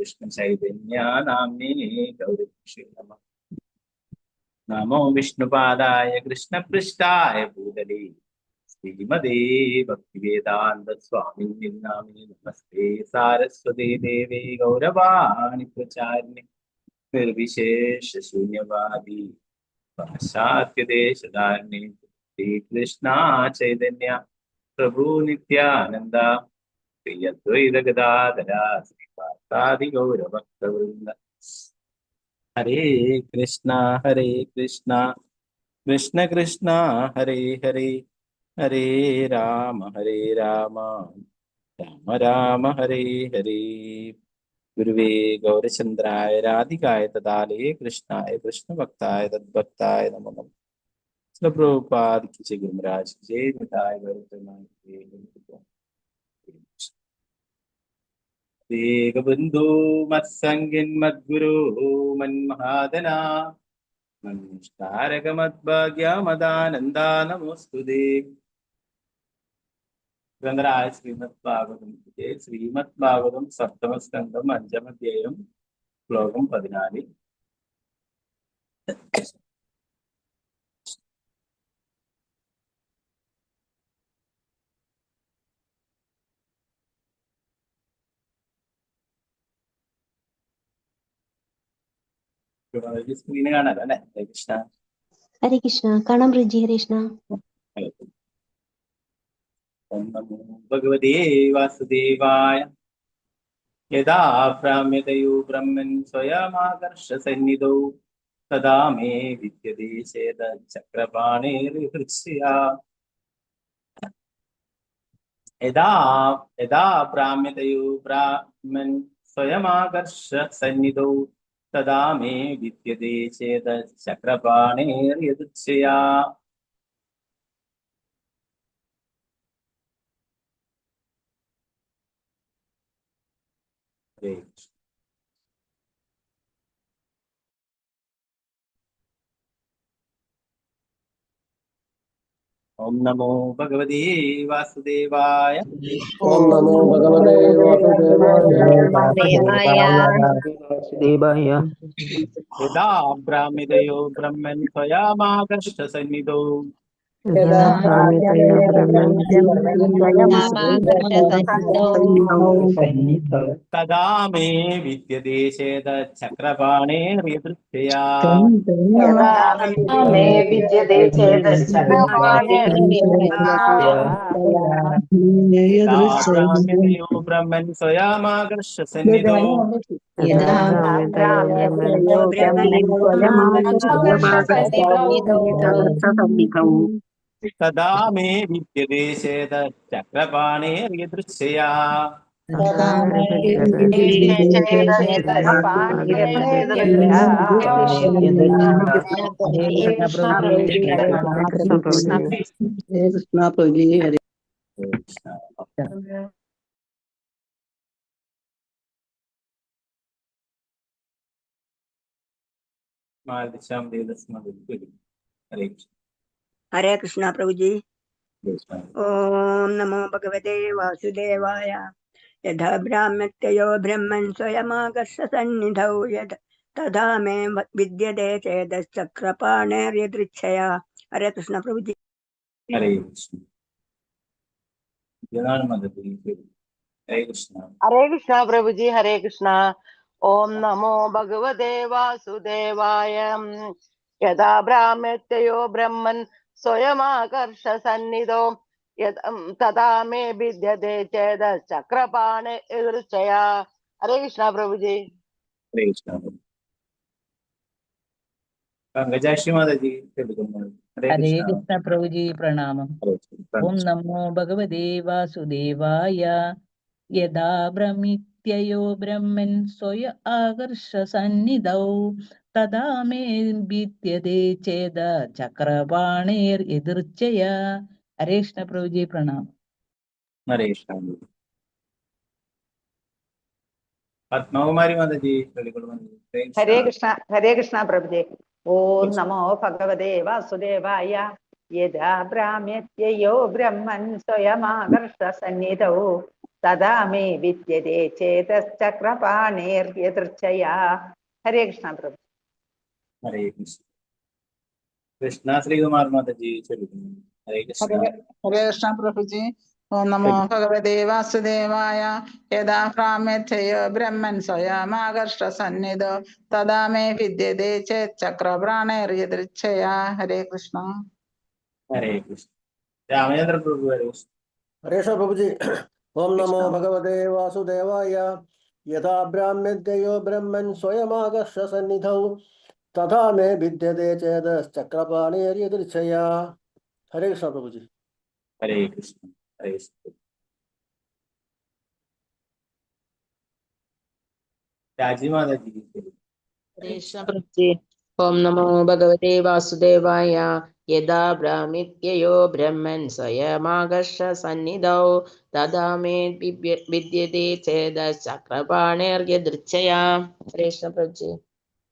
कृष्ण चैतन्य नाम्ने गौरक्षे नमः। नमो विष्णुपादाय कृष्णपृष्ठाय भूतले श्रीमदे भक्तिवेदांत स्वामिने नामिने नमस्ते सारस्वती देवे गौरवाणी प्रचारिणे निर्विशेष शून्यवादी पाश्चात्य देशधारिणे श्री कृष्णा चैतन्य प्रभु नित्यानंद श्री अद्वैत गदाधरा श्रीवासादि गौरभक्तवृंद। हरे कृष्णा कृष्ण कृष्णा हरे हरे, हरे राम राम राम हरे हरे। गुरुवे गौरचंद्राय राधिकाय तदालये कृष्णाय कृष्ण भक्ताय तद्भक्ताय नमो नमः। श्रील प्रभुपाद की जय, गुरु महाराज की जय, निताय गौर प्रेमानंद जय। वेग बंधु मत संगिन मत गुरु मन्महादना मन्निष्ठारक मद्भाग्य मदानंदा नमोस्तुते। ഗ്രന്ഥരായ ശ്രീമദ് ഭാഗവതം ശ്രീമദ് ഭാഗവതം സപ്തമസ്കന്ധം അഞ്ചമധ്യായം ശ്ലോകം 14. സ്ക്രീന് കാണാലോ അല്ലെ? ഹരേ കൃഷ്ണ. ഹരേ കൃഷ്ണ. കാണാം പ്രഭുജി. ഹരേ കൃഷ്ണ. ഓം നമോ ഭഗവതേ വാസുദേവായ. യഥാ ഭ്രാമ്യതയോ ബ്രഹ്മൻ സ്വയമാകർഷ സന്നിധൗ തദാ മേ വിദ്യതേ ചേതചക്രപാണേർഹൃത്സ്യാ. യഥാ ഭ്രാമ്യതയോ ബ്രാഹ്മൻ സ്വയമാകർഷ സന്നിധൗ തദാ മേ വിദ്യതേ ചേതചക്രപാണേർഹൃത്സ്യാ. ओम नमो भगवते वासुदेवाय. ओम नमो भगवते वासुदेवाय। यदा ब्राह्मिदयो ब्रह्मन् स्वयमाकर्ष्य सन्निधौ तदा मे विद्यते चेदचक्रपाणेर्यदृच्छया. ब्राह्मणयो ब्रह्मन् स्वयमाकर्ष्य सन्निधौ तदा मे विद्यते चेदचक्रपाणेर्यदृच्छया. हरे कृष्णा प्रभु जी। ओम नमो भगवते वासुदेवाय। यथा ब्राह्मण्यो ब्रह्मन् स्वयमाकर्ष सन्निधौ यद तथा मे विद्यते चेदचक्रपाणेर्यदृच्छया. हरे कृष्णा प्रभु जी। हरे कृष्ण. हरे कृष्णा प्रभु जी। हरे कृष्णा. ओम नमो भगवते वासुदेवाय. यदा ब्राह्मण्यो ब्रह्मन् स्वयमाकर्ष सन्निधौ तदा मे विद्यते चेदचक्रपाणेर्यदृच्छया. हरे कृष्णा प्रभु जी. हरे कृष्ण. गजाश्री माता जी. हरे कृष्ण प्रभु जी. प्रणामम. ओम नमो भगवते वासुदेवाय. यदा ब्रह्मित्ययो ब्रह्मन् स्वय आकर्ष सन्निधौ तदा मे विद्यते चेदचक्रपाणेर्यदृच्छया. हरे कृष्ण प्रभु जी. प्रणाम. हरे कृष्ण. पद्मकुमारी माता जी. हरे कृष्ण प्रभु जी. ओम नमो भगवते वासुदेवाय. यदा ब्राह्म्यत्ययो ब्रह्मन् स्वयमाकर्ष सन्निधौ തഥാ മേ വിദ്യതേ ചേതശ്ചക്രപാണേർയദൃച്ഛയാ. ഹരേ കൃഷ്ണ പ്രഭു. ഹരേ കൃഷ്ണ. കൃഷ്ണ ശ്രീകുമാർ മാതാജി ചൊല്ലുന്നു. ഹരേ കൃഷ്ണ. ഹരേ കൃഷ്ണ പ്രഭുജി. ഓം നമോ ഭഗവതേ വാസുദേവായ. യഥാ പ്രാമ്യഥയോ ബ്രഹ്മൻ സ്വയമാകർഷ സന്നിധോ തഥാ മേ വിദ്യതേ ചേത് ചക്രപ്രാണേർയദൃച്ഛയാ. ഹരേ കൃഷ്ണ. ഹരേ കൃഷ്ണ. രാമചന്ദ്ര പ്രഭു. ഹരേ കൃഷ്ണ. हरे कृष्ण प्रभु जी। ओम नमो भगवते वासुदेवाय। यथा ब्राह्म्यद्वयो ब्रह्मन् स्वयमागर्ष सन्निधौ तथा मे विद्यते चेदश्चक्रपाणेर्यदृच्छया. हरे कृष्ण प्रभु जी। ഹരേ കൃഷ്ണ. ഹരേ കൃഷ്ണ. രാജി മാതാജി ചൊല്ലുന്നു. ഹരേ കൃഷ്ണ പ്രഭുജി. ഓം നമോ ഭഗവതേ വാസുദേവായ. യഥാ ഭ്രാമിത്യയോ ബ്രഹ്മൻ സ്വയമാകർഷ സന്നിധൗ തഥാ മേ വിദ്യതേ ചേതശ്ചക്രപാണേർയദൃച്ഛയാ. ഹരേ കൃഷ്ണ പ്രഭുജി.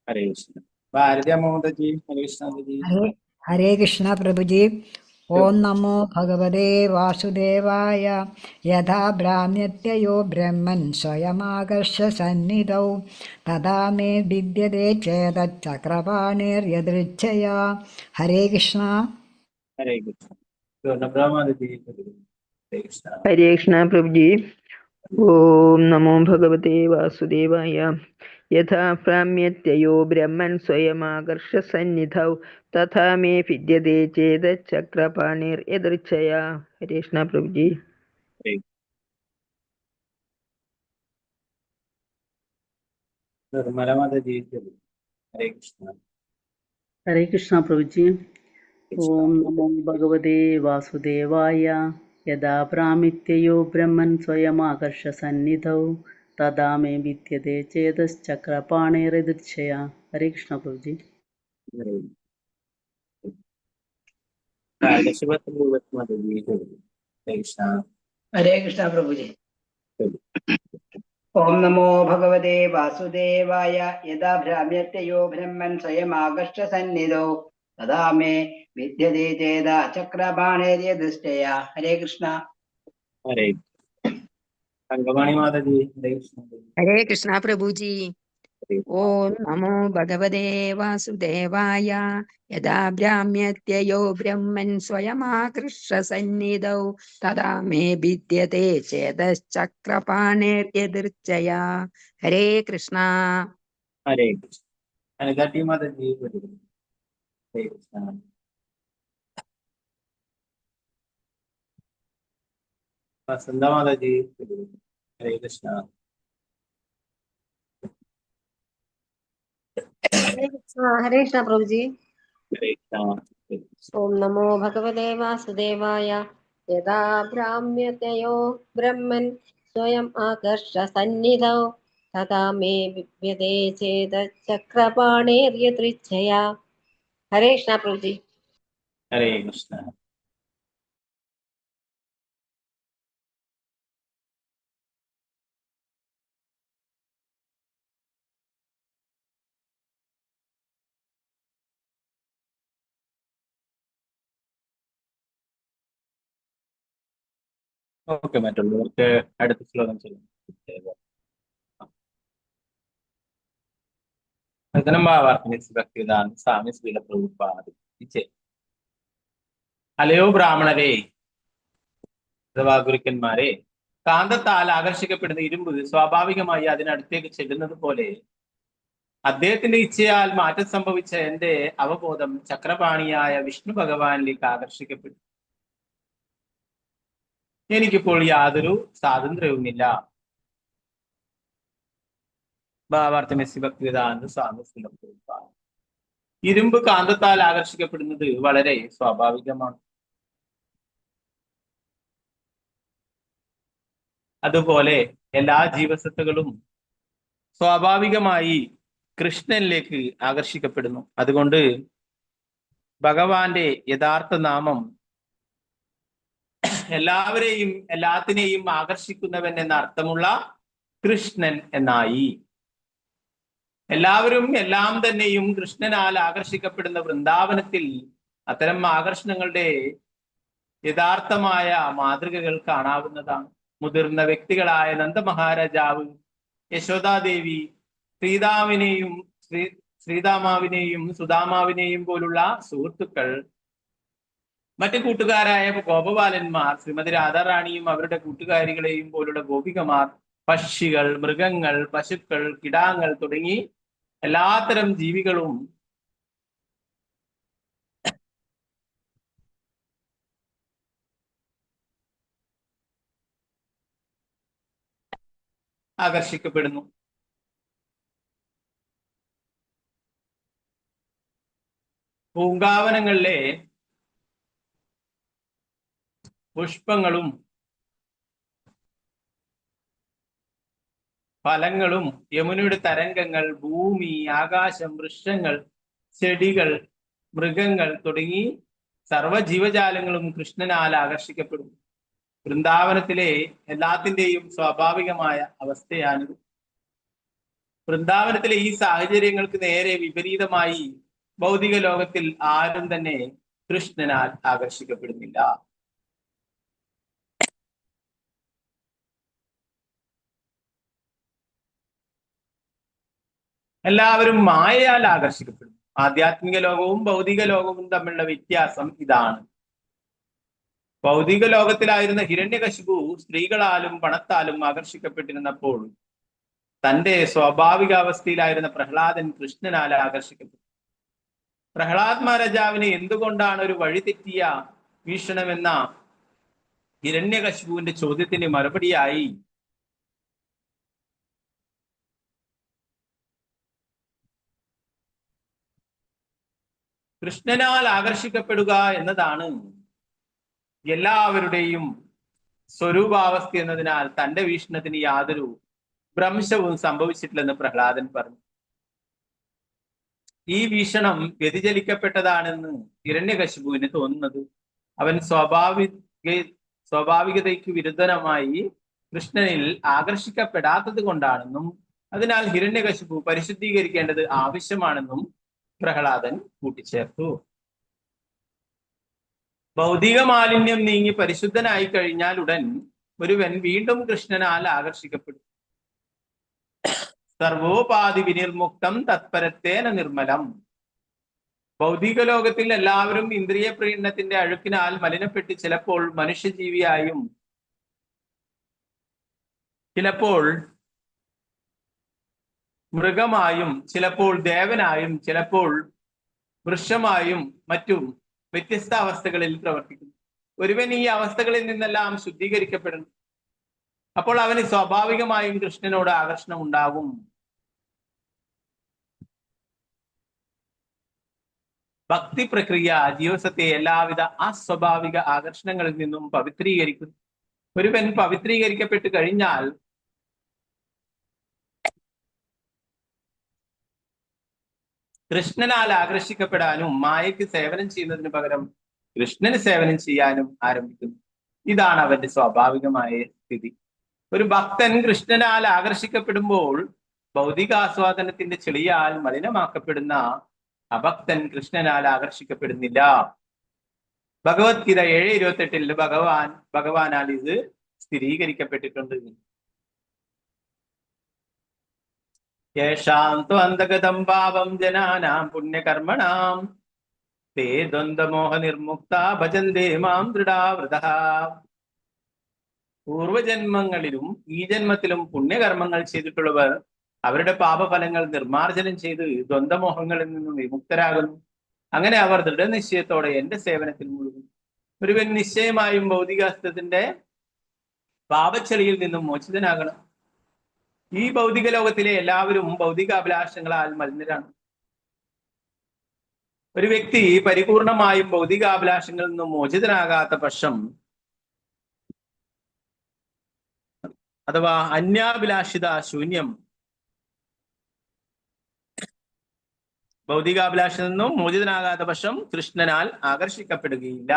ഹരേ കൃഷ്ണ. ഭാരതി മാതാജി. ഹരേ കൃഷ്ണ മാതാജി. ഹരേ കൃഷ്ണ പ്രഭുജി. ഓം നമോ ഭഗവതേ വാസുദേവായ. യഥാ ഭ്രാമ്യത്യയോ ബ്രഹ്മൻ സ്വയമാകർഷ സന്നിധൗ തഥാ മേ വിദ്യതേ ചേതശ്ചക്രപാണേർയദൃച്ഛയാ. ഹരേ കൃഷ്ണ. ഹരേ കൃഷ്ണ. മാതാജി ചൊല്ലുന്നു. ഹരേ കൃഷ്ണ. ഹരേ കൃഷ്ണ പ്രഭുജി. ഓം നമോ ഭഗവതേ വാസുദേവായ. യഥാ പ്രാമ്യത്യയോ ബ്രഹ്മൻ സ്വയമാകർഷ സന്നിധൗ തഥാ മേ വിദ്യതേ ചേതശ്ചക്രപാണേർയദൃച്ഛയാ. ഹരേ കൃഷ്ണ പ്രഭുജി. നിർമ്മല മാതാജി ചൊല്ലുന്നു. ഹരേ കൃഷ്ണ. ഹരേ കൃഷ്ണ പ്രഭുജി. ഓം നമോ ഭഗവതേ വാസുദേവായ. യഥാ പ്രാമിത്യയോ ബ്രഹ്മൻ സ്വയമാകർഷ സന്നിധൗ തഥാ മേ വിദ്യതേ ചേതശ്ചക്രപാണേർയദൃച്ഛയാ. ഹരേ കൃഷ്ണ പ്രഭുജി. മാതാജി ചൊല്ലുന്നു. ഹരേ കൃഷ്ണ. ഹരേ കൃഷ്ണ പ്രഭുജി. ഓം നമോ ഭഗവതേ വാസുദേവായ. യഥാ ഭ്രാമ്യത്യയോ ബ്രഹ്മൻ സ്വയമാകർഷ സന്നിധോ തഥാ മേ വിദ്യതേ ചേതശ്ചക്രപാണേർയദൃച്ഛയാ. ഹരേ കൃഷ്ണ. ഹരേ തങ്കമണി മാതാജി. ഹരേ കൃഷ്ണ. ഹരേ കൃഷ്ണ പ്രഭുജി. ഓം നമോ ഭഗവതേ വാസുദേവായ. യഥാ ഭ്രാമ്യത്യയോ ബ്രഹ്മൻ സ്വയമാകർഷ സന്നിധൗ തഥാ മേ വിദ്യതേ ചേതശ്ചക്രപാണേർയദൃച്ഛയാ. ഹരേ കൃഷ്ണ. ഹരേ കൃഷ്ണ. അനിതാ മാതാജി ചൊല്ലുന്നു. ഹരേ കൃഷ്ണ. വസന്ത മാതാജി ചൊല്ലുന്നു. ഹരേ കൃഷ്ണ. ഹരേ കൃഷ്ണ പ്രഭുജി. ഹരേ കൃഷ്ണ. ഓം നമോ ഭഗവതേ വാസുദേവായ. യഥാ ഭ്രാമ്യതയോ ബ്രഹ്മൻ സ്വയം ആകർഷ സന്നിധൗ തഥാ മേ വിദ്യതേ ചേതശ്ചക്രപാണേർയദൃച്ഛയാ. ഹരേ കൃഷ്ണ പ്രഭുജി. ഹരേ കൃഷ്ണ. ഓക്കെ, മറ്റുള്ളവർക്ക് അടുത്ത ശ്ലോകം ചെയ്യും. ഭക്തിദാന സ്വാമി ശ്രീല പ്രഭുപാദി. അലയോ ബ്രാഹ്മണരെ അഥവാ ഗുരുക്കന്മാരെ, കാന്തത്താൽ ആകർഷിക്കപ്പെടുന്ന ഇരുമ്പ് സ്വാഭാവികമായി അതിനടുത്തേക്ക് ചെല്ലുന്നത് പോലെ അദ്ദേഹത്തിന്റെ ഇച്ഛയാൽ മാറ്റം സംഭവിച്ച എന്റെ അവബോധം ചക്രപാണിയായ വിഷ്ണു ഭഗവാനിലേക്ക് ആകർഷിക്കപ്പെട്ടു. എനിക്കിപ്പോൾ യാതൊരു സ്വാതന്ത്ര്യവുമില്ല. ഇരുമ്പ് കാന്തത്താൽ ആകർഷിക്കപ്പെടുന്നത് വളരെ സ്വാഭാവികമാണ്. അതുപോലെ എല്ലാ ജീവസത്തുകളും സ്വാഭാവികമായി കൃഷ്ണനിലേക്ക് ആകർഷിക്കപ്പെടുന്നു. അതുകൊണ്ട് ഭഗവാന്റെ യഥാർത്ഥ നാമം എല്ലാവരെയും എല്ലാത്തിനെയും ആകർഷിക്കുന്നവൻ എന്ന അർത്ഥമുള്ള കൃഷ്ണൻ എന്നായി. എല്ലാവരും എല്ലാം തന്നെയും കൃഷ്ണനാൽ ആകർഷിക്കപ്പെടുന്ന വൃന്ദാവനത്തിൽ അത്തരം ആകർഷണങ്ങളുടെ യഥാർത്ഥമായ മാതൃകകൾ കാണാവുന്നതാണ്. മുതിർന്ന വ്യക്തികളായ നന്ദമഹാരാജാവ്, യശോദാദേവി, ശ്രീതാമാവിനെയും സുദാമാവിനെയും പോലുള്ള സുഹൃത്തുക്കൾ, മറ്റു കൂട്ടുകാരായ ഗോപബാലന്മാർ, ശ്രീമതി രാധാറാണിയും അവരുടെ കൂട്ടുകാരികളെയും പോലുള്ള ഗോപികമാർ, പക്ഷികൾ, മൃഗങ്ങൾ, പശുക്കൾ, കിടാങ്ങൾ തുടങ്ങി എല്ലാത്തരം ജീവികളും ആകർഷിക്കപ്പെടുന്നു. പൂങ്കാവനങ്ങളിലെ പുഷ്പങ്ങളും ഫലങ്ങളും, യമുനയുടെ തരംഗങ്ങൾ, ഭൂമി, ആകാശം, വൃക്ഷങ്ങൾ, ചെടികൾ, മൃഗങ്ങൾ തുടങ്ങി സർവ്വജീവജാലങ്ങളും കൃഷ്ണനാൽ ആകർഷിക്കപ്പെടുന്നു. വൃന്ദാവനത്തിലെ എല്ലാത്തിൻ്റെയും സ്വാഭാവികമായ അവസ്ഥയാണിത്. വൃന്ദാവനത്തിലെ ഈ സാഹചര്യങ്ങൾക്ക് നേരെ വിപരീതമായി ഭൗതിക ലോകത്തിൽ ആരും തന്നെ കൃഷ്ണനാൽ ആകർഷിക്കപ്പെടുന്നില്ല. എല്ലാവരും മായയാൽ ആകർഷിക്കപ്പെടുന്നു. ആധ്യാത്മിക ലോകവും ഭൗതിക ലോകവും തമ്മിലുള്ള വ്യത്യാസം ഇതാണ്. ഭൗതിക ലോകത്തിലായിരുന്ന ഹിരണ്യകശിപു സ്ത്രീകളാലും പണത്താലും ആകർഷിക്കപ്പെട്ടിരുന്നപ്പോൾ തന്റെ സ്വാഭാവിക അവസ്ഥയിലായിരുന്ന പ്രഹ്ലാദൻ കൃഷ്ണനാൽ ആകർഷിക്കപ്പെട്ടു. പ്രഹ്ലാദ് മഹാരാജാവിനെ എന്തുകൊണ്ടാണ് ഒരു വഴിതെറ്റിയ വീക്ഷണമെന്ന ഹിരണ്യകശിപുവിന്റെ ചോദ്യത്തിന് മറുപടിയായി കൃഷ്ണനാൽ ആകർഷിക്കപ്പെടുക എന്നതാണ് എല്ലാവരുടെയും സ്വരൂപാവസ്ഥ എന്നതിനാൽ തന്റെ വീക്ഷണത്തിന് യാതൊരു ഭ്രംശവും സംഭവിച്ചിട്ടില്ലെന്ന് പ്രഹ്ലാദൻ പറഞ്ഞു. ഈ വീക്ഷണം വ്യതിചലിക്കപ്പെട്ടതാണെന്ന് ഹിരണ്യകശിപുവിന് തോന്നുന്നത് അവൻ സ്വാഭാവികതയ്ക്ക് വിരുദ്ധമായി കൃഷ്ണനിൽ ആകർഷിക്കപ്പെടാത്തത് കൊണ്ടാണെന്നും അതിനാൽ ഹിരണ്യകശിപു പരിശുദ്ധീകരിക്കേണ്ടത് ആവശ്യമാണെന്നും പ്രഹ്ലാദൻ കൂട്ടിച്ചേർത്തു. ഭൗതിക മാലിന്യം നീങ്ങി പരിശുദ്ധനായി കഴിഞ്ഞാൽ ഉടൻ ഒരുവൻ വീണ്ടും കൃഷ്ണനാൽ ആകർഷിക്കപ്പെടും. സർവോപാധി വിനിർമുക്തം തത്പരത്തേന നിർമ്മലം. ഭൗതിക ലോകത്തിൽ എല്ലാവരും ഇന്ദ്രിയ പ്രീണനത്തിന്റെ അഴുക്കിനാൽ മലിനപ്പെട്ട് ചിലപ്പോൾ മനുഷ്യജീവിയായും ചിലപ്പോൾ മൃഗമായും ചിലപ്പോൾ ദേവനായും ചിലപ്പോൾ വൃക്ഷമായും മറ്റും വ്യത്യസ്ത അവസ്ഥകളിൽ പ്രവർത്തിക്കുന്നു. ഒരുവൻ ഈ അവസ്ഥകളിൽ നിന്നെല്ലാം ശുദ്ധീകരിക്കപ്പെടുന്നു. അപ്പോൾ അവന് സ്വാഭാവികമായും കൃഷ്ണനോട് ആകർഷണം ഉണ്ടാകും. ഭക്തി പ്രക്രിയ ജീവിതത്തെ എല്ലാവിധ അസ്വാഭാവിക ആകർഷണങ്ങളിൽ നിന്നും പവിത്രീകരിക്കുന്നു. ഒരുവൻ പവിത്രീകരിക്കപ്പെട്ട് കഴിഞ്ഞാൽ കൃഷ്ണനാൽ ആകർഷിക്കപ്പെടാനും മായയ്ക്ക് സേവനം ചെയ്യുന്നതിന് പകരം കൃഷ്ണന് സേവനം ചെയ്യാനും ആരംഭിക്കുന്നു. ഇതാണ് അവന്റെ സ്വാഭാവികമായ സ്ഥിതി. ഒരു ഭക്തൻ കൃഷ്ണനാൽ ആകർഷിക്കപ്പെടുമ്പോൾ ഭൗതികാസ്വാദനത്തിന്റെ ചെളിയാൽ മലിനമാക്കപ്പെടുന്ന അഭക്തൻ കൃഷ്ണനാൽ ആകർഷിക്കപ്പെടുന്നില്ല. ഭഗവത്ഗീത 7:28 ഭഗവാനാൽ ഇത് സ്ഥിരീകരിക്കപ്പെട്ടിട്ടുണ്ട്. യേഷാം ത്വന്തഗതം പാപം ജനാനാം പുണ്യകർമ്മണാം തേ ദ്വന്ദ്വമോഹ നിർമുക്ത ഭജന്തേ മാം ദൃഢാവൃതഃ. പൂർവജന്മങ്ങളിലും ഈ ജന്മത്തിലും പുണ്യകർമ്മങ്ങൾ ചെയ്തിട്ടുള്ളവർ അവരുടെ പാപഫലങ്ങൾ നിർമാർജനം ചെയ്ത് ദ്വന്ദ്വമോഹങ്ങളിൽ നിന്നും വിമുക്തരാകുന്നു. അങ്ങനെ അവർ ദൃഢനിശ്ചയത്തോടെ എന്റെ സേവനത്തിൽ മുഴുകും. ഒരുവൻ നിശ്ചയമായും ഭൗതികാസ്ത്രത്തിന്റെ പാപച്ചെളിയിൽ നിന്നും മോചിതനാകണം. ഈ ഭൗതിക ലോകത്തിലെ എല്ലാവരും ഭൗതികാഭിലാഷങ്ങളാൽ മലിനരാണ്. ഒരു വ്യക്തി പരിപൂർണമായും ഭൗതികാഭിലാഷങ്ങളിൽ നിന്നും മോചിതനാകാത്ത പക്ഷം അഥവാ അന്യാഭിലാഷിത ശൂന്യം, ഭൗതികാഭിലാഷത്തിൽ നിന്നും മോചിതനാകാത്ത പക്ഷം കൃഷ്ണനാൽ ആകർഷിക്കപ്പെടുകയില്ല.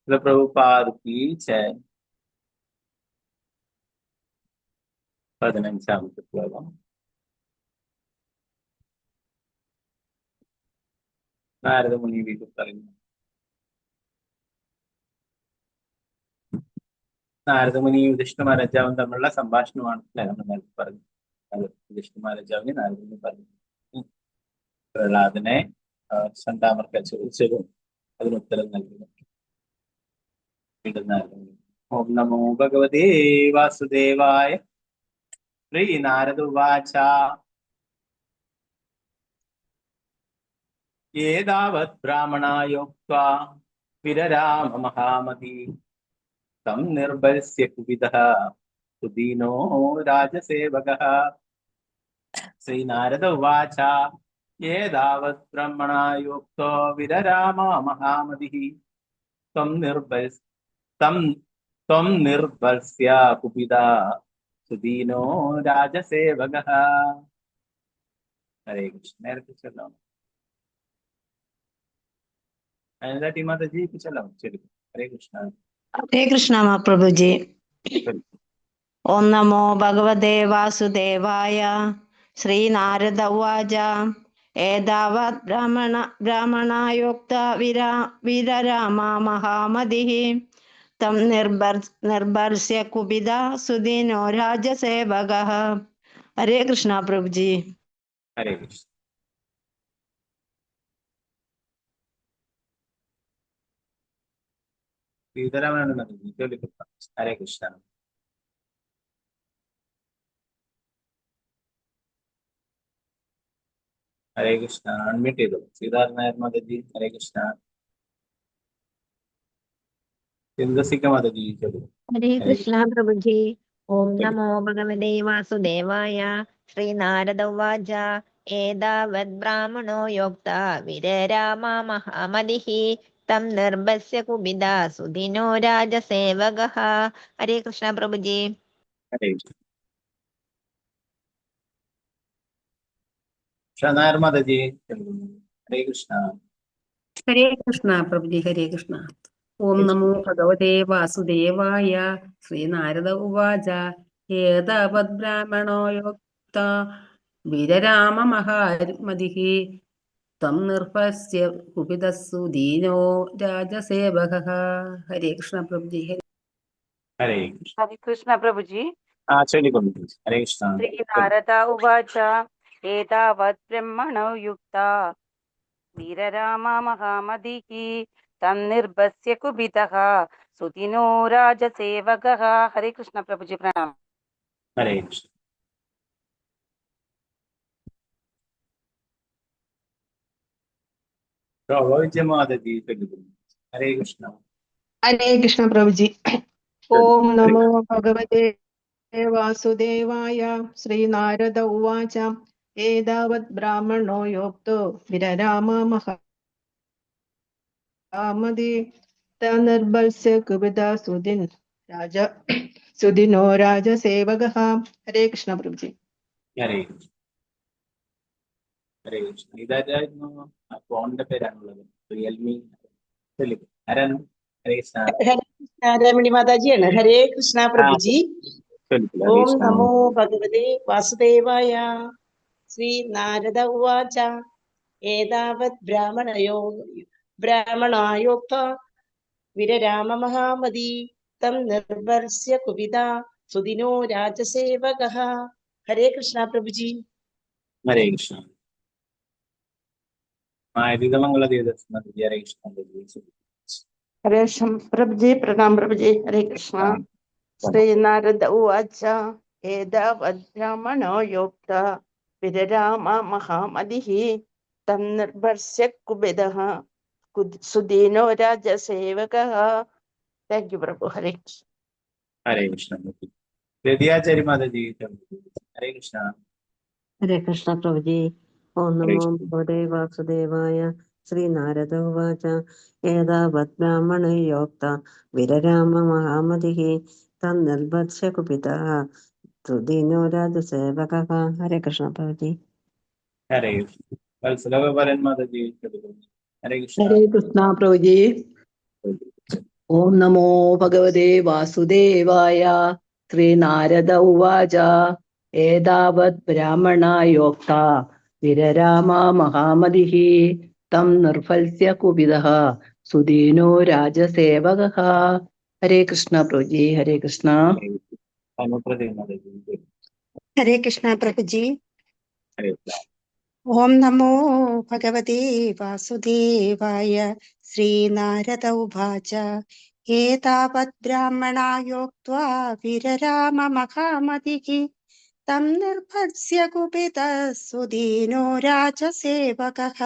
പ്രഭുപാദ് കീ ജയ്. 15ാമത്തെ ശ്ലോകം. നാരദമുനി വീണ്ടും പറയുന്നു: നാരദമുനി യുധിഷ്ഠിര മഹാരാജാവും തമ്മിലുള്ള സംഭാഷണമാണ് അല്ലെ നമ്മൾ നേരത്തെ പറഞ്ഞു. അത് യുധിഷ്ഠിര മഹാരാജാവിന് നാരദമുനി പറഞ്ഞു പ്രഹ്ലാദനെ സണ്ടാമർക്ക ചോദിച്ചതും അതിന് ഉത്തരം നൽകുന്നു. ഓം നമോ ഭഗവതേ വാസുദേവായ. ശ്രീനാരദ ഉവാച ഏതാവത് ബ്രാഹ്മണായോക്ത്വാ വിരരാമ മഹാമതി തം നിർഭരസ്യ കുപിതഃ സുദീനോ രാജസേവകഃ. ശ്രീനാരദ ഉവാച ഏതാവത് ബ്രഹ്മണായോക്തോ വിരരാമ മഹാമതിഃ ത്വം നിർഭരസ്യ കുപിതഃ സുദീനോ രാജസേവകഃ. ഹരേ കൃഷ്ണ. നേരത്തെ ചൊല്ലാം. അനിതാ മാതാജി ചൊല്ലാം. ശരി. ഹരേ കൃഷ്ണ. ഹരേ കൃഷ്ണ മഹാപ്രഭുജി. ഓം നമോ ഭഗവതേ വാസുദേവായ. ശ്രീനാരദ ഉവാച ഏതാവത് ബ്രാഹ്മണായോക്ത വിരരാമ മഹാമതിഃ തം നിർഭർസ്യ കുപിത സുദീനോ രാജസേവകഃ. ഹരേ കൃഷ്ണ പ്രഭുജി. ഹരേ കൃഷ്ണ. ഹരേ കൃഷ്ണ. ഹരേ കൃഷ്ണ. അൺമ്യൂട്ട് ചെയ്തു. സീതാരാമ നായർ മാതാജി. ഹരേ കൃഷ്ണ. സിന്ധസിക മാതാജി. ഹരേ കൃഷ്ണ പ്രഭുജി. ഓം നമോ ഭഗവതേ വാസുദേവായ. ശ്രീനാരദ ഉവാച ഏതാവത് ബ്രാഹ്മണോ യോക്ത വിരരാമ മഹാമതിഃ തം നിർഭസ്യ കുപിത സുദിനോ രാജസേവകഃ. ഹരേ കൃഷ്ണ പ്രഭുജി. ഹരേ കൃഷ്ണ. നായർ മാതാജി. ഹരേ കൃഷ്ണ. ഹരേ കൃഷ്ണ പ്രഭുജി. ഹരേ കൃഷ്ണ. ഓം നമോ ഭഗവതേ വാസുദേവായ. ശ്രീനാരദ ഉവാച ഏതാവത് ബ്രാഹ്മണോ യോക്ത വിരരാമ മഹാമതിഃ തം നിർഭസ്യ കുപിതഃ സുദീനോ രാജസേവകഃ. ഹരേ കൃഷ്ണ പ്രഭുജി. ഹരേ ഹരേ കൃഷ്ണ പ്രഭുജി. ചൊല്ലിക്കൊണ്ടു. ഹരേ കൃഷ്ണ. ശ്രീനാരദ ഉവാച ഏതാവത് ബ്രഹ്മണോ യുക്ത വീരരാമ മഹാമതിഃ തം നിർഭസ്യ കുപിതഃ സുദിനോ രാജസേവകഃ. ഹരേ കൃഷ്ണ പ്രഭുജി. പ്രണാമം. ഹരേ കൃഷ്ണ. മാതാജി. ഹരേ കൃഷ്ണ. ഹരേ കൃഷ്ണ പ്രഭുജി. ഓം നമോ ഭഗവതേ വാസുദേവായ. ശ്രീനാരദ ഉവാച ഏതാവത് ബ്രാഹ്മണോ യോക്തോ വിരരാമ മഹാമതി നിർഭസ്യ കുപിത സുദിനോ രാജസേവകഃ. ഹരേ കൃഷ്ണ പ്രഭുജി. ഹരേ കൃഷ്ണ. ഹരേ കൃഷ്ണ. ഇതായിരുന്നു ഫോണിന്റെ പേരാണുള്ളത്. റിയൽമി. ആരാണ്? ഹരേ കൃഷ്ണ. രമണി മാതാജിയാണ്. ഹരേ കൃഷ്ണ പ്രഭുജി. ഓം നമോ ഭഗവതേ വാസുദേവായ. ശ്രീ നാരദ ഉവാച ഏതാവത് ബ്രാഹ്മണായോക്ത വിരരാമ മഹാമതി തം നിർഭർസ്യ കുപിത സുദിനോ രാജസേവകഃ. ഹരേ കൃഷ്ണ പ്രഭുജി. ഹരേ കൃഷ്ണ. ഹരേ കൃഷ്ണ. ഹരേ പ്രഭുജി. പ്രണാം പ്രഭുജി. ഹരേ കൃഷ്ണ. ശ്രീനാരദ ഉവാച ഏതാവത് ബ്രാഹ്മണോ യോക്ത വിരരാമ മഹാമതിഃ തം നിർഭർസ്യ കുപിതഃ സുദീനോ രാജസേവകഃ. താങ്ക് യു പ്രഭു. ഹരേ കൃഷ്ണ. ഹരേ കൃഷ്ണ. രതിയാചാര്യ മാതാജി. ഹരേ കൃഷ്ണ. ഹരേ കൃഷ്ണ പ്രഭുജി. ഓം നമോ ഭഗവതേ വാസുദേവായ. ശ്രീനാരദ ഉവാച ഏതാവത് ബ്രാഹ്മണോ യോക്ത വിരരാമ മഹാമതിഃ തം നിർഭസ്യ കുപിതഃ സുദീനോ രാജസേവകഃ. ഹരേ കൃഷ്ണ പ്രഭുജി. ഹരേ കൃഷ്ണ. വത്സലഗോപാലൻ മാതാജി. ഹരേ കൃഷ്ണ. ഹരേ കൃഷ്ണ പ്രഭുജി. ഓം നമോ ഭഗവതേ വാസുദേവായ. ശ്രീനാരദ ഉവാച ഏതാവത് ബ്രാഹ്മണായോക്ത വിരരാമ മഹാമതിഃ തം നിർഭസ്യ കുപിതഃ സുദീനോ രാജസേവകഃ. ഹരേ കൃഷ്ണ പ്രഭുജി. ഹരേ കൃഷ്ണ. ഹരേ കൃഷ്ണ പ്രഭുജി. ഹരേ ഓം നമോ ഭഗവതേ വാസുദേവായ. ശ്രീനാരദ ഉവാച ഏതാവത് ബ്രാഹ്മണായോക്ത്വാ വിരരാമ മഹാമതിഃ തം നിർഭർസ്യ കുപിതഃ സുദീനോ രാജസേവകഃ.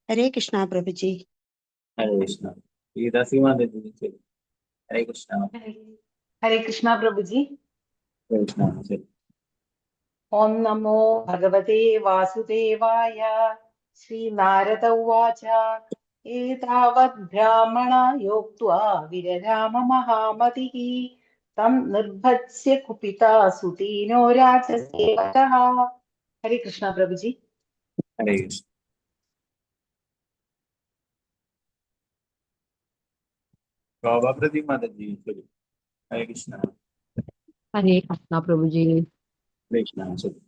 ഹരേ കൃഷ്ണ പ്രഭുജി. ഹരേ കൃഷ്ണ. ഗീതാസി മാതാജി. ഹരേ കൃഷ്ണ. ഹരേ കൃഷ്ണ പ്രഭുജി. ഹരേ കൃഷ്ണ. ശരി. ഓം നമോ ഭഗവതേ വാസുദേവായ. ശ്രീനാരദ ഉവാച ഏതാവത് ബ്രാഹ്മണായോക്ത്വാ വിരരാമ മഹാമതിഃ തം നിർഭത്സ്യ കുപിതാ സുദീനോ രാജസേവകഃ. ഹരേ കൃഷ്ണ പ്രഭുജി. ഹരേ കൃഷ്ണ. ഗോപാപ്രതി മാതാജി. ശരി. ഹരേ കൃഷ്ണ. ഹരേ കൃഷ്ണ പ്രഭുജി. ഹരേ കൃഷ്ണ. ശരി.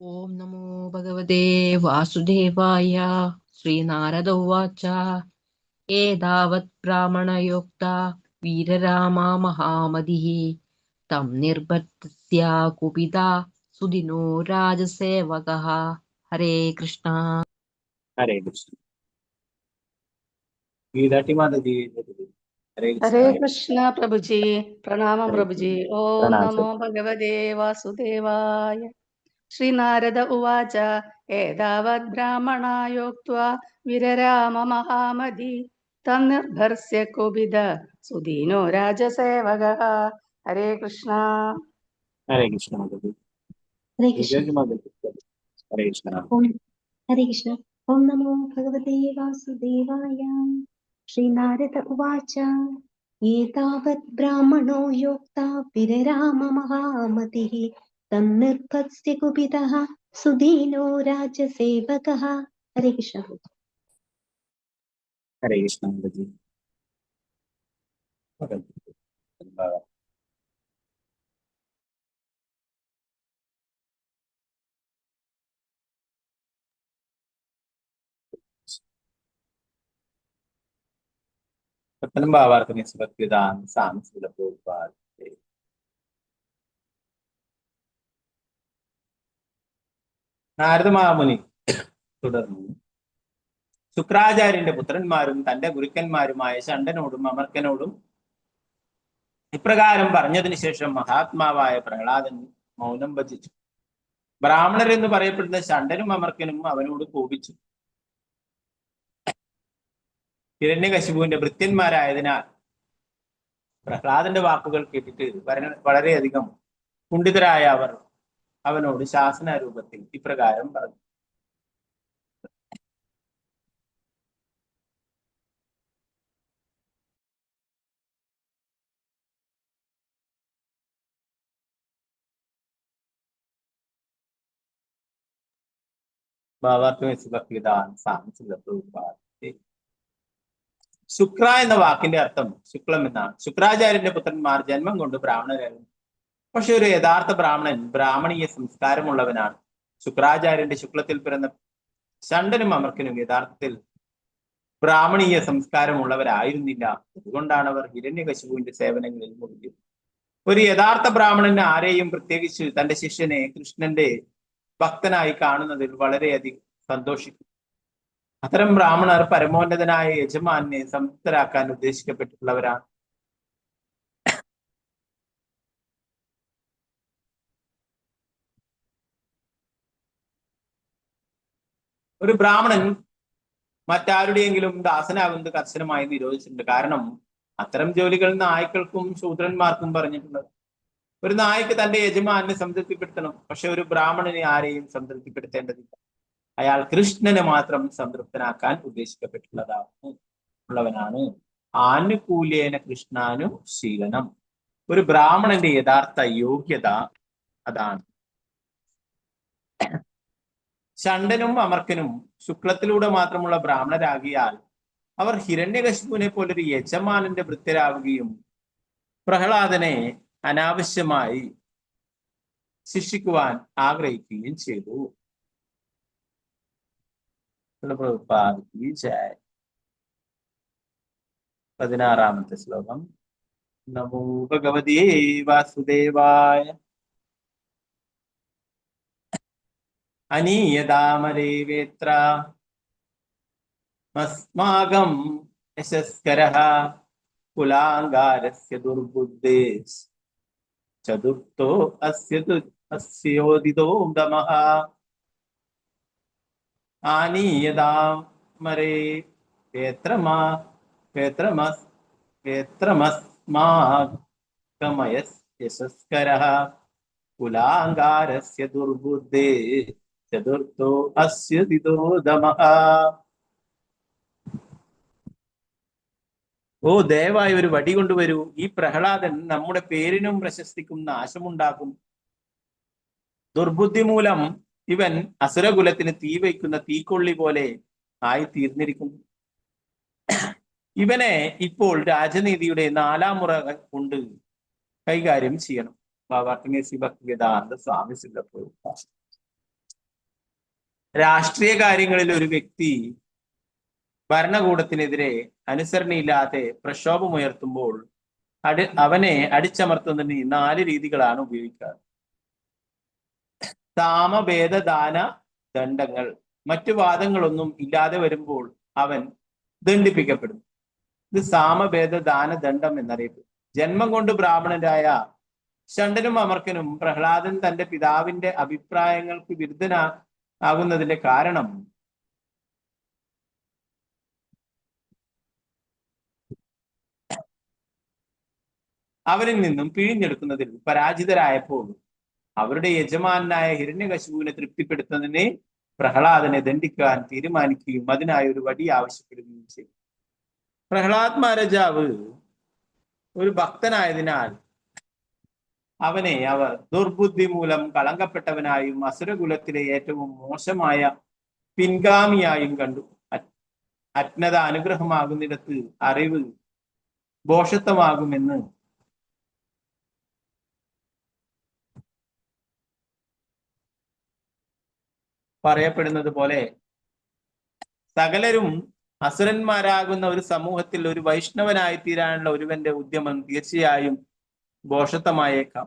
ഓം നമോ ഭഗവതേ വാസുദേവായ. ശ്രീനാരദ ഉവാച ഏതാവത് ബ്രാഹ്മണയോക്ത വീരരാമാ മഹാമതിഃ തം നിർഭത്സ്യ കുപിതാ സുദിനോ രാജസേവകഃ. ഹരേ കൃഷ്ണ. ഹരേ കൃഷ്ണ. ഗീതാട്ടി മാതാജി. ഹരേ ഹരേ കൃഷ്ണ. കൃഷ്ണ പ്രഭുജി. പ്രണാമം പ്രഭുജി. ഓം പ്രണാം. നമോ ഭഗവതേ വാസുദേവായ. ശ്രീനാരദ ഉവാച ഏതാവത് ബ്രാഹ്മണായോക്ത്വാ വിരരാമ മഹാമതി തം നിർഭർസ്യ കുപിത സുദീനോ രാജസേവകഃ. ഹരേ കൃഷ്ണ. ഹരേ കൃഷ്ണ മാതാജി. ഹരേ കൃഷ്ണ. ഗീതാജി മാതാജി. ഹരേ കൃഷ്ണ. ഹരേ കൃഷ്ണ. ഓം നമോ ഭഗവതേ വാസുദേവായ. ശ്രീനാരദ ഉവാച ഏതാവത് ബ്രാഹ്മണോ യോക്ത വിരരാമ മഹാമതിഃ തം നിർഭത്സ്യ കുപിതഃ സുദീനോ രാജസേവകഃ. ഹരേ കൃഷ്ണ. ഹരേ കൃഷ്ണ മാതാജി. പത്തനം ഭാവാർത്ഥനെ സുഭക്തിദാൻ സാംസ്കൃതോപാധി. നാരദ മഹാമുനി തുടർന്നു ശുക്രാചാര്യന്റെ പുത്രന്മാരും തന്റെ ഗുരുക്കന്മാരുമായ ശണ്ഡനോടും അമർക്കനോടും ഇപ്രകാരം പറഞ്ഞതിന് ശേഷം മഹാത്മാവായ പ്രഹ്ലാദൻ മൗനം ഭജിച്ചു. ബ്രാഹ്മണരെന്ന് പറയപ്പെടുന്ന ശണ്ഡനും അമർക്കനും അവനോട് കോപിച്ചു. ഹിരണ്യകശിപുവിന്റെ ഭൃത്യന്മാരായതിനാൽ പ്രഹ്ലാദന്റെ വാക്കുകൾ കേട്ടിട്ട് വളരെയധികം കുണ്ഠിതരായ അവർ അവനോട് ശാസനാരൂപത്തിൽ ഇപ്രകാരം പറഞ്ഞു. ശുക്ര എന്ന വാക്കിന്റെ അർത്ഥം ശുക്ലം എന്നാണ്. ശുക്രാചാര്യന്റെ പുത്രന്മാർ ജന്മം കൊണ്ട് ബ്രാഹ്മണരായിരുന്നു. പക്ഷെ ഒരു യഥാർത്ഥ ബ്രാഹ്മണൻ ബ്രാഹ്മണീയ സംസ്കാരമുള്ളവനാണ്. ശുക്രാചാര്യന്റെ ശുക്ലത്തിൽ പിറന്ന ശണ്ഡനും അമർക്കനും യഥാർത്ഥത്തിൽ ബ്രാഹ്മണീയ സംസ്കാരമുള്ളവരായിരുന്നില്ല. അതുകൊണ്ടാണ് അവർ ഹിരണ്യകശിപുവിന്റെ സേവനങ്ങളിൽ മുഴുകിയത്. ഒരു യഥാർത്ഥ ബ്രാഹ്മണന് ആരെയും, പ്രത്യേകിച്ച് തന്റെ ശിഷ്യനെ കൃഷ്ണന്റെ ഭക്തനായി കാണുന്നതിൽ വളരെയധികം സന്തോഷിക്കും. അത്തരം ബ്രാഹ്മണർ പരമോന്നതനായ യജമാനെ സംതൃപ്തരാക്കാൻ ഉദ്ദേശിക്കപ്പെട്ടിട്ടുള്ളവരാണ്. ഒരു ബ്രാഹ്മണൻ മറ്റാരുടെയെങ്കിലും ദാസനാകുന്നത് കർശനമായി നിരോധിച്ചിട്ടുണ്ട്. കാരണം അത്തരം ജോലികൾ നായ്ക്കൾക്കും ശൂദ്രന്മാർക്കും പറഞ്ഞിട്ടുള്ളത്. ഒരു നായ്ക്ക് തന്റെ യജമാനെ സംതൃപ്തിപ്പെടുത്തണം, പക്ഷെ ഒരു ബ്രാഹ്മണനെ ആരെയും സംതൃപ്തിപ്പെടുത്തേണ്ടതില്ല. അയാൾ കൃഷ്ണനെ മാത്രം സംതൃപ്തനാക്കാൻ ഉള്ളവനാണ്. ആനുകൂല്യേന കൃഷ്ണാനു ശീലനം. ഒരു ബ്രാഹ്മണന്റെ യഥാർത്ഥ യോഗ്യത അതാണ്. ശണ്ഡനും അമർക്കനും ശുക്ലത്തിലൂടെ മാത്രമുള്ള ബ്രാഹ്മണരാകിയാൽ അവർ ഹിരണ്യകശിപുവിനെ പോലൊരു യജമാനന്റെ ഭൃത്യരാവുകയും പ്രഹ്ലാദനെ അനാവശ്യമായി ശിക്ഷിക്കുവാൻ ആഗ്രഹിക്കുകയും ചെയ്തു. 16-ാമത്തെ ശ്ലോകം. നമോ ഭഗവതേ വാസുദേവായ. അനീയതാമരേ വേത്ര മസ്മാകം യശസ്കരഃ കുലാംഗാരസ്യ ദുർബുദ്ധേ ചതുർത്ഥോ അസ്യോദിതോ ദമഃ. ആനീയതാമരേ യശസ്കരഃ കുലാംഗാരസ്യ ദുർബുദ്ധേ ചതുർത്ഥോ അസ്യോദിതോ ദമഃ. ഓ ദയവായി ഒരു വടി കൊണ്ടുവരൂ. ഈ പ്രഹ്ലാദൻ നമ്മുടെ പേരിനും പ്രശസ്തിക്കും നാശമുണ്ടാക്കും. ദുർബുദ്ധി മൂലം ഇവൻ അസുരകുലത്തിന് തീ വയ്ക്കുന്ന തീക്കൊള്ളി പോലെ ആയി തീർന്നിരിക്കുന്നു. ഇവനെ ഇപ്പോൾ രാജനീതിയുടെ 4ാം മുറ കൊണ്ട് കൈകാര്യം ചെയ്യണം. ഭക്തിവേദാന്ത സ്വാമി സിദ്ധപ്രഭുപാദ. രാഷ്ട്രീയ കാര്യങ്ങളിൽ ഒരു വ്യക്തി ഭരണകൂടത്തിനെതിരെ അനുസരണയില്ലാതെ പ്രക്ഷോഭമുയർത്തുമ്പോൾ അവനെ അടിച്ചമർത്തുന്നതിന് 4 രീതികളാണ് ഉപയോഗിക്കാറ്. സാമഭേദദാന ദണ്ഡങ്ങൾ. മറ്റു വാദങ്ങളൊന്നും ഇല്ലാതെ വരുമ്പോൾ അവൻ ദണ്ഡിപ്പിക്കപ്പെടും. ഇത് സാമഭേദദാന ദണ്ഡം എന്നറിയപ്പെടും. ജന്മം കൊണ്ട് ബ്രാഹ്മണരായ ഷണ്ഡനും അമർക്കനും പ്രഹ്ലാദൻ തന്റെ പിതാവിന്റെ അഭിപ്രായങ്ങൾക്ക് വിരുദ്ധനാകുന്നതിന്റെ കാരണം അവരിൽ നിന്നും പിഴിഞ്ഞെടുക്കുന്നതിൽ പരാജിതരായപ്പോൾ അവരുടെ യജമാനായ ഹിരണ്യകശിപുവിനെ തൃപ്തിപ്പെടുത്തുന്നതിന് പ്രഹ്ലാദനെ ദണ്ഡിക്കാൻ തീരുമാനിക്കുകയും അതിനായി ഒരു വടി ആവശ്യപ്പെടുകയും ചെയ്തു. പ്രഹ്ലാദ് മഹാരാജാവ് ഒരു ഭക്തനായതിനാൽ അവനെ അവർ ദുർബുദ്ധി മൂലം കളങ്കപ്പെട്ടവനായും അസുരകുലത്തിലെ ഏറ്റവും മോശമായ പിൻഗാമിയായും കണ്ടു. അജ്ഞത അനുഗ്രഹമാകുന്നിടത്ത് അറിവ് ഭോഷത്വമാകുമെന്ന് പറയപ്പെടുന്നത് പോലെ സകലരും അസുരന്മാരാകുന്ന ഒരു സമൂഹത്തിൽ ഒരു വൈഷ്ണവനായി തീരാനുള്ള ഒരുവന്റെ ഉദ്യമം തീർച്ചയായും ഭോഷത്വമായേക്കാം.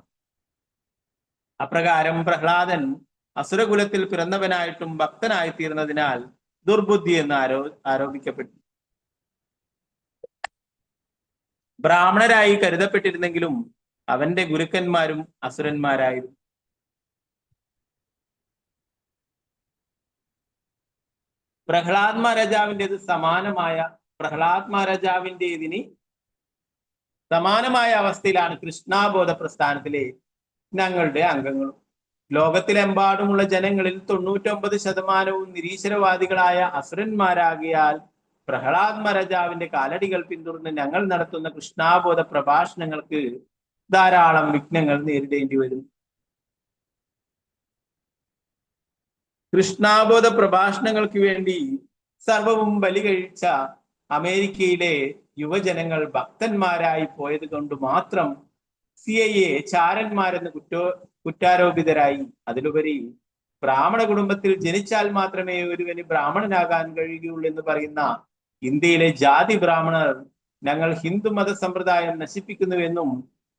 അപ്രകാരം പ്രഹ്ലാദൻ അസുരകുലത്തിൽ പിറന്നവനായിട്ടും ഭക്തനായി തീർന്നതിനാൽ ദുർബുദ്ധി എന്ന് ആരോപിക്കപ്പെട്ടു. ബ്രാഹ്മണരായി കരുതപ്പെട്ടിരുന്നെങ്കിലും അവന്റെ ഗുരുക്കന്മാരും അസുരന്മാരായിരുന്നു. പ്രഹ്ലാദ് മഹാരാജാവിൻ്റെത് സമാനമായ അവസ്ഥയിലാണ് കൃഷ്ണാബോധ പ്രസ്ഥാനത്തിലെ ഞങ്ങളുടെ അംഗങ്ങളും. ലോകത്തിലെമ്പാടുമുള്ള ജനങ്ങളിൽ 99% നിരീശ്വരവാദികളായ അസുരന്മാരാകിയാൽ പ്രഹ്ലാദ് മഹാരാജാവിന്റെ കാലടികൾ പിന്തുടർന്ന് ഞങ്ങൾ നടത്തുന്ന കൃഷ്ണാബോധ പ്രഭാഷണങ്ങൾക്ക് ധാരാളം വിഘ്നങ്ങൾ നേരിടേണ്ടി വരും. കൃഷ്ണാബോധ പ്രഭാഷണങ്ങൾക്ക് വേണ്ടി സർവവും ബലി കഴിച്ച അമേരിക്കയിലെ യുവജനങ്ങൾ ഭക്തന്മാരായി പോയത് കൊണ്ട് മാത്രം CIA ചാരന്മാരെന്ന് കുറ്റാരോപിതരായി. അതിലുപരി ബ്രാഹ്മണ കുടുംബത്തിൽ ജനിച്ചാൽ മാത്രമേ ഒരുവന് ബ്രാഹ്മണനാകാൻ കഴിയുകയുള്ളൂ എന്ന് പറയുന്ന ഇന്ത്യയിലെ ജാതി ബ്രാഹ്മണർ ഞങ്ങൾ ഹിന്ദു മത സമ്പ്രദായം നശിപ്പിക്കുന്നുവെന്നും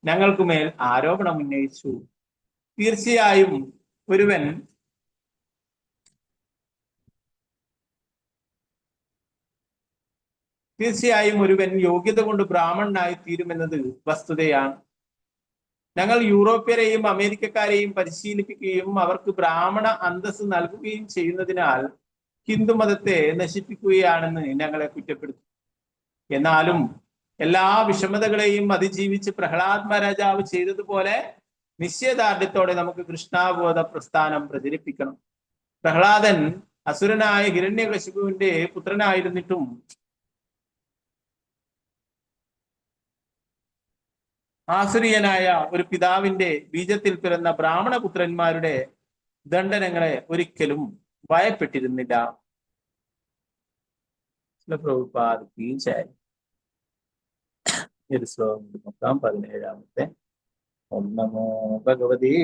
ഞങ്ങൾക്കുമേൽ ആരോപണം ഉന്നയിച്ചു. തീർച്ചയായും ഒരുവൻ യോഗ്യത കൊണ്ട് ബ്രാഹ്മണനായി തീരുമെന്നത് വസ്തുതയാണ്. ഞങ്ങൾ യൂറോപ്യരെയും അമേരിക്കക്കാരെയും പരിശീലിപ്പിക്കുകയും അവർക്ക് ബ്രാഹ്മണ അന്തസ്സ് നൽകുകയും ചെയ്യുന്നതിനാൽ ഹിന്ദു മതത്തെ നശിപ്പിക്കുകയാണെന്ന് ഞങ്ങളെ കുറ്റപ്പെടുത്തി. എന്നാലും എല്ലാ വിഷമതകളെയും അതിജീവിച്ച് പ്രഹ്ലാദ് മഹാരാജാവ് ചെയ്തതുപോലെ നിശ്ചയദാർഢ്യത്തോടെ നമുക്ക് കൃഷ്ണാബോധ പ്രസ്ഥാനം പ്രചരിപ്പിക്കണം. പ്രഹ്ലാദൻ അസുരനായ ഹിരണ്യകശിപുവിന്റെ പുത്രനായിരുന്നിട്ടും ആസുരീയനായ ഒരു പിതാവിന്റെ ബീജത്തിൽ പിറന്ന ബ്രാഹ്മണ പുത്രന്മാരുടെ ദണ്ഡനങ്ങളെ ഒരിക്കലും ഭയപ്പെട്ടിരുന്നില്ല. ഒരു ശ്ലോകം നോക്കാം. 17ാമത്തെ. ഓം നമോ ഭഗവതേ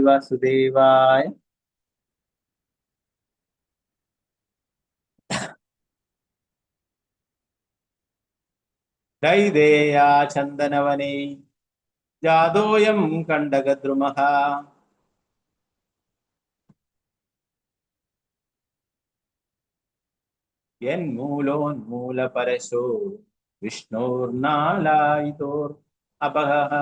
വാസുദേവായ. ദൈദേയാ ചന്ദനവനേ ജാതോയം കണ്ടകദ്രുമഃ യന്മൂലോന്മൂലപരശോ വിഷ്ണോർനാലായിതോർ അപഹഃ.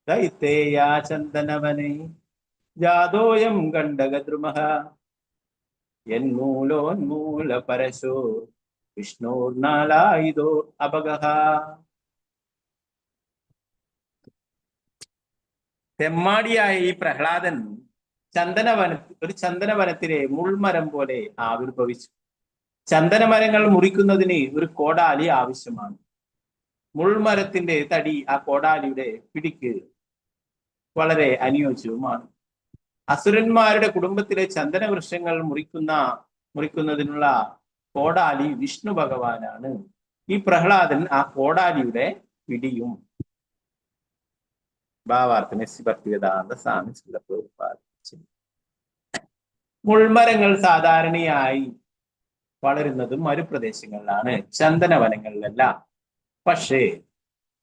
ദൈത്തേയാ ചന്ദനവനേ ജാതോയം കണ്ടകദ്രുമഃ യന്മൂലോന്മൂലപരശോ വിഷ്ണോർനാലായിതോർ അപഹഃ. തെമ്മാടിയായ ഈ പ്രഹ്ലാദൻ ഒരു ചന്ദനവനത്തിലെ മുൾമരം പോലെ ആവിർഭവിച്ചു. ചന്ദനമരങ്ങൾ മുറിക്കുന്നതിന് ഒരു കോടാലി ആവശ്യമാണ്. മുൾമരത്തിന്റെ തടി ആ കോടാലിയുടെ പിടിക്ക് വളരെ അനുയോജ്യവുമാണ്. അസുരന്മാരുടെ കുടുംബത്തിലെ ചന്ദന വൃക്ഷങ്ങൾ മുറിക്കുന്നതിനുള്ള കോടാലി വിഷ്ണു ഭഗവാനാണ്. ഈ പ്രഹ്ലാദൻ ആ കോടാലിയുടെ പിടിയും. ഭാവാർത്ഥം എസ് ഭക്തിവേദാന്ത സ്വാമി പ്രഭുപാദ. മുൾമരങ്ങൾ സാധാരണയായി വളരുന്നതും മരുപ്രദേശങ്ങളിലാണ്, ചന്ദനവനങ്ങളിലല്ല. പക്ഷേ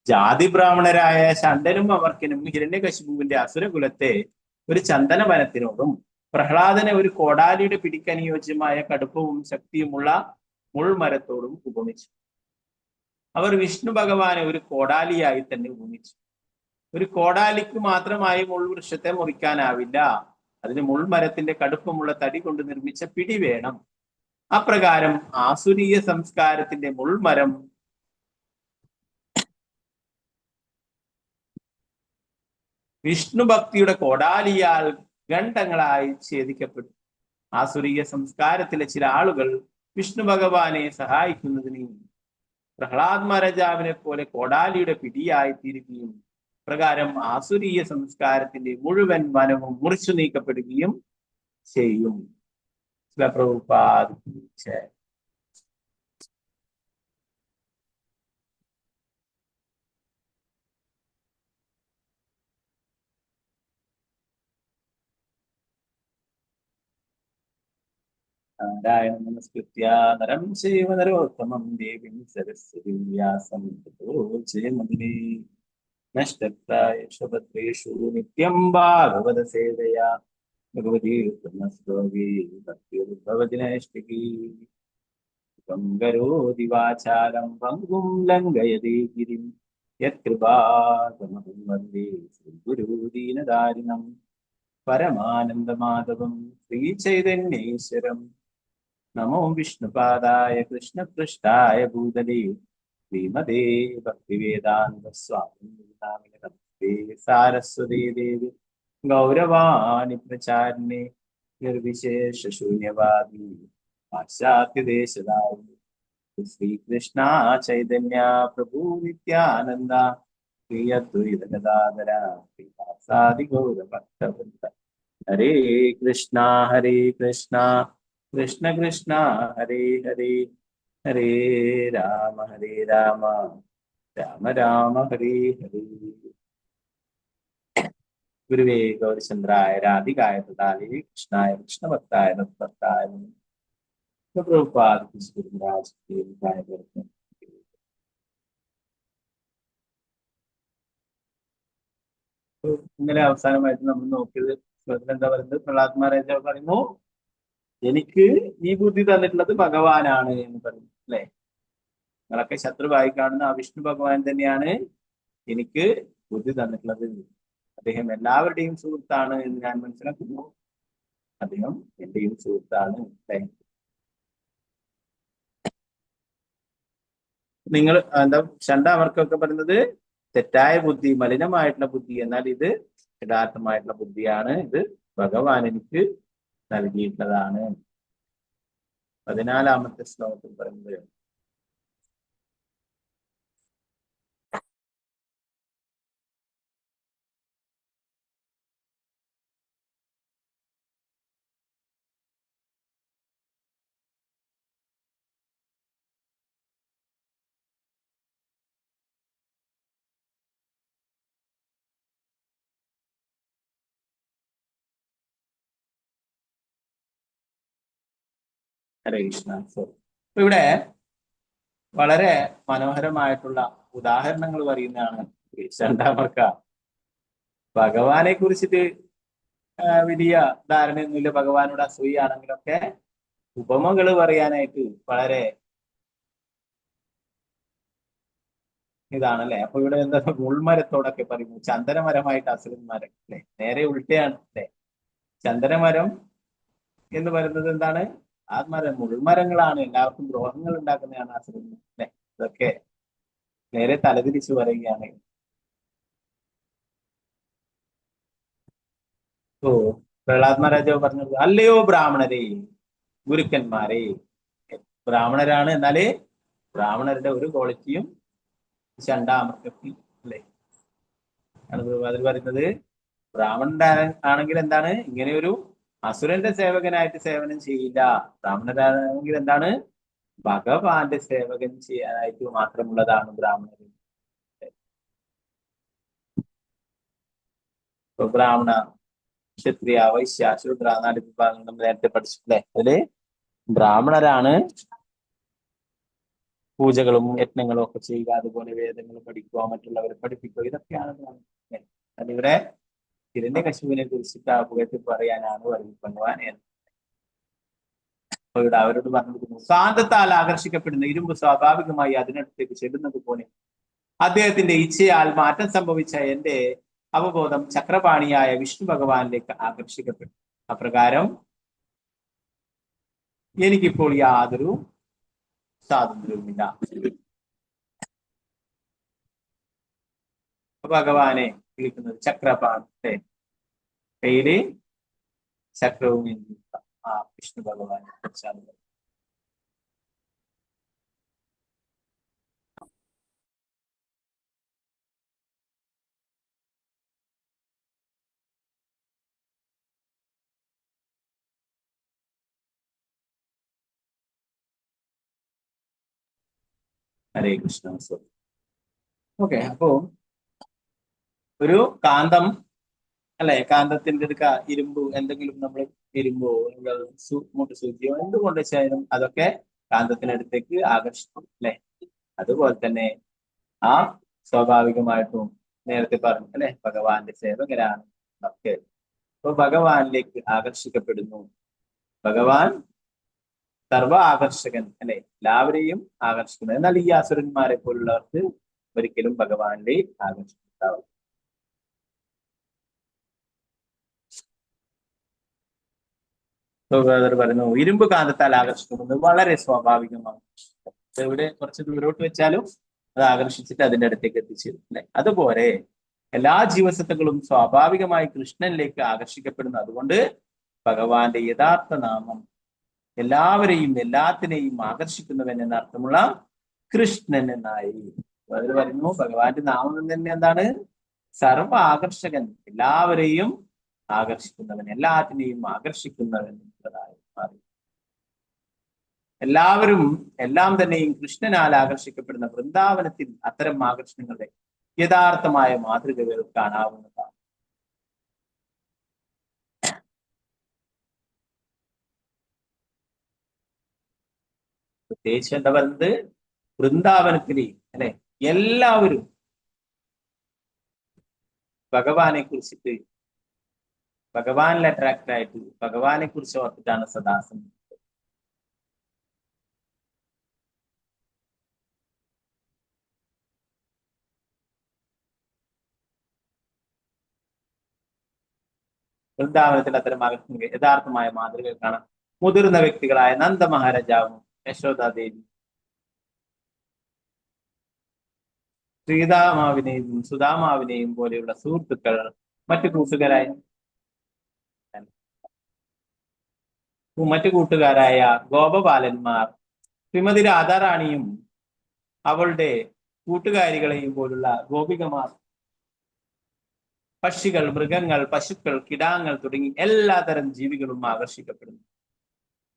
ജാതി ബ്രാഹ്മണരായ ശണ്ഡനും അമർക്കനും ഹിരണ്യകശിപുവിന്റെ അസുരകുലത്തെ ഒരു ചന്ദനവനത്തിനോടും പ്രഹ്ലാദനെ ഒരു കോടാലിയുടെ പിടിക്കനുയോജ്യമായ കടുപ്പവും ശക്തിയുമുള്ള മുൾമരത്തോടും ഉപമിച്ചു. അവർ വിഷ്ണു ഭഗവാനെ ഒരു കോടാലിയായി തന്നെ ഉപമിച്ചു. ഒരു കോടാലിക്ക് മാത്രമായി മുൾവൃക്ഷത്തെ മുറിക്കാനാവില്ല. അതിന് മുൾമരത്തിന്റെ കടുപ്പമുള്ള തടി കൊണ്ട് നിർമ്മിച്ച പിടി വേണം. അപ്രകാരം ആസുരീയ സംസ്കാരത്തിന്റെ മുൾമരം വിഷ്ണു ഭക്തിയുടെ കോടാലിയാൽ ഖണ്ഡങ്ങളായി ഛേദിക്കപ്പെട്ടു. ആസുരീയ സംസ്കാരത്തിലെ ചില ആളുകൾ വിഷ്ണു ഭഗവാനെ സഹായിക്കുന്നതിന് പ്രഹ്ലാദ് മഹാരാജാവിനെ പോലെ കോടാലിയുടെ പിടിയായി തീരുകയും പ്രകാരം ആസുരീയ സംസ്കാരത്തിന്റെ മുഴുവൻ വനവും മുറിച്ചു നീക്കപ്പെടുകയും ചെയ്യും. പ്രഭുപാദ. നാരായണ നമസ്കൃത്യ നരം ചൈവ നരോത്തമം ദേവീം സരസ്വതീം വ്യാസം തതോ ജയമുദിനേ. നഷ്ടപ്രായേഷു നിത്യം ഭാഗവത സേവയാ ഭഗവതി ഉത്തമശ്ലോകീ ഭക്തിർഭവതി നൈഷ്ഠികീ. കരോതി വാചാലം പങ്കും ലംഘയതേ ഗിരിം യത്കൃപാതമഹം വന്ദേ ശ്രീഗുരുദീനദാരിണം പരമാനന്ദമാധവം ശ്രീചൈതന്യേശ്വരം. നമോ വിഷ്ണുപാദായ കൃഷ്ണപൃഷ്ഠായ ഭൂതലേ ശ്രീമതേ ഭക്തിവേദാന്ത സ്വാമി നമസ്തേ സാരസ്വതേ ദേവി ഗൗരവാണി പ്രചാരിണേ നിർവിശേഷ ശൂന്യവാദി പാശ്ചാത്യദേശദായി ശ്രീകൃഷ്ണ ചൈതന്യ പ്രഭു നിത്യാനന്ദ ശ്രീ അദ്വൈത ഗദാധര ശ്രീവാസാദി ഗൗരഭക്തവൃന്ദ. ഹരേ കൃഷ്ണ കൃഷ്ണ കൃഷ്ണ ഹരേ ഹരേ, ഹരേ രാമ രാമ രാമ ഹരേ ഹരേ. ഗുരുവേ ഗൗരചന്ദ്രായ രാധികായ തഥാലേ കൃഷ്ണായ കൃഷ്ണഭക്തായ തത്ഭക്തായ പ്രഭുപാദ ഇന്നലെ അവസാനമായിട്ട് നമ്മൾ നോക്കിയത് എന്താ പറയുന്നത്? പ്രഹ്ലാദ് മഹാരാജ പറയുന്നു, എനിക്ക് ഈ ബുദ്ധി തന്നിട്ടുള്ളത് ഭഗവാനാണ് എന്ന് പറയുന്നു. അല്ലെ? നിങ്ങളൊക്കെ ശത്രുവായി കാണുന്ന ആ വിഷ്ണു ഭഗവാൻ തന്നെയാണ് എനിക്ക് ബുദ്ധി തന്നിട്ടുള്ളത്. അദ്ദേഹം എല്ലാവരുടെയും സുഹൃത്താണ് എന്ന് ഞാൻ മനസ്സിലാക്കുന്നു. അദ്ദേഹം എന്റെയും സുഹൃത്താണ്. അല്ലെ? നിങ്ങൾ എന്താ അവർക്കൊക്കെ പറയുന്നത് തെറ്റായ ബുദ്ധി, മലിനമായിട്ടുള്ള ബുദ്ധി. എന്നാൽ ഇത് യഥാർത്ഥമായിട്ടുള്ള ബുദ്ധിയാണ്. ഇത് ഭഗവാൻ എനിക്ക് നൽകിയിട്ടുള്ളതാണ്. 14ാമത്തെ ശ്ലോകത്തിൽ പറയുന്നത്, ഹരേ കൃഷ്ണ. ഇവിടെ വളരെ മനോഹരമായിട്ടുള്ള ഉദാഹരണങ്ങൾ പറയുന്നതാണ് ശണ്ടാമർക്ക. ഭഗവാനെ കുറിച്ചിട്ട് വലിയ ധാരണയൊന്നുമില്ല, ഭഗവാനോട് അസൂയാണെങ്കിലൊക്കെ ഉപമകൾ പറയാനായിട്ട് വളരെ ഇതാണല്ലേ. അപ്പൊ ഇവിടെ എന്താ മുൾമരത്തോടൊക്കെ പറയുന്നു, ചന്ദനമരമായിട്ട് അസുരന്മാരെ അല്ലെ, നേരെ ഉൾട്ടയാണ് അല്ലെ. ചന്ദനമരം എന്ന് പറയുന്നത് എന്താണ്? ആ മരം മുൾമരങ്ങളാണ്, എല്ലാവർക്കും ദ്രോഹങ്ങൾ ഉണ്ടാക്കുന്നതാണ് അസുരന്മാർ അല്ലെ. ഇതൊക്കെ നേരെ തലതിരിച്ചു പറയുകയാണ്. ഓ, പ്രഹ്ലാദ് മഹാരാജാവ് പറഞ്ഞത്, അല്ലയോ ബ്രാഹ്മണരെ, ഗുരുക്കന്മാരെ. ബ്രാഹ്മണരാണ്, എന്നാലേ ബ്രാഹ്മണരുടെ ഒരു ക്വാളിറ്റിയും ചണ്ടാമർക്കത്തിൽ അല്ലേ അതിൽ പറയുന്നത്. ബ്രാഹ്മണൻ ആണെങ്കിൽ എന്താണ്, ഇങ്ങനെ ഒരു അസുരന്റെ സേവകനായിട്ട് സേവനം ചെയ്യില്ല. ബ്രാഹ്മണരാണെങ്കിൽ എന്താണ്, ഭഗവാന്റെ സേവകൻ ചെയ്യാനായിട്ട് മാത്രമുള്ളതാണ് ബ്രാഹ്മണർ. ഇപ്പൊ ബ്രാഹ്മണ, ക്ഷത്രിയ, വൈശ്യ, ശൂദ്ര 4 വിഭാഗങ്ങൾ നമ്മൾ നേരത്തെ പഠിച്ചിട്ടില്ലേ. അതില് ബ്രാഹ്മണരാണ് പൂജകളും യജ്ഞങ്ങളും ഒക്കെ ചെയ്യുക, അതുപോലെ വേദങ്ങൾ പഠിക്കുക, മറ്റുള്ളവരെ പഠിപ്പിക്കുക, ഇതൊക്കെയാണ് ബ്രാഹ്മണൻ. അതിവിടെ ഹിരണ്യകശിപുവിനെ കുറിച്ചിട്ട് പുകഴ്ത്തി പറയാനാണ് ഭഗവാൻ. ഇവിടെ അവരോട് പറഞ്ഞിരിക്കുന്നു, കാന്തത്താൽ ആകർഷിക്കപ്പെടുന്ന ഇരുമ്പ് സ്വാഭാവികമായി അതിനടുത്തേക്ക് ചെല്ലുന്നത് പോലെ അദ്ദേഹത്തിന്റെ ഇച്ഛയാൽ മാറ്റം സംഭവിച്ച എന്റെ അവബോധം ചക്രപാണിയായ വിഷ്ണു ഭഗവാനിലേക്ക് ആകർഷിക്കപ്പെട്ടു. അപ്രകാരം എനിക്കിപ്പോൾ യാതൊരു സ്വാതന്ത്ര്യവുമില്ല. ഭഗവാനെ വിളിക്കുന്നത് ചക്രപാണി, കയ്യില് ചക്രവും ആ വിഷ്ണു ഭഗവാനെ കുറിച്ചാണ്. ഹരേ കൃഷ്ണ. ഓക്കെ, അപ്പോ ഒരു കാന്തം അല്ലെ, കാന്തത്തിന്റെ ഒരു ഇരുമ്പ്, എന്തെങ്കിലും നമ്മൾ ഇരുമ്പോ മൂട്ട് സൂചിയോ എന്തുകൊണ്ട് വെച്ചാലും അതൊക്കെ കാന്തത്തിനടുത്തേക്ക് ആകർഷിക്കും അല്ലെ. അതുപോലെ തന്നെ ആ സ്വാഭാവികമായിട്ടും നേരത്തെ പറഞ്ഞു അല്ലെ, ഭഗവാന്റെ സേവകരാണ് ഒക്കെ. അപ്പൊ ഭഗവാനിലേക്ക് ആകർഷിക്കപ്പെടുന്നു. ഭഗവാൻ സർവ ആകർഷകൻ അല്ലെ, എല്ലാവരെയും ആകർഷിക്കുന്നത്. എന്നാൽ ഈ അസുരന്മാരെ പോലുള്ളവർക്ക് ഒരിക്കലും ഭഗവാന്റെ ആകർഷിക്കുന്നുണ്ടാവും. പറയുന്നു, ഇരുമ്പ് കാന്തത്താൽ ആകർഷിക്കുന്നത് വളരെ സ്വാഭാവികമാണ്. ഇവിടെ കുറച്ച് ദൂരോട്ട് വെച്ചാലും അത് ആകർഷിച്ചിട്ട് അതിന്റെ അടുത്തേക്ക് എത്തിച്ചേരും അല്ലെ. അതുപോലെ എല്ലാ ജീവസത്തകളും സ്വാഭാവികമായി കൃഷ്ണനിലേക്ക് ആകർഷിക്കപ്പെടുന്നു. അതുകൊണ്ട് ഭഗവാന്റെ യഥാർത്ഥ നാമം എല്ലാവരെയും എല്ലാത്തിനെയും ആകർഷിക്കുന്നവൻ എന്ന അർത്ഥമുള്ള കൃഷ്ണൻ എന്നായി. അതിൽ പറയുന്നു, ഭഗവാന്റെ നാമം തന്നെ എന്താണ്? സർവ ആകർഷകൻ, എല്ലാവരെയും ആകർഷിക്കുന്നവൻ, എല്ലാത്തിനെയും ആകർഷിക്കുന്നവൻ എന്നതായി മാറി. എല്ലാവരും എല്ലാം തന്നെയും കൃഷ്ണനാൽ ആകർഷിക്കപ്പെടുന്ന വൃന്ദാവനത്തിൽ അത്തരം ആകർഷണങ്ങളുടെ യഥാർത്ഥമായ മാതൃകകൾ കാണാവുന്നതാണ്. പ്രത്യേകിച്ച് എന്താ പറയുന്നത്, വൃന്ദാവനത്തിലെ അല്ലെ എല്ലാവരും ഭഗവാനെ കുറിച്ചിട്ട്, ഭഗവാനിൽ അട്രാക്ട് ആയിട്ട് ഭഗവാനെ കുറിച്ച് ഓർത്തിട്ടാണ് സദാസം. വൃന്ദാവനത്തിൽ അത്തരം ആകർഷണങ്ങൾ യഥാർത്ഥമായ മാതൃകകൾ കാണാം. മുതിർന്ന വ്യക്തികളായ നന്ദ മഹാരാജാവും യശോദാദേവി, ശ്രീതാമാവിനെയും സുധാമാവിനെയും പോലെയുള്ള സുഹൃത്തുക്കൾ, മറ്റു കൂട്ടുകാരായ ഗോപബാലന്മാർ, ശ്രീമതി രാധാറാണിയും അവളുടെ കൂട്ടുകാരികളെയും പോലുള്ള ഗോപികമാർ, പക്ഷികൾ, മൃഗങ്ങൾ, പശുക്കൾ, കിടാങ്ങൾ തുടങ്ങി എല്ലാതരം ജീവികളും ആകർഷിക്കപ്പെടുന്നു.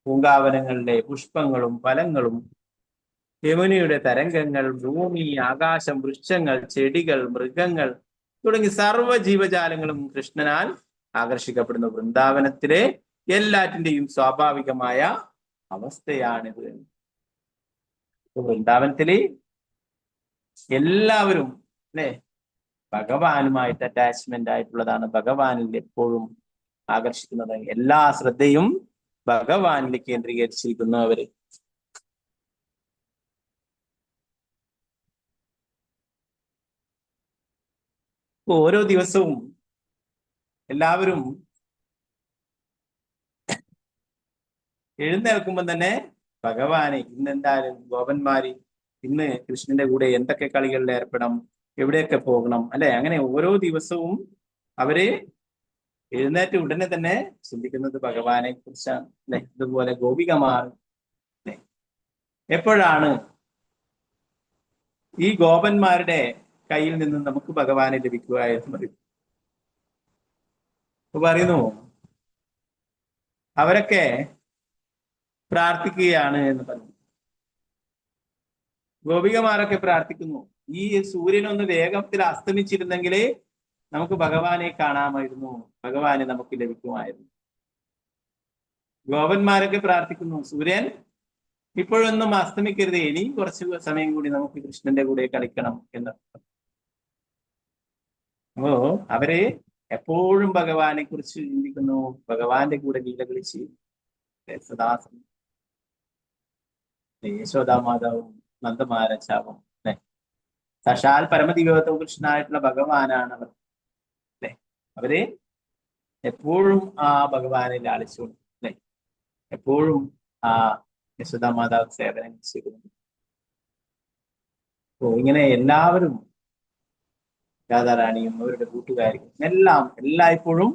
പൂങ്കാവനങ്ങളിലെ പുഷ്പങ്ങളും ഫലങ്ങളും, യമുനയുടെ തരംഗങ്ങൾ, ഭൂമി, ആകാശം, വൃക്ഷങ്ങൾ, ചെടികൾ, മൃഗങ്ങൾ തുടങ്ങി സർവ്വ ജീവജാലങ്ങളും കൃഷ്ണനാൽ ആകർഷിക്കപ്പെടുന്നു. വൃന്ദാവനത്തിലെ എല്ലാറ്റിന്റെയും സ്വാഭാവികമായ അവസ്ഥയാണിത്. വൃന്ദാവനത്തില് എല്ലാവരും അല്ലെ ഭഗവാനുമായിട്ട് അറ്റാച്ച്മെന്റ് ആയിട്ടുള്ളതാണ്. ഭഗവാനിൽ എപ്പോഴും ആകർഷിക്കുന്നത്. എല്ലാ ശ്രദ്ധയും ഭഗവാനിൽ കേന്ദ്രീകരിച്ചിരിക്കുന്നു അവര്. ഓരോ ദിവസവും എല്ലാവരും എഴുന്നേൽക്കുമ്പോൾ തന്നെ ഭഗവാനെ ഇന്ന് എന്തായാലും ഗോപന്മാര് ഇന്ന് കൃഷ്ണന്റെ കൂടെ എന്തൊക്കെ കളികളിൽ ഏർപ്പെടണം, എവിടെയൊക്കെ പോകണം അല്ലെ, അങ്ങനെ ഓരോ ദിവസവും അവര് എഴുന്നേറ്റ് ഉടനെ തന്നെ ചിന്തിക്കുന്നത് ഭഗവാനെ കുറിച്ചാണ് അല്ലെ. അതുപോലെ ഗോപികമാർ അല്ലെ എപ്പോഴാണ് ഈ ഗോപന്മാരുടെ കയ്യിൽ നിന്ന് നമുക്ക് ഭഗവാനെ ലഭിക്കുക എന്ന് പറയുന്നു. അവരൊക്കെ പ്രാർത്ഥിക്കുകയാണ് എന്ന് പറഞ്ഞു. ഗോപികമാരൊക്കെ പ്രാർത്ഥിക്കുന്നു, ഈ സൂര്യനൊന്ന് വേഗത്തിൽ അസ്തമിച്ചിരുന്നെങ്കിൽ നമുക്ക് ഭഗവാനെ കാണാമായിരുന്നു, ഭഗവാനെ നമുക്ക് ലഭിക്കുമായിരുന്നു. ഗോപന്മാരൊക്കെ പ്രാർത്ഥിക്കുന്നു, സൂര്യൻ ഇപ്പോഴൊന്നും അസ്തമിക്കരുത്, ഇനി കുറച്ച് സമയം കൂടി നമുക്ക് കൃഷ്ണന്റെ കൂടെ കളിക്കണം എന്ന്. അപ്പോ അവര് എപ്പോഴും ഭഗവാനെ കുറിച്ച് ചിന്തിക്കുന്നു, ഭഗവാന്റെ കൂടെ ലീല കളിച്ച് സദാസം യശോദാമാതാവും നന്ദമാരാജാവും അല്ലെ സാക്ഷാൽ പരമദിവ്യവത്വ കൃഷ്ണനായിട്ടുള്ള ഭഗവാനാണ് അവർ അല്ലെ. അവര് എപ്പോഴും ആ ഭഗവാനെ ലാളിച്ചുകൊണ്ട് അല്ലെ എപ്പോഴും ആ യശോദാമാതാവ് സേവനം ചെയ്യുന്നു. അപ്പോ ഇങ്ങനെ എല്ലാവരും രാധാറാണിയും അവരുടെ കൂട്ടുകാരും എല്ലായ്പ്പോഴും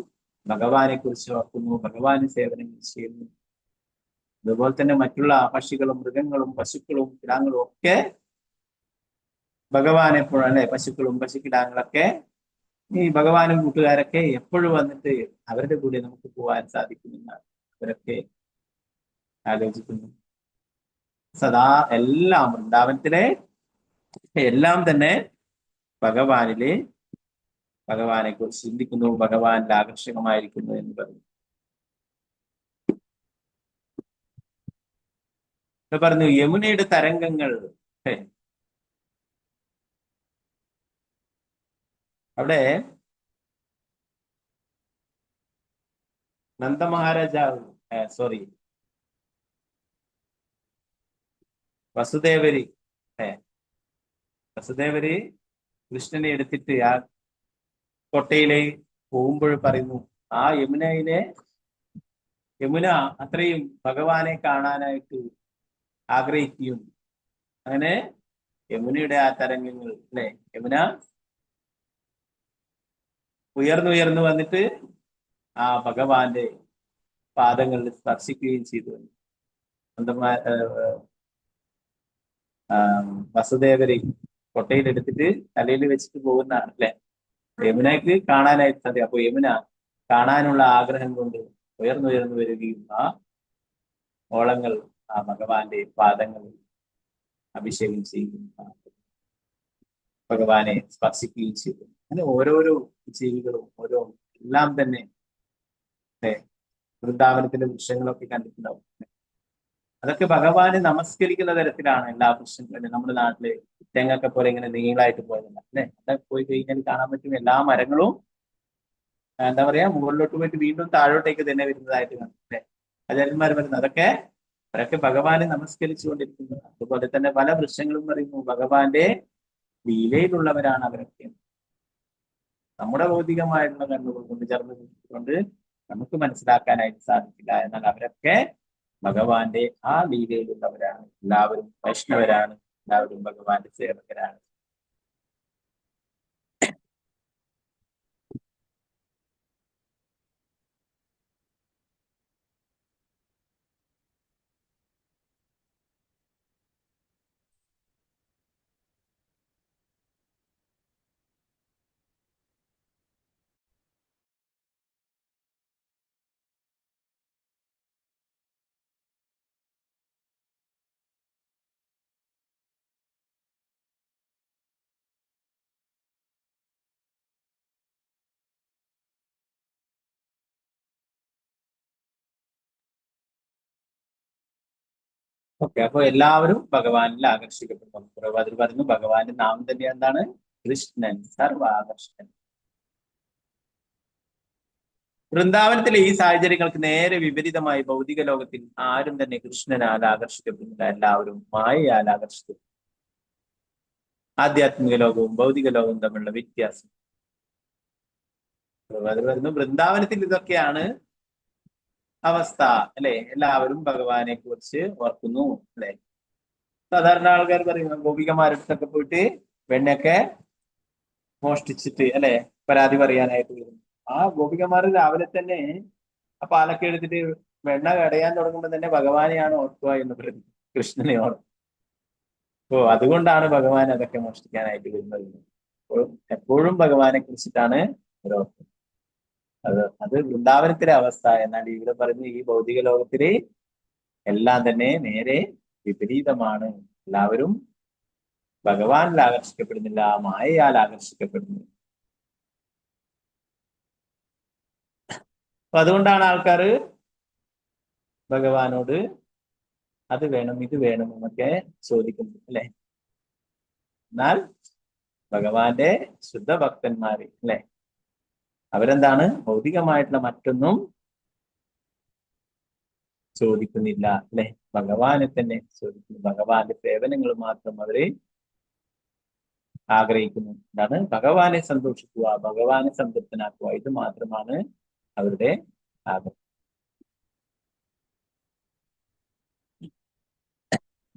ഭഗവാനെ കുറിച്ച് ഓർക്കുന്നു, ഭഗവാന് സേവനം ചെയ്യുന്നു. അതുപോലെ തന്നെ മറ്റുള്ള പക്ഷികളും മൃഗങ്ങളും പശുക്കളും കിടാങ്ങളും ഒക്കെ ഭഗവാൻ എപ്പോഴും അല്ലെ, പശുക്കളും പശുക്കിടാങ്ങളൊക്കെ ഈ ഭഗവാനും കൂട്ടുകാരൊക്കെ എപ്പോഴും വന്നിട്ട് അവരുടെ കൂടെ നമുക്ക് പോകാൻ സാധിക്കുമെന്നാണ് അവരൊക്കെ ആലോചിക്കുന്നു. സദാ എല്ലാം വൃന്ദാവനത്തിലെ എല്ലാം തന്നെ ഭഗവാനെ കുറിച്ച് ചിന്തിക്കുന്നു, ഭഗവാനിൽ ആകർഷകമായിരിക്കുന്നു എന്ന് പറഞ്ഞു. പറഞ്ഞു യമുനയുടെ തരംഗങ്ങൾ അവിടെ നന്ദമഹാരാജാവ് വസുദേവര് കൃഷ്ണനെ എടുത്തിട്ട് ആ കൊട്ടയിലേക്ക് പോകുമ്പോൾ പറയുന്നു, ആ യമുന അത്രയും ഭഗവാനെ കാണാനായിട്ട് ആഗ്രഹിക്കുകയും അങ്ങനെ യമുനയുടെ ആ തരംഗങ്ങൾ അല്ലെ, യമുന ഉയർന്നുയർന്നു വന്നിട്ട് ആ ഭഗവാന്റെ പാദങ്ങളിൽ സ്പർശിക്കുകയും ചെയ്തു. വസുദേവരെ കൊട്ടയിലെടുത്തിട്ട് തലയിൽ വെച്ചിട്ട് പോകുന്നതാണ് അല്ലെ. യമുനക്ക് കാണാനായിട്ട് സാധിക്കും. അപ്പൊ യമുന കാണാനുള്ള ആഗ്രഹം കൊണ്ട് ഉയർന്നുയർന്നു വരികയും ആ ഓളങ്ങൾ ആ ഭഗവാന്റെ പാദങ്ങളിൽ അഭിഷേകം ചെയ്യുകയും ഭഗവാനെ സ്പർശിക്കുകയും ചെയ്തു. അങ്ങനെ ഓരോരോ ജീവികളും എല്ലാം തന്നെ വൃന്ദാവനത്തിലെ വൃക്ഷങ്ങളൊക്കെ കണ്ടിട്ടുണ്ടാവും. അതൊക്കെ ഭഗവാനെ നമസ്കരിക്കുന്ന തരത്തിലാണ് എല്ലാ വൃക്ഷങ്ങളും. നമ്മുടെ നാട്ടില് തെങ്ങൊക്കെ പോലെ ഇങ്ങനെ നീളായിട്ട് പോയതല്ല അല്ലെ. അതൊക്കെ പോയി കഴിഞ്ഞാൽ കാണാൻ പറ്റും എല്ലാ മരങ്ങളും എന്താ പറയാ മുകളിലോട്ട് പോയിട്ട് വീണ്ടും താഴോട്ടേക്ക് തന്നെ വരുന്നതായിട്ട് കാണും അല്ലെ. ആചാര്യന്മാർ വരുന്നത് അവരൊക്കെ ഭഗവാനെ നമസ്കരിച്ചുകൊണ്ടിരിക്കുന്നത്. അതുപോലെ തന്നെ പല വൃക്ഷങ്ങളും പറയുന്നു ഭഗവാന്റെ ലീലയിലുള്ളവരാണ് അവരൊക്കെ. നമ്മുടെ ഭൗതികമായിട്ടുള്ള കണ്ണുകൾ കൊണ്ട് ചേർന്ന് നമുക്ക് മനസ്സിലാക്കാനായിട്ട് സാധിക്കില്ല. എന്നാൽ അവരൊക്കെ ഭഗവാന്റെ ആ ലീലയിലുള്ളവരാണ്. എല്ലാവരും വൈഷ്ണവരാണ്, എല്ലാവരും ഭഗവാന്റെ സേവകരാണ്. ഓക്കെ, അപ്പൊ എല്ലാവരും ഭഗവാനിൽ ആകർഷിക്കപ്പെടുന്നു. അതിൽ പറഞ്ഞു ഭഗവാന്റെ നാമം തന്നെ എന്താണ്? കൃഷ്ണൻ, സർവാകർഷകൻ. വൃന്ദാവനത്തിലെ ഈ സാഹചര്യങ്ങൾക്ക് നേരെ വിപരീതമായി ഭൗതിക ലോകത്തിൽ ആരും തന്നെ കൃഷ്ണനാൽ ആകർഷിക്കപ്പെടുന്നില്ല. എല്ലാവരും മായയാൽ ആകർഷിക്കപ്പെടുന്നു. ആധ്യാത്മിക ലോകവും ഭൗതിക ലോകവും തമ്മിലുള്ള വ്യത്യാസം അത് വരുന്നു. വൃന്ദാവനത്തിൽ ഇതൊക്കെയാണ് അവസ്ഥ അല്ലെ. എല്ലാവരും ഭഗവാനെ കുറിച്ച് ഓർക്കുന്നു അല്ലെ. സാധാരണ ആൾക്കാർ പറയുന്നു ഗോപികമാരടുത്തൊക്കെ പോയിട്ട് വെണ്ണയൊക്കെ മോഷ്ടിച്ചിട്ട് അല്ലെ പരാതി പറയാനായിട്ട് വരുന്നു. ആ ഗോപികമാർ രാവിലെ തന്നെ ആ പാലൊക്കെ എടുത്തിട്ട് വെണ്ണ കടയാൻ തുടങ്ങുമ്പോൾ തന്നെ ഭഗവാനെയാണ് ഓർക്കുക എന്ന് പറയുന്നത്, കൃഷ്ണനെ ഓർക്കും. അതുകൊണ്ടാണ് ഭഗവാൻ അതൊക്കെ മോഷ്ടിക്കാനായിട്ട് വരുന്നത്. അപ്പോൾ എപ്പോഴും ഭഗവാനെ കുറിച്ചിട്ടാണ് ഓർക്കുന്നത്. അത് വൃന്ദാവനത്തിലെ അവസ്ഥ. എന്നാൽ ഇവിടെ പറയുന്ന ഈ ഭൗതിക ലോകത്തില് എല്ലാം തന്നെ നേരെ വിപരീതമാണ്. എല്ലാവരും ഭഗവാനിൽ ആകർഷിക്കപ്പെടുന്നില്ല, മായയാൽ ആകർഷിക്കപ്പെടുന്നു. അപ്പൊ അതുകൊണ്ടാണ് ആൾക്കാർ ഭഗവാനോട് അത് വേണം ഇത് വേണം എന്നൊക്കെ ചോദിക്കുന്നത് അല്ലെ. എന്നാൽ ഭഗവാന്റെ ശുദ്ധ ഭക്തന്മാര് അല്ലെ, അവരെന്താണ് ഭൗതികമായിട്ടുള്ള മറ്റൊന്നും ചോദിക്കുന്നില്ല അല്ലെ. ഭഗവാനെ തന്നെ ചോദിക്കുന്നു. ഭഗവാന്റെ സേവനങ്ങൾ മാത്രം അവര് ആഗ്രഹിക്കുന്നു. എന്താണ്? ഭഗവാനെ സന്തോഷിക്കുക, ഭഗവാനെ സംതൃപ്തനാക്കുക. ഇത് മാത്രമാണ് അവരുടെ ആഗ്രഹം.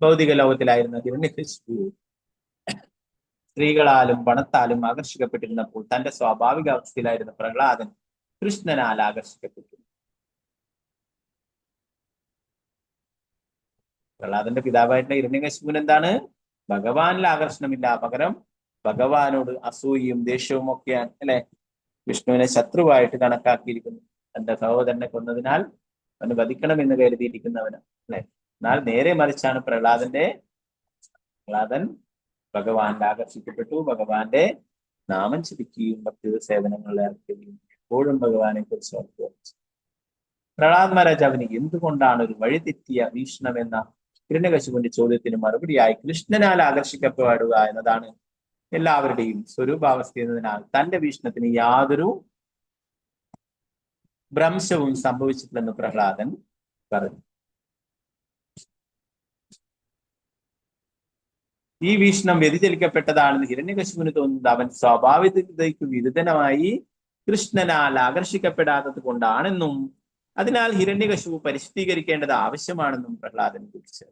ഭൗതിക ലോകത്തിലായിരുന്ന ഹിരണ്യകശിപു സ്ത്രീകളാലും പണത്താലും ആകർഷിക്കപ്പെട്ടിരുന്നപ്പോൾ തന്റെ സ്വാഭാവിക അവസ്ഥയിലായിരുന്ന പ്രഹ്ലാദൻ കൃഷ്ണനാൽ ആകർഷിക്കപ്പെട്ടു. പ്രഹ്ലാദന്റെ പിതാവായിട്ടുള്ള ഹിരണ്യകശിപുവിന് എന്താണ്? ഭഗവാനിൽ ആകർഷണമില്ല, പകരം ഭഗവാനോട് അസൂയയും ദേഷ്യവും ഒക്കെയാണ് അല്ലെ. വിഷ്ണുവിനെ ശത്രുവായിട്ട് കണക്കാക്കിയിരിക്കുന്നു. തന്റെ സഹോദരനെ കൊന്നതിനാൽ അവന് വധിക്കണമെന്ന് കരുതിയിരിക്കുന്നവന് അല്ലെ. എന്നാൽ നേരെ മറിച്ചാണ് പ്രഹ്ലാദൻ ഭഗവാനിൽ ആകർഷിക്കപ്പെട്ടു. ഭഗവാന്റെ നാമം ജപിക്കുകയും ഭക്തി സേവനങ്ങളിൽ ഏർപ്പെടുകയും എപ്പോഴും ഭഗവാനെ കുറിച്ച് ഓർക്കുക. പ്രഹ്ലാദ മഹാരാജാവിന് എന്തുകൊണ്ടാണ് ഒരു വഴിതെറ്റിയ വീക്ഷണം എന്ന ഹിരണ്യകശിപുവിന്റെ ചോദ്യത്തിന് മറുപടിയായി കൃഷ്ണനാൽ ആകർഷിക്കപ്പെടുക എന്നതാണ് എല്ലാവരുടെയും സ്വരൂപാവസ്ഥ എന്നതിനാൽ തന്റെ വീക്ഷണത്തിന് യാതൊരു ഭ്രംശവും സംഭവിച്ചിട്ടില്ലെന്ന് പ്രഹ്ലാദൻ പറഞ്ഞു. ഈ വീക്ഷണം വ്യതിചലിക്കപ്പെട്ടതാണെന്ന് ഹിരണ്യകശിപുവിന് തോന്നുന്നത് അവൻ സ്വാഭാവികതയ്ക്ക് വിരുദ്ധമായി കൃഷ്ണനാൽ ആകർഷിക്കപ്പെടാത്തത് കൊണ്ടാണെന്നും അതിനാൽ ഹിരണ്യകശിപു പരിശുദ്ധീകരിക്കേണ്ടത് ആവശ്യമാണെന്നും പ്രഹ്ലാദൻ കുറിച്ച്.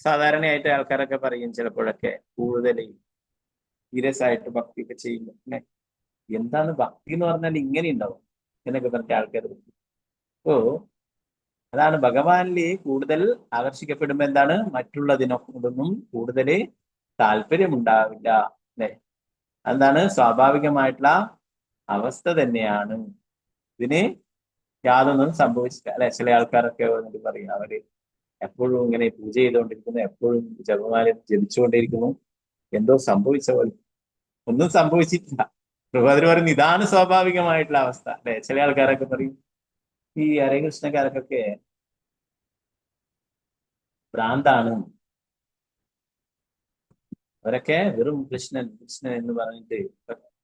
സാധാരണയായിട്ട് ആൾക്കാരൊക്കെ പറയും ചിലപ്പോഴൊക്കെ കൂടുതൽ സീരിയസ് ആയിട്ട് ഭക്തിയൊക്കെ ചെയ്യുമ്പോൾ എന്താണ് ഭക്തി എന്ന് പറഞ്ഞാൽ ഇങ്ങനെ ഉണ്ടാവും എന്നൊക്കെ പറഞ്ഞ ആൾക്കാർ. അതാണ് ഭഗവാനിൽ കൂടുതൽ ആകർഷിക്കപ്പെടുമ്പോ എന്താണ് മറ്റുള്ളതിനൊന്നും കൂടുതൽ താല്പര്യമുണ്ടാവില്ല അല്ലെ. എന്താണ് സ്വാഭാവികമായിട്ടുള്ള അവസ്ഥ തന്നെയാണ്. ഇതിന് യാതൊന്നും സംഭവിച്ചില്ല അല്ലെ. ചില ആൾക്കാരൊക്കെ വന്നിട്ട് പറയും അവര് എപ്പോഴും ഇങ്ങനെ പൂജ ചെയ്തുകൊണ്ടിരിക്കുന്നു, എപ്പോഴും ജപമാല ജപിച്ചുകൊണ്ടിരിക്കുന്നു, എന്തോ സംഭവിച്ച പോലെ. ഒന്നും സംഭവിച്ചിട്ടില്ല. പ്രഭാതർ പറയുന്നു ഇതാണ് സ്വാഭാവികമായിട്ടുള്ള അവസ്ഥ അല്ലെ. ചില ആൾക്കാരൊക്കെ പറയും ഈ ഹരേ കൃഷ്ണക്കാർക്കൊക്കെ ഭ്രാന്താണ്, അവരൊക്കെ വെറും കൃഷ്ണൻ കൃഷ്ണൻ എന്ന് പറഞ്ഞിട്ട്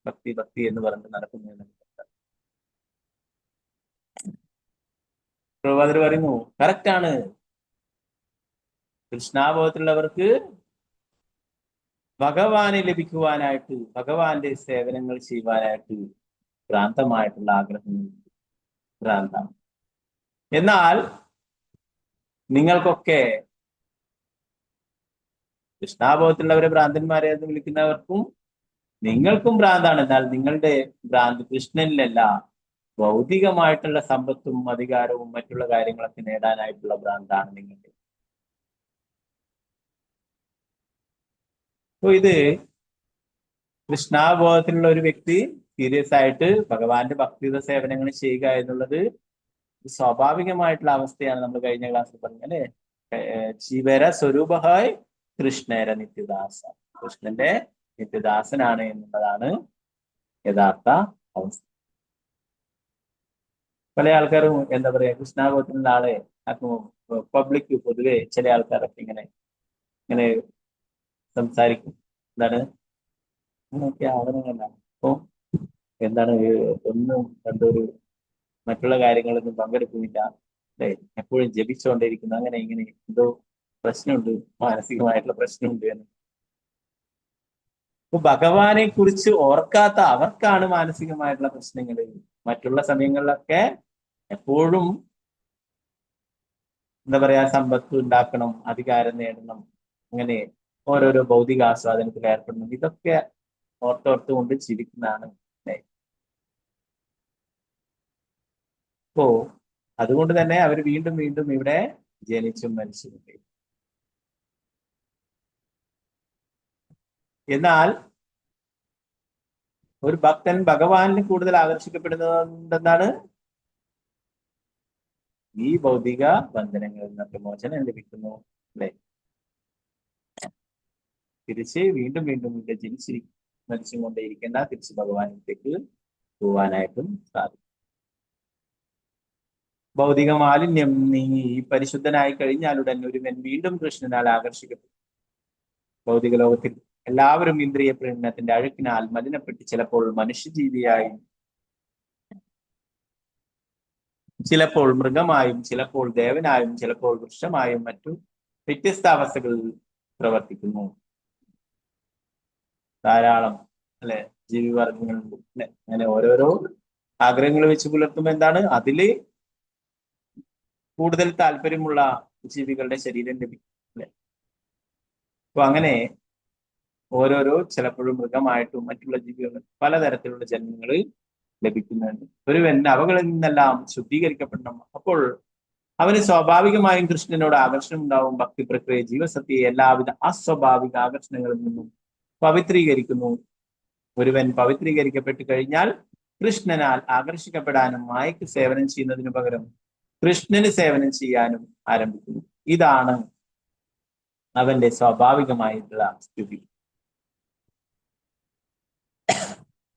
ഭക്തി എന്ന് പറഞ്ഞിട്ട് നടക്കുന്നു. പ്രഭാതർ പറയുന്നു കറക്റ്റാണ്. കൃഷ്ണാബോധത്തിലുള്ളവർക്ക് ഭഗവാനെ ലഭിക്കുവാനായിട്ട് ഭഗവാന്റെ സേവനങ്ങൾ ചെയ്യുവാനായിട്ട് ഭ്രാന്തമായിട്ടുള്ള ആഗ്രഹം ഭ്രാന്താണ്. എന്നാൽ നിങ്ങൾക്കൊക്കെ കൃഷ്ണാബോധത്തിലുള്ളവരെ ഭ്രാന്തന്മാരെ എന്ന് വിളിക്കുന്നവർക്കും നിങ്ങൾക്കും ഭ്രാന്താണ്. എന്നാൽ നിങ്ങളുടെ ഭ്രാന്ത് കൃഷ്ണനിലല്ല, ഭൗതികമായിട്ടുള്ള സമ്പത്തും അധികാരവും മറ്റുള്ള കാര്യങ്ങളൊക്കെ നേടാനായിട്ടുള്ള ഭ്രാന്താണ് നിങ്ങൾക്ക്. ഇത് കൃഷ്ണാബോധത്തിലുള്ള ഒരു വ്യക്തി സീരിയസ് ആയിട്ട് ഭഗവാന്റെ ഭക്തിയുത സേവനങ്ങൾ ചെയ്യുക എന്നുള്ളത് സ്വാഭാവികമായിട്ടുള്ള അവസ്ഥയാണ്. നമ്മൾ കഴിഞ്ഞ ക്ലാസ്സിൽ പറഞ്ഞു അല്ലെ. ജീവര സ്വരൂപഹായ് കൃഷ്ണേര നിത്യദാസ, കൃഷ്ണന്റെ നിത്യദാസനാണ് എന്നുള്ളതാണ് യഥാർത്ഥ അവസ്ഥ. പല ആൾക്കാരും എന്താ പറയാ, കൃഷ്ണാഗോത്തിലുള്ള ആളെ പബ്ലിക് പൊതുവെ ചില ആൾക്കാരൊക്കെ ഇങ്ങനെ ഇങ്ങനെ സംസാരിക്കും. എന്താണ് അങ്ങനെയൊക്കെ ആവണമെന്നല്ല. അപ്പൊ എന്താണ് ഒന്നും കണ്ടൊരു മറ്റുള്ള കാര്യങ്ങളൊന്നും പങ്കെടുക്കുന്നില്ല, അല്ലെ, എപ്പോഴും ജപിച്ചുകൊണ്ടിരിക്കുന്നു, അങ്ങനെ ഇങ്ങനെ എന്തോ പ്രശ്നമുണ്ട്, മാനസികമായിട്ടുള്ള പ്രശ്നമുണ്ട് എന്ന്. അപ്പൊ ഭഗവാനെ കുറിച്ച് ഓർക്കാത്ത അവർക്കാണ് മാനസികമായിട്ടുള്ള പ്രശ്നങ്ങൾ. മറ്റുള്ള സമയങ്ങളിലൊക്കെ എപ്പോഴും എന്താ പറയാ, സമ്പത്ത് ഉണ്ടാക്കണം, അധികാരം നേടണം, അങ്ങനെ ഓരോരോ ഭൗതിക ആസ്വാദനത്തിൽ ഏർപ്പെടണം, ഇതൊക്കെ ഓർത്തോർത്തുകൊണ്ട് ചിരിക്കുന്നതാണ്. അല്ലെ? അപ്പോ അതുകൊണ്ട് തന്നെ അവർ വീണ്ടും വീണ്ടും ഇവിടെ ജനിച്ചും മരിച്ചുകൊണ്ടേ. എന്നാൽ ഒരു ഭക്തൻ ഭഗവാനിന് കൂടുതൽ ആകർഷിക്കപ്പെടുന്നതെന്താണ്? ഈ ഭൗതിക ബന്ധനങ്ങളിൽ നിന്നൊക്കെ മോചനം ലഭിക്കുന്നു, അല്ലെ? തിരിച്ച് വീണ്ടും വീണ്ടും ഇവിടെ ജനിച്ച് മരിച്ചും കൊണ്ടേയിരിക്കേണ്ട, തിരിച്ച് ഭഗവാനിലേക്ക് പോവാനായിട്ടും സാധിക്കും. ഭൗതിക മാലിന്യം നീങ്ങി പരിശുദ്ധനായി കഴിഞ്ഞാലുടൻ ഒരുവൻ വീണ്ടും കൃഷ്ണനാൽ ആകർഷിക്കപ്പെടും. ഭൗതിക ലോകത്തിൽ എല്ലാവരും ഇന്ദ്രിയ പ്രേരണത്തിന്റെ അഴുക്കിനാൽ മലിനപ്പെട്ട് ചിലപ്പോൾ മനുഷ്യജീവിയായും, ചിലപ്പോൾ മൃഗമായും, ചിലപ്പോൾ ദേവനായും, ചിലപ്പോൾ വൃക്ഷമായും മറ്റു വ്യത്യസ്ത അവസ്ഥകളിൽ പ്രവർത്തിക്കുന്നു. ധാരാളം അല്ലെ ജീവിവർഗങ്ങളുണ്ട്, അല്ലെ? അങ്ങനെ ഓരോരോ ആഗ്രഹങ്ങൾ വെച്ച് പുലർത്തുമ്പോൾ എന്താണ് അതില് കൂടുതൽ താല്പര്യമുള്ള ജീവികളുടെ ശരീരം ലഭിക്കും, അല്ലെ? അപ്പൊ അങ്ങനെ ഓരോരോ ചിലപ്പോഴും മൃഗമായിട്ടും മറ്റുള്ള ജീവികൾ പലതരത്തിലുള്ള ജന്മങ്ങൾ ലഭിക്കുന്നുണ്ട്. ഒരുവൻ അവകളിൽ നിന്നെല്ലാം ശുദ്ധീകരിക്കപ്പെടണം. അപ്പോൾ അവന് സ്വാഭാവികമായും കൃഷ്ണനോട് ആകർഷണം ഉണ്ടാവും. ഭക്തി പ്രക്രിയ ജീവസത്യയെ എല്ലാവിധ അസ്വാഭാവിക ആകർഷണങ്ങളിൽ നിന്നും പവിത്രീകരിക്കുന്നു. ഒരുവൻ പവിത്രീകരിക്കപ്പെട്ടു കഴിഞ്ഞാൽ കൃഷ്ണനാൽ ആകർഷിക്കപ്പെടാനും മായയ്ക്ക് സേവനം ചെയ്യുന്നതിനു പകരം കൃഷ്ണന് സേവനം ചെയ്യാനും ആരംഭിക്കുന്നു. ഇതാണ് അവന്റെ സ്വാഭാവികമായിട്ടുള്ള സ്ഥിതി.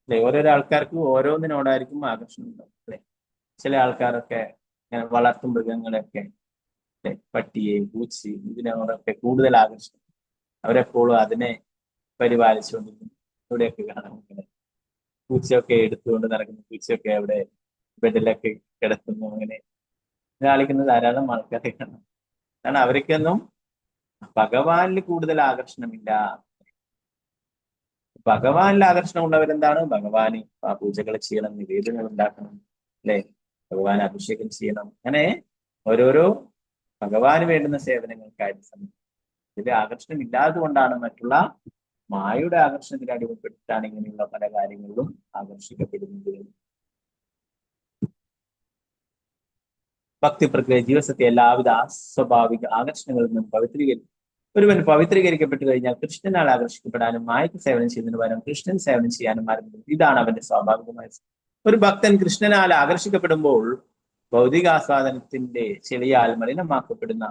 അല്ലെ? ഓരോരോ ആൾക്കാർക്ക് ഓരോന്നിനോടായിരിക്കും ആകർഷണം ഉണ്ടാവും, അല്ലെ? ചില ആൾക്കാരൊക്കെ ഇങ്ങനെ വളർത്തു മൃഗങ്ങളെയൊക്കെ, അല്ലെ, പട്ടിയെയും പൂച്ചയും ഇതിനോടൊക്കെ കൂടുതൽ ആകർഷണം. അവരെപ്പോഴും അതിനെ പരിപാലിച്ചുകൊണ്ടിരിക്കുന്നു. ഇവിടെയൊക്കെ കാണാം ഇങ്ങനെ പൂച്ചയൊക്കെ എടുത്തുകൊണ്ട് നടക്കുന്നു, പൂച്ചയൊക്കെ അവിടെ ബെഡിലൊക്കെ കിടക്കുന്നു, അങ്ങനെ കളിക്കുന്ന ധാരാളം ആൾക്കാരെ കാണാം. കാരണം അവർക്കൊന്നും ഭഗവാനിൽ കൂടുതൽ ആകർഷണമില്ല. ഭഗവാനിൽ ആകർഷണമുള്ളവരെന്താണ്? ഭഗവാന് പൂജകൾ ചെയ്യണം, നിവേദനങ്ങൾ ഉണ്ടാക്കണം, അല്ലെ? ഭഗവാൻ അഭിഷേകം ചെയ്യണം, അങ്ങനെ ഓരോരോ ഭഗവാന് വേണ്ടുന്ന സേവനങ്ങൾക്കായിട്ട് സമയം. ഇതിൽ ആകർഷണം ഇല്ലാത്തത് കൊണ്ടാണ് മറ്റുള്ള മായയുടെ ആകർഷണത്തിൽ അടിമപ്പെട്ടിട്ടാണ് ഇങ്ങനെയുള്ള പല കാര്യങ്ങളിലും ആകർഷിക്കപ്പെടുന്നത്. ഭക്തി പ്രക്രിയ ജീവസത്തെ എല്ലാവിധ അസ്വാഭാവിക ആകർഷണങ്ങളിൽ നിന്നും പവിത്രീകരിക്കും. ഒരുവൻ പവിത്രീകരിക്കപ്പെട്ടു കഴിഞ്ഞാൽ കൃഷ്ണനാൽ ആകർഷിക്കപ്പെടാനും മായയ്ക്ക് സേവനം ചെയ്യുന്നതിന് പകരം കൃഷ്ണൻ സേവനം ചെയ്യാനും ആരംഭിക്കും. ഇതാണ് അവന്റെ സ്വാഭാവികമായ. ഒരു ഭക്തൻ കൃഷ്ണനാൽ ആകർഷിക്കപ്പെടുമ്പോൾ ഭൗതികാസ്വാദനത്തിന്റെ ചെളിയാൽ മലിനമാക്കപ്പെടുന്ന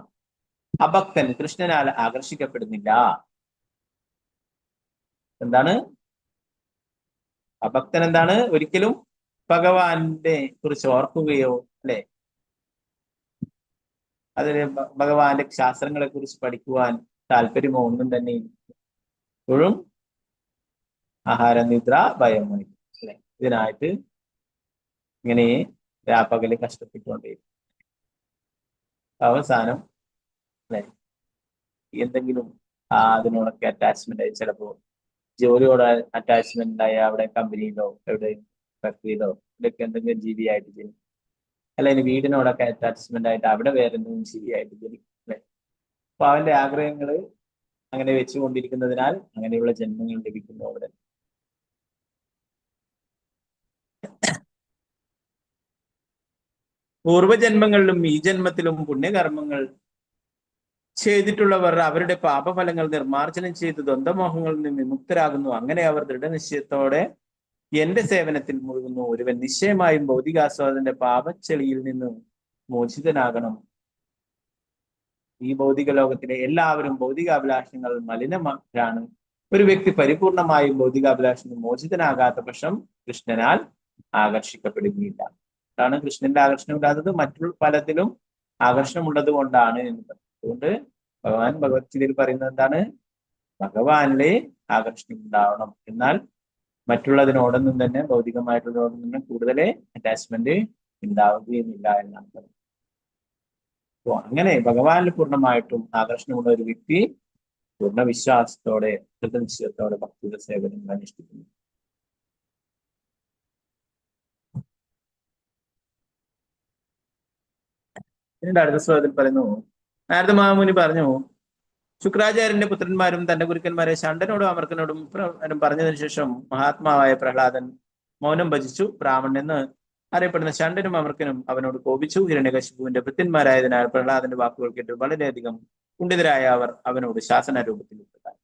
അഭക്തൻ കൃഷ്ണനാൽ ആകർഷിക്കപ്പെടുന്നില്ല. എന്താണ് അഭക്തൻ? എന്താണ്? ഒരിക്കലും ഭഗവാന്റെ കുറിച്ച് ഓർക്കുകയോ, അല്ലെ, അതിന് ഭഗവാന്റെ ശാസ്ത്രങ്ങളെ കുറിച്ച് പഠിക്കുവാൻ താല്പര്യമോ ഒന്നും തന്നെ ഇപ്പോഴും ആഹാര നിദ്ര ഭയം, അല്ലെ, ഇതിനായിട്ട് ഇങ്ങനെ രാപ്പകല് കഷ്ടപ്പെട്ടുകൊണ്ടേയിരിക്കും. അവസാനം, അല്ലെ, എന്തെങ്കിലും അതിനോടൊക്കെ അറ്റാച്ച്മെന്റ് ആയി, ചിലപ്പോ ജോലിയോട് അറ്റാച്ച്മെന്റ് ആയി അവിടെ കമ്പനിയിലോ എവിടെയും ഫാക്ടറിയിലോ ഇതൊക്കെ എന്തെങ്കിലും ജീവിയായിട്ട് ജനിക്കും. അല്ലെങ്കിൽ വീടിനോടൊക്കെ അറ്റാച്ച്മെന്റ് ആയിട്ട് അവിടെ വേറെ എന്തെങ്കിലും ജീവിയായിട്ട് ജനിക്കും, അല്ലെ? അപ്പൊ അവന്റെ ആഗ്രഹങ്ങൾ അങ്ങനെ വെച്ചുകൊണ്ടിരിക്കുന്നതിനാൽ അങ്ങനെയുള്ള ജന്മങ്ങൾ ലഭിക്കുന്നു അവിടെ. പൂർവജന്മങ്ങളിലും ഈ ജന്മത്തിലും പുണ്യകർമ്മങ്ങൾ ചെയ്തിട്ടുള്ളവർ അവരുടെ പാപഫലങ്ങൾ നിർമാർജനം ചെയ്ത് ദ്വന്ദ്മോഹങ്ങളിൽ നിന്ന് വിമുക്തരാകുന്നു. അങ്ങനെ അവർ ദൃഢനിശ്ചയത്തോടെ എന്റെ സേവനത്തിൽ മുഴുകുന്നു. ഒരുവൻ നിശ്ചയമായും ഭൗതികാസ്വാദന്റെ പാപച്ചെളിയിൽ നിന്ന് മോചിതനാകണം. ഈ ഭൗതിക ലോകത്തിലെ എല്ലാവരും ഭൗതികാഭിലാഷങ്ങൾ മലിനമാണ്. ഒരു വ്യക്തി പരിപൂർണമായും ഭൗതികാഭിലാഷങ്ങൾ മോചിതനാകാത്ത പക്ഷം കൃഷ്ണനാൽ ആകർഷിക്കപ്പെടുകയില്ല. അതാണ് കൃഷ്ണന്റെ ആകർഷണമില്ലാത്തത് മറ്റുള്ള പലതിലും ആകർഷണമുള്ളത് കൊണ്ടാണ് എന്ന് പറയുന്നത്. അതുകൊണ്ട് ഭഗവാൻ ഭഗവത്ഗീതയിൽ പറയുന്നത് എന്താണ്? ഭഗവാനിലെ ആകർഷണം ഉണ്ടാവണം. എന്നാൽ മറ്റുള്ളതിനോടൊന്നും തന്നെ ഭൗതികമായിട്ടുള്ളതോടൊന്നും തന്നെ കൂടുതൽ അറ്റാച്ച്മെന്റ് ഉണ്ടാവുകയുമില്ല എന്നാണ് പറയുന്നത്. അപ്പോൾ അങ്ങനെ ഭഗവാനിൽ പൂർണ്ണമായിട്ടും ആകർഷണമുള്ള ഒരു വ്യക്തി പൂർണ്ണ വിശ്വാസത്തോടെ കൃതനിശ്ചയത്തോടെ ഭക്തിയുടെ സേവനങ്ങൾ അനുഷ്ഠിക്കുന്നു. പിന്നീട് അടുത്ത ശ്ലോകത്തിൽ പറയുന്നു, നാരദ മഹാമുനി പറഞ്ഞു, ശുക്രാചാര്യന്റെ പുത്രന്മാരും തന്റെ ഗുരുക്കന്മാരെ ശണ്ഡനോടും അമർക്കനോടും പറഞ്ഞതിനു ശേഷം മഹാത്മാവായ പ്രഹ്ലാദൻ മൗനം ഭജിച്ചു. ബ്രാഹ്മണൻ എന്ന് അറിയപ്പെടുന്ന ശണ്ഡനും അമർക്കനും അവനോട് കോപിച്ചു. ഹിരണ്യകശിപുവിന്റെ ഭൃത്യന്മാരായതിനാൽ പ്രഹ്ലാദന്റെ വാക്കുകൾ കേട്ട് വളരെയധികം കുണ്ഠിതരായ അവർ അവനോട് ശാസന രൂപത്തിൽ ഉത്തരവായി.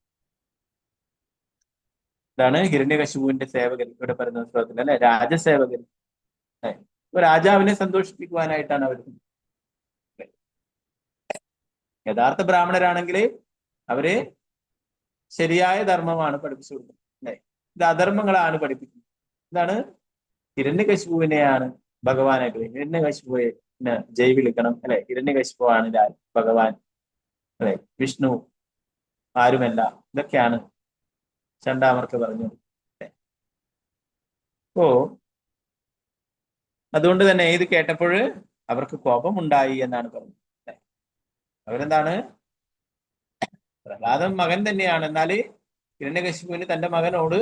ഇതാണ് ഹിരണ്യകശിപുവിന്റെ സേവകർ ഇവിടെ പറയുന്ന ശ്ലോകത്തിൽ അല്ലെ, രാജസേവകർ. രാജാവിനെ സന്തോഷിപ്പിക്കുവാനായിട്ടാണ് അവർ. യഥാർത്ഥ ബ്രാഹ്മണരാണെങ്കിൽ അവര് ശരിയായ ധർമ്മമാണ് പഠിപ്പിച്ചു കൊടുക്കുന്നത് അല്ലെ. ഇത് അധർമ്മങ്ങളാണ് പഠിപ്പിക്കുന്നത്. ഇതാണ് ഹിരണ്യകശിപുവിനെയാണ് ഭഗവാനായിട്ട്. ഹിരണ്യകശിപുവിനെ ജയ് വിളിക്കണം അല്ലെ. ഹിരണ്യകശിപുവാണ് ഭഗവാൻ അല്ലെ, വിഷ്ണു ആരുമല്ല. ഇതൊക്കെയാണ് ചണ്ടാമർക്ക് പറഞ്ഞു. അപ്പോ അതുകൊണ്ട് തന്നെ ഇത് കേട്ടപ്പോൾ അവർക്ക് കോപം ഉണ്ടായി എന്നാണ് പറഞ്ഞത്. അവരെന്താണ്, പ്രഹ്ലാദൻ മകൻ തന്നെയാണ്, എന്നാല് ഹിരണ്യകശിപുവിന് തന്റെ മകനോട്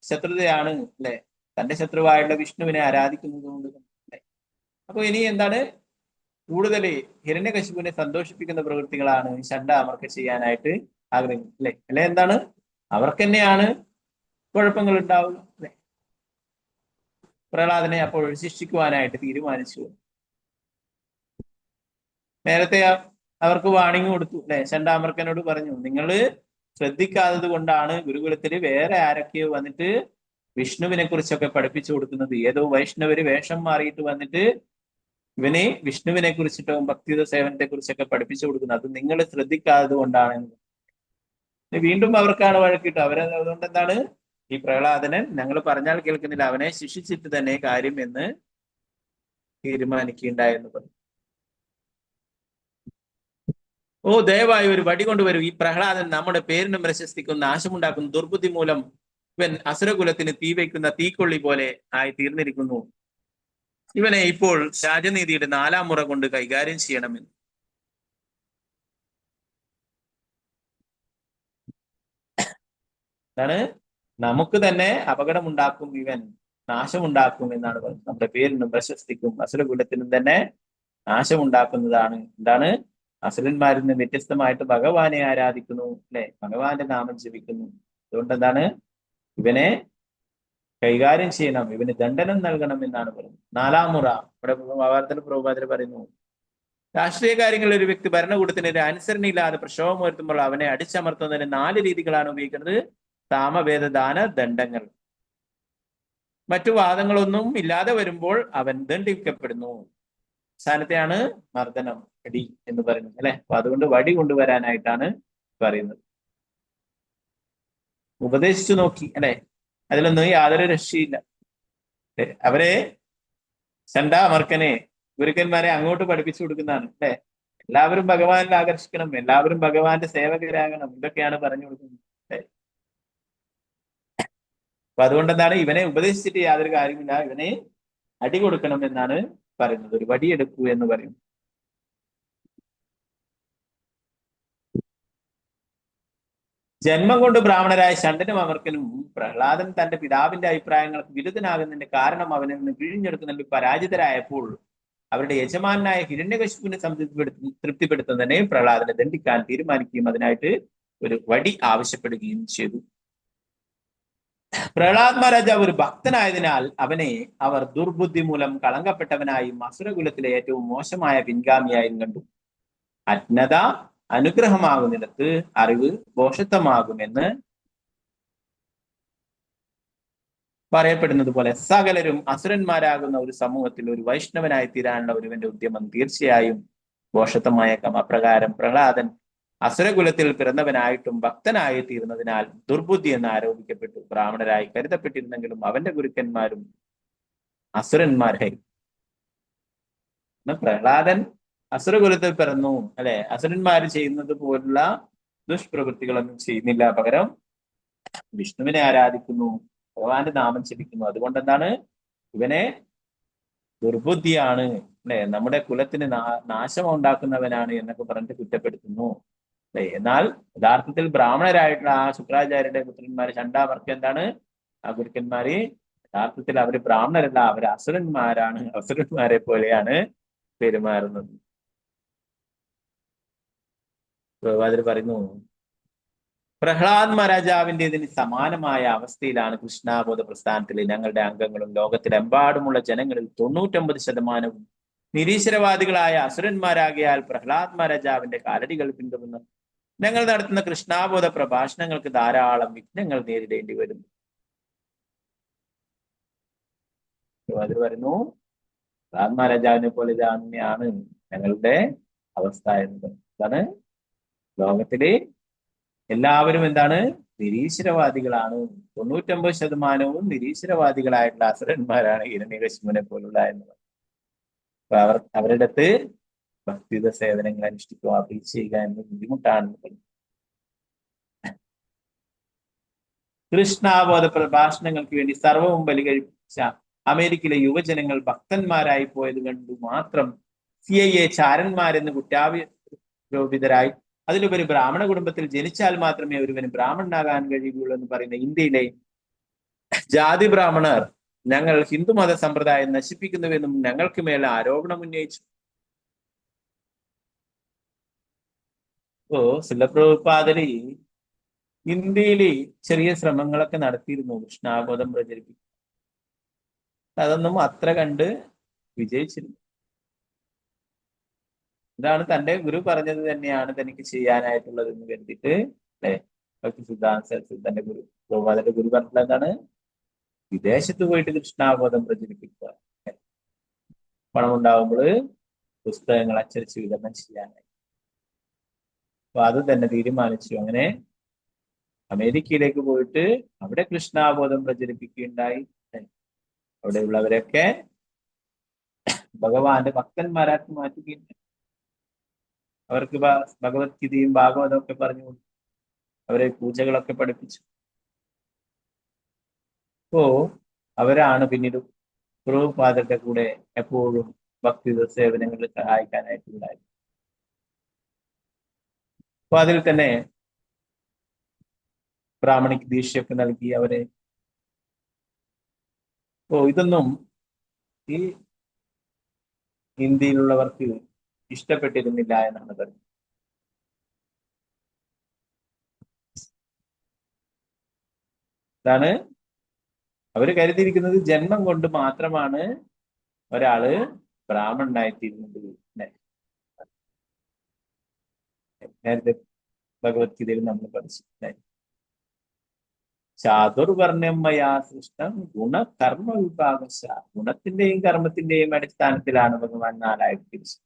ശത്രുതയാണ് അല്ലെ, തന്റെ ശത്രുവായുള്ള വിഷ്ണുവിനെ ആരാധിക്കുന്നത് കൊണ്ട് അല്ലെ. അപ്പൊ ഇനി എന്താണ്, കൂടുതൽ ഹിരണ്യകശിപുവിനെ സന്തോഷിപ്പിക്കുന്ന പ്രവൃത്തികളാണ് ചണ്ടാമർക്ക് ചെയ്യാനായിട്ട് ആഗ്രഹിക്കുന്നത് അല്ലെ. അല്ലെ എന്താണ്, അവർക്ക് തന്നെയാണ് കുഴപ്പങ്ങൾ ഉണ്ടാവുക അല്ലെ. പ്രഹ്ലാദനെ അപ്പോൾ ശിക്ഷിക്കുവാനായിട്ട് തീരുമാനിച്ചു. നേരത്തെ അവർക്ക് വാണിംഗ് കൊടുത്തു അല്ലെ. ചണ്ടാമർക്കനോട് പറഞ്ഞു, നിങ്ങൾ ശ്രദ്ധിക്കാത്തത് കൊണ്ടാണ് ഗുരുകുലത്തില് വേറെ ആരൊക്കെയോ വന്നിട്ട് വിഷ്ണുവിനെ കുറിച്ചൊക്കെ പഠിപ്പിച്ചു കൊടുക്കുന്നത്. ഏതോ വൈഷ്ണവര് വേഷം മാറിയിട്ട് വന്നിട്ട് ഇവനെ വിഷ്ണുവിനെ കുറിച്ചിട്ടോ ഭക്തിയുത സേവനത്തെ കുറിച്ചൊക്കെ പഠിപ്പിച്ചു കൊടുക്കുന്നത്. അത് നിങ്ങൾ ശ്രദ്ധിക്കാത്തത് കൊണ്ടാണ്. വീണ്ടും അവർക്കാണ് വഴക്കിട്ട്. അതുകൊണ്ട് എന്താണ്, ഈ പ്രഹ്ലാദനൻ ഞങ്ങൾ പറഞ്ഞാൽ കേൾക്കുന്നില്ല, അവനെ ശിക്ഷിച്ചിട്ട് തന്നെ കാര്യം എന്ന് തീരുമാനിക്കുകയുണ്ടായെന്ന് പറഞ്ഞു. ഓ ദയവായി ഒരു വടി കൊണ്ടുവരൂ. ഈ പ്രഹ്ലാദൻ നമ്മുടെ പേരിനും പ്രശസ്തിക്കും നാശമുണ്ടാക്കുന്ന ദുർബുദ്ധി മൂലം ഇവൻ അസുരകുലത്തിന് തീ വയ്ക്കുന്ന തീക്കൊള്ളി പോലെ ആയി തീർന്നിരിക്കുന്നു. ഇവനെ ഇപ്പോൾ രാജനീതിയുടെ 4-ാം മുറ കൊണ്ട് കൈകാര്യം ചെയ്യണമെന്ന്. എന്താണ്, നമുക്ക് തന്നെ അപകടമുണ്ടാക്കും, ഇവൻ നാശമുണ്ടാക്കും എന്നാണ് പറയുന്നത്. നമ്മുടെ പേരിനും പ്രശസ്തിക്കും അസുരകുലത്തിനും തന്നെ നാശമുണ്ടാക്കുന്നതാണ്. എന്താണ്, അസുരന്മാരിൽ നിന്ന് വ്യത്യസ്തമായിട്ട് ഭഗവാനെ ആരാധിക്കുന്നു അല്ലെ, ഭഗവാന്റെ നാമം ജപിക്കുന്നു. അതുകൊണ്ട് എന്താണ്, ഇവനെ കൈകാര്യം ചെയ്യണം, ഇവന് ദണ്ഡനം നൽകണം എന്നാണ് പറയുന്നത്. 4-ാം മുറ ഇവിടെ മഹാഭാരതത്തിൽ പ്രഭുപാദർ പറയുന്നു, രാഷ്ട്രീയ കാര്യങ്ങളിൽ ഒരു വ്യക്തി ഭരണകൂടത്തിന് ഒരു അനുസരണയില്ലാതെ പ്രക്ഷോഭം ഉയർത്തുമ്പോൾ അവനെ അടിച്ചമർത്തുന്നതിന് 4 രീതികളാണ് ഉപയോഗിക്കുന്നത്. സാമവേദ ദാന ദണ്ഡങ്ങൾ. മറ്റു വാദങ്ങളൊന്നും ഇല്ലാതെ വരുമ്പോൾ അവൻ ദണ്ഡിക്കപ്പെടുന്നു. അവസാനത്തെയാണ് മർദ്ദനം, അടി എന്ന് പറയുന്നത് അല്ലെ. അപ്പൊ അതുകൊണ്ട് വടി കൊണ്ടുവരാനായിട്ടാണ് പറയുന്നത്. ഉപദേശിച്ചു നോക്കി അല്ലെ, അതിലൊന്നും യാതൊരു രക്ഷയില്ല. അവരെ ചണ്ടാമർക്കനെ ഗുരുക്കന്മാരെ അങ്ങോട്ട് പഠിപ്പിച്ചു കൊടുക്കുന്നതാണ് അല്ലെ. എല്ലാവരും ഭഗവാനിൽ ആകർഷിക്കണം, എല്ലാവരും ഭഗവാന്റെ സേവകരാകണം, ഇതൊക്കെയാണ് പറഞ്ഞു കൊടുക്കുന്നത് അല്ലെ. അപ്പൊ അതുകൊണ്ട് എന്താണ്, ഇവനെ ഉപദേശിച്ചിട്ട് യാതൊരു കാര്യമില്ല, ഇവനെ അടി കൊടുക്കണം എന്നാണ് പറയുന്നത്. ഒരു വടിയെടുക്കൂ എന്ന് പറയും. ജന്മം കൊണ്ട് ബ്രാഹ്മണരായ ശണ്ഡനും അമർക്കനും പ്രഹ്ലാദൻ തന്റെ പിതാവിന്റെ അഭിപ്രായങ്ങൾക്ക് വിരുദ്ധനാകുന്നതിന്റെ കാരണം അവനിൽ നിന്ന് പിഴിഞ്ഞെടുക്കുന്നതിൽ പരാജിതരായപ്പോൾ അവരുടെ യജമാനായ ഹിരണ്യകശിപുവിനെ തൃപ്തിപ്പെടുത്തുന്നതിനെ പ്രഹ്ലാദനെ ദണ്ഡിക്കാൻ തീരുമാനിക്കുകയും അതിനായിട്ട് ഒരു വടി ആവശ്യപ്പെടുകയും ചെയ്തു. പ്രഹ്ലാദ് മഹാരാജാവ് ഒരു ഭക്തനായതിനാൽ അവനെ അവർ ദുർബുദ്ധി മൂലം കളങ്കപ്പെട്ടവനായും അസുരകുലത്തിലെ ഏറ്റവും മോശമായ പിൻഗാമിയായും കണ്ടു. അജ്ഞത അനുഗ്രഹമാകുന്നിടത്ത് അറിവ് ഭോഷത്വമാകുമെന്ന് പറയപ്പെടുന്നത് പോലെ സകലരും അസുരന്മാരാകുന്ന ഒരു സമൂഹത്തിൽ ഒരു വൈഷ്ണവനായി തീരാനുള്ള ഒരുവന്റെ ഉദ്യമം തീർച്ചയായും ഭോഷത്വമായേക്കാം. അപ്രകാരം പ്രഹ്ലാദൻ അസുരകുലത്തിൽ പിറന്നവനായിട്ടും ഭക്തനായി തീർന്നതിനാൽ ദുർബുദ്ധി എന്ന് ആരോപിക്കപ്പെട്ടു. ബ്രാഹ്മണരായി കരുതപ്പെട്ടിരുന്നെങ്കിലും അവന്റെ ഗുരുക്കന്മാരും അസുരന്മാരായി. പ്രഹ്ലാദൻ അസുരകുലത്തിൽ പിറന്നു, അല്ലെ? അസുരന്മാര് ചെയ്യുന്നത് പോലുള്ള ദുഷ്പ്രവൃത്തികളൊന്നും ചെയ്യുന്നില്ല, പകരം വിഷ്ണുവിനെ ആരാധിക്കുന്നു, ഭഗവാന്റെ നാമം ജപിക്കുന്നു. അതുകൊണ്ട് എന്താണ്, ഇവനെ ദുർബുദ്ധിയാണ്, അല്ലെ, നമ്മുടെ കുലത്തിന് നാശം ഉണ്ടാക്കുന്നവനാണ് എന്നൊക്കെ പറഞ്ഞിട്ട് കുറ്റപ്പെടുത്തുന്നു, അല്ലെ? എന്നാൽ യഥാർത്ഥത്തിൽ ബ്രാഹ്മണരായിട്ടുള്ള ആ ശുക്രാചാര്യരുടെ പുത്രന്മാര് ചണ്ടാമർക്ക് എന്താണ്, ആ ഗുരുക്കന്മാര് യഥാർത്ഥത്തിൽ അവര് ബ്രാഹ്മണരല്ല, അവര് അസുരന്മാരാണ്, അസുരന്മാരെ പോലെയാണ് പെരുമാറുന്നത്. അതിൽ പറയുന്നു, പ്രഹ്ലാദ് മഹാരാജാവിൻ്റെതിന് സമാനമായ അവസ്ഥയിലാണ് കൃഷ്ണാബോധ പ്രസ്ഥാനത്തിലെ ഞങ്ങളുടെ അംഗങ്ങളും. ലോകത്തിലെമ്പാടുമുള്ള ജനങ്ങളിൽ 99% നിരീശ്വരവാദികളായ അസുരന്മാരാകിയാൽ പ്രഹ്ലാദ് മഹാരാജാവിന്റെ കാലടികൾ പിന്തുടർന്ന് ഞങ്ങൾ നടത്തുന്ന കൃഷ്ണാബോധ പ്രഭാഷണങ്ങൾക്ക് ധാരാളം വിഘ്നങ്ങൾ നേരിടേണ്ടി വരുന്നു. അതിൽ പറയുന്നു, പ്രഹ്ലാദ് മഹാരാജാവിനെ പോലെ തന്നെയാണ് ഞങ്ങളുടെ അവസ്ഥ എന്നത്. അതാണ് ലോകത്തിലെ എല്ലാവരും എന്താണ്, നിരീശ്വരവാദികളാണ്. 99% നിരീശ്വരവാദികളായിട്ടുള്ള അസുരന്മാരാണ് ഹിരണ്യകശിപുവിനെ പോലുള്ള എന്നുള്ളത്. അപ്പൊ അവരുടെ അടുത്ത് ഭക്തിയുത സേവനങ്ങൾ അനുഷ്ഠിക്കുക, അപീൽ ചെയ്യുക എന്നത് ബുദ്ധിമുട്ടാണെന്ന് പറഞ്ഞു. കൃഷ്ണാബോധ പ്രഭാഷണങ്ങൾക്ക് വേണ്ടി സർവവും ബലികഴിപ്പിച്ച അമേരിക്കയിലെ യുവജനങ്ങൾ ഭക്തന്മാരായി പോയത് കണ്ടു മാത്രം CIA ചാരന്മാരെന്ന് കുറ്റാരോപിതരായി, അതിലുപരി ബ്രാഹ്മണ കുടുംബത്തിൽ ജനിച്ചാൽ മാത്രമേ ഒരുവന് ബ്രാഹ്മണനാകാൻ കഴിയുകയുള്ളൂ എന്ന് പറയുന്ന ഇന്ത്യയിലെ ജാതി ബ്രാഹ്മണർ ഞങ്ങൾ ഹിന്ദുമത സമ്പ്രദായം നശിപ്പിക്കുന്നുവെന്നും ഞങ്ങൾക്ക് മേലെ ആരോപണം ഉന്നയിച്ചു. ശ്രീല പ്രഭുപാദര് ഇന്ത്യയില് ചെറിയ ശ്രമങ്ങളൊക്കെ നടത്തിയിരുന്നു കൃഷ്ണാബോധം പ്രചരിപ്പിക്കാൻ. അതൊന്നും അത്ര കണ്ട് വിജയിച്ചിരുന്നു. ഇതാണ് തന്റെ ഗുരു പറഞ്ഞത് തന്നെയാണ് തനിക്ക് ചെയ്യാനായിട്ടുള്ളത് എന്ന് കരുതിയിട്ട്, അല്ലെ, ഭക്തി സിദ്ധാന്ത സരസ്വതി തന്റെ ഗുരു പ്രഭുപാദന്റെ ഗുരു പറഞ്ഞിട്ടുള്ള എന്താണ്, വിദേശത്ത് പോയിട്ട് കൃഷ്ണാബോധം പ്രചരിപ്പിക്കുക, പണമുണ്ടാകുമ്പോൾ പുസ്തകങ്ങൾ അച്ചടിച്ച് വിതരണം ചെയ്യാനായി. അപ്പൊ അത് തന്നെ തീരുമാനിച്ചു. അങ്ങനെ അമേരിക്കയിലേക്ക് പോയിട്ട് അവിടെ കൃഷ്ണാബോധം പ്രചരിപ്പിക്കുകയുണ്ടായി. അവിടെയുള്ളവരൊക്കെ ഭഗവാന്റെ ഭക്തന്മാരാക്കി മാറ്റുകയുണ്ടായി. അവർക്ക് ഭഗവത്ഗീതയും ഭാഗവതവും ഒക്കെ പറഞ്ഞു കൊടുത്തു, അവരെ പൂജകളൊക്കെ പഠിപ്പിച്ചു. അപ്പോ അവരാണ് പിന്നീട് പ്രഭുപാദരുടെ കൂടെ എപ്പോഴും ഭക്തിയുത സേവനങ്ങളിൽ സഹായിക്കാനായിട്ടുണ്ടായി. അപ്പൊ അതിൽ തന്നെ ബ്രാഹ്മണിക്ക് ദീക്ഷയൊക്കെ നൽകി അവരെ. ഇതൊന്നും ഈ ഇന്ത്യയിലുള്ളവർക്ക് ഇഷ്ടപ്പെട്ടിരുന്നില്ല എന്നാണ് പറയുന്നത്. അതാണ് അവര് കരുതിയിരിക്കുന്നത്, ജന്മം കൊണ്ട് മാത്രമാണ് ഒരാള് ബ്രാഹ്മണനായിത്തീരുന്നത്. നേരത്തെ ഭഗവത്ഗീതയിൽ നമ്മൾ പഠിച്ചിട്ടുണ്ടായി. ചാതുർവർണ്ണ്യം മയാ സൃഷ്ടം ഗുണകർമ്മ വിഭാഗശ. ഗുണത്തിന്റെയും കർമ്മത്തിന്റെയും അടിസ്ഥാനത്തിലാണ് ഭഗവാൻ നാലായിട്ട് തിരിച്ചത്.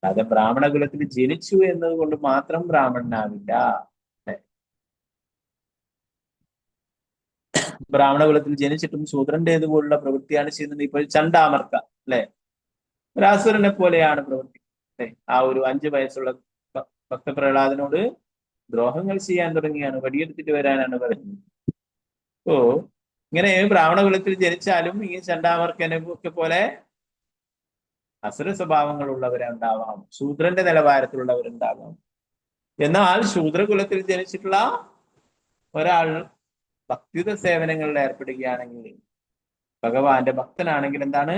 അല്ലാതെ ബ്രാഹ്മണ കുലത്തിൽ ജനിച്ചു എന്നത് കൊണ്ട് മാത്രം ബ്രാഹ്മണനാവില്ല. ബ്രാഹ്മണ കുലത്തിൽ ജനിച്ചിട്ടും ശൂദ്രന്റേതുപോലുള്ള പ്രവൃത്തിയാണ് ചെയ്യുന്നത്. ഇപ്പോൾ ചണ്ടാമർക്ക, അല്ലെ, ഒരാസുരനെ പോലെയാണ് പ്രവർത്തിക്കുന്നത്. ആ ഒരു 5 വയസ്സുള്ള ഭക്തപ്രഹ്ലാദനോട് ദ്രോഹങ്ങൾ ചെയ്യാൻ തുടങ്ങിയാണ്, വടിയെടുത്തിട്ട് വരാനാണ് പറയുന്നത്. അപ്പോ ഇങ്ങനെ ബ്രാഹ്മണ കുലത്തിൽ ജനിച്ചാലും ഈ ചണ്ടാമർക്കനെ ഒക്കെ പോലെ അസുര സ്വഭാവങ്ങളുള്ളവരുണ്ടാവാം, ശൂദ്രന്റെ നിലവാരത്തിലുള്ളവരുണ്ടാകാം. എന്നാൽ ശൂദ്രകുലത്തിൽ ജനിച്ചിട്ടുള്ള ഒരാൾ ഭക്തിയുത സേവനങ്ങളിൽ ഏർപ്പെടുകയാണെങ്കിൽ, ഭഗവാന്റെ ഭക്തനാണെങ്കിൽ എന്താണ്,